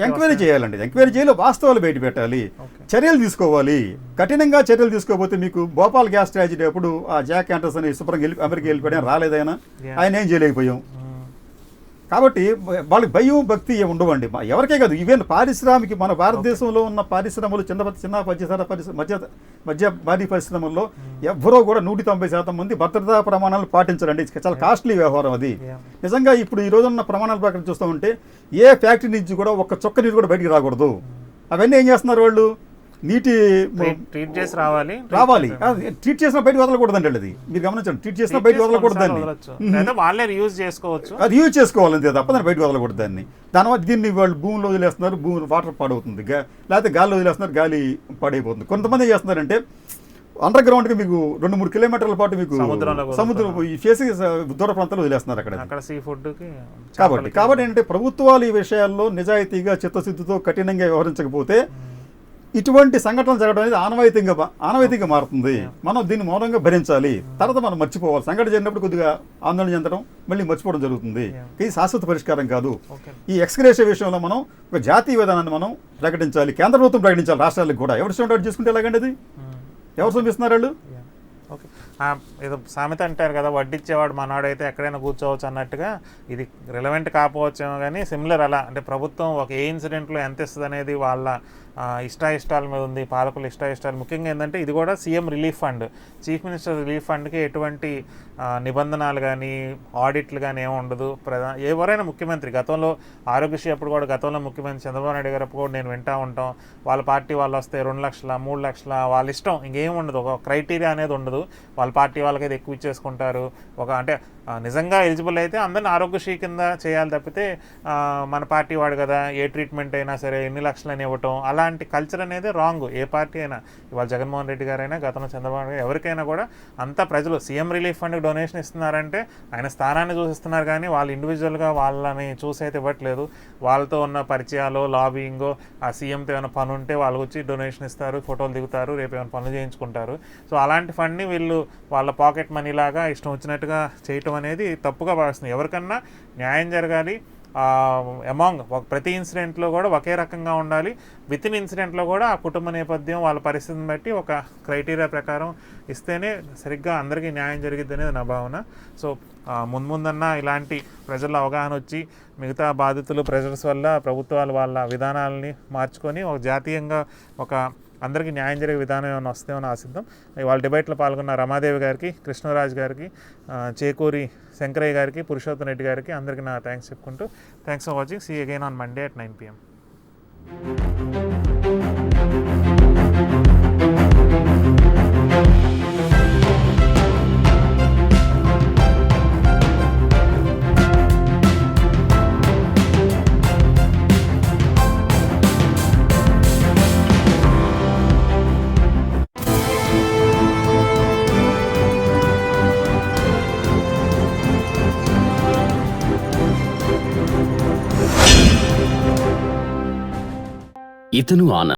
ఎంక్వైరీ చేయాలండి. ఎంక్వైరీ చేయాలి, వాస్తవాలు బయట పెట్టాలి, చర్యలు తీసుకోవాలి. కఠినంగా చర్యలు తీసుకోకపోతే మీకు భోపాల్ గ్యాస్ ట్రాజడీ అప్పుడు ఆ జాక్ ఆండర్సన్ శుభ్రంగా అమెరికా వెళ్ళిపోయాడు, రాలేదైనా ఆయన ఏం చేయలేకపోయాం. కాబట్టి వాళ్ళకి భయం భక్తి ఉండవండి ఎవరికే కాదు. ఈవెన్ పారిశ్రామిక మన భారతదేశంలో ఉన్న పరిశ్రమలు చిన్న మధ్య భారీ పరిశ్రమల్లో ఎవ్వరూ కూడా 190% మంది భద్రతా ప్రమాణాలు పాటించాలండి. చాలా కాస్ట్లీ వ్యవహారం అది. నిజంగా ఇప్పుడు ఈ రోజున్న ప్రమాణాల ప్రకారం చూస్తూ ఉంటే ఏ ఫ్యాక్టరీ నుంచి కూడా ఒక్క చొక్క నీరు కూడా బయటికి రాకూడదు. అవన్నీ ఏం చేస్తున్నారు వాళ్ళు, నీటి ట్రీట్ చేసి రావాలి. ట్రీట్ చేసిన బయట వదలకూడదండి. అది మీరు గమనించండి, ట్రీట్ చేసిన బయట వదలకూడదండి. వాళ్ళే యూజ్ చేసుకోవచ్చు, అది యూజ్ చేసుకోవాలంతే తప్ప దాన్ని బయట వదలకూడదు. దానివల్ల దీన్ని వాళ్ళు భూమిలో వదిలేస్తున్నారు, భూమి వాటర్ పాడవుతుంది, లేకపోతే గాలిలో వదిలేస్తున్నారు, గాలి పాడైపోతుంది. కొంతమంది ఏం చేస్తున్నారంటే అండర్ గ్రౌండ్కి మీకు 2-3 కిలోమీటర్ల పాటు మీకు సముద్రం చేసి దూర ప్రాంతాల్లో వదిలేస్తున్నారు అక్కడ సీ ఫుడ్. కాబట్టి ఏంటంటే ప్రభుత్వాలు ఈ విషయాల్లో నిజాయితీగా చిత్తశుద్ధితో కఠినంగా వ్యవహరించకపోతే ఇటువంటి సంఘటనలు జరగడం అనేది ఆనవాయితీగా మారుతుంది. మనం దీన్ని మౌనంగా భరించాలి. తర్వాత మనం మర్చిపోవాలి. సంఘటన జరిగినప్పుడు కొద్దిగా ఆందోళన చెందడం, మళ్ళీ మర్చిపోవడం జరుగుతుంది. ఇది శాశ్వత పరిష్కారం కాదు. ఈ ఎక్స్గ్రేషియా విషయంలో మనం ఒక జాతీయ విధానాన్ని మనం ప్రకటించాలి, కేంద్ర ప్రభుత్వం ప్రకటించాలి, రాష్ట్రాలకు కూడా. ఎవరు స్టార్ట్ చేసుకుంటే ఎలాగండి అది, ఎవరు చూపిస్తున్నారు వాళ్ళు? ఓకే, ఏదో సామెత అంటారు కదా, వడ్డిచ్చేవాడు మనవాడైతే ఎక్కడైనా కూర్చోవచ్చు అన్నట్టుగా. ఇది రిలవెంట్ కాకపోవచ్చేమో కానీ సిమిలర్ అలా అంటే ప్రభుత్వం ఒక ఏ ఇన్సిడెంట్లో ఎంత ఇస్తుంది అనేది వాళ్ళ ఇష్టాయిష్టాల మీద ఉంది, పాలకుల ఇష్టాయిష్టాలు. ముఖ్యంగా ఏంటంటే ఇది కూడా CM relief fund, chief minister relief ఫండ్కి ఎటువంటి నిబంధనలు కానీ ఆడిట్లు కానీ ఏమి ఉండదు. ఎవరైనా ముఖ్యమంత్రి గతంలో ఆరోగ్యశ్రీ అప్పుడు కూడా గతంలో ముఖ్యమంత్రి చంద్రబాబు నాయుడు గారు కూడా నేను వింటూ ఉంటాం, వాళ్ళ పార్టీ వాళ్ళు వస్తే 2 లక్షల 3 లక్షల వాళ్ళ ఇష్టం, ఇంకేం ఉండదు, ఒక క్రైటీరియా అనేది ఉండదు. వాళ్ళ పార్టీ వాళ్ళకైతే ఎక్కువ ఇచ్చేసుకుంటారు. అంటే నిజంగా ఎలిజిబుల్ అయితే అందరిని ఆరోగ్యశ్రీ కింద చేయాలి తప్పితే మన పార్టీ వాడు కదా ఏ ట్రీట్మెంట్ అయినా సరే ఎన్ని లక్షలని ఇవ్వటం, అలాంటి కల్చర్ అనేది రాంగ్. ఏ పార్టీ అయినా, ఇవాళ జగన్మోహన్ రెడ్డి గారైనా గతంలో చంద్రబాబు గారు ఎవరికైనా కూడా అంతా ప్రజలు సీఎం రిలీఫ్ ఫండ్కి డొనేషన్ ఇస్తున్నారంటే ఆయన స్థానాన్ని చూసిస్తున్నారు, కానీ వాళ్ళు ఇండివిజువల్గా వాళ్ళని చూసి అయితే ఇవ్వట్లేదు. వాళ్ళతో ఉన్న పరిచయాలు, లాబింగో, ఆ సీఎంతో ఏమైనా పని ఉంటే వాళ్ళకి వచ్చి డొనేషన్ ఇస్తారు, ఫోటోలు దిగుతారు, రేపు ఏమైనా పనులు చేయించుకుంటారు. సో అలాంటి ఫండ్ని వీళ్ళు వాళ్ళ పాకెట్ మనీ లాగా ఇష్టం వచ్చినట్టుగా చేయటం అనేది తప్పుగా భావిస్తుంది. ఎవరికన్నా న్యాయం జరగాలి. అమాంగ్ ప్రతి ఇన్సిడెంట్లో కూడా ఒకే రకంగా ఉండాలి. విత్ ఇన్ ఇన్సిడెంట్లో కూడా ఆ కుటుంబ నేపథ్యం వాళ్ళ పరిస్థితిని బట్టి ఒక క్రైటీరియా ప్రకారం ఇస్తేనే సరిగ్గా అందరికీ న్యాయం జరిగిద్ది అనేది నా భావన. సో ముందన్నా ఇలాంటి ప్రజల అవగాహన వచ్చి మిగతా బాధితులు ప్రెజర్స్ వల్ల ప్రభుత్వాలు వాళ్ళ విధానాలని మార్చుకొని ఒక జాతీయంగా ఒక అందరికీ న్యాయం జరిగే విధానం ఏమైనా వస్తేమని ఆశిద్దాం. వాళ్ళ డిబేట్లో పాల్గొన్న రమాదేవి గారికి, కృష్ణరాజు గారికి, చేకూరి శంకరయ్య గారికి, పురుషోత్తం రెడ్డి గారికి అందరికీ నా థ్యాంక్స్ చెప్పుకుంటూ thanks for watching. See again on Monday at 9 PM. ఇతను ఆనంద్.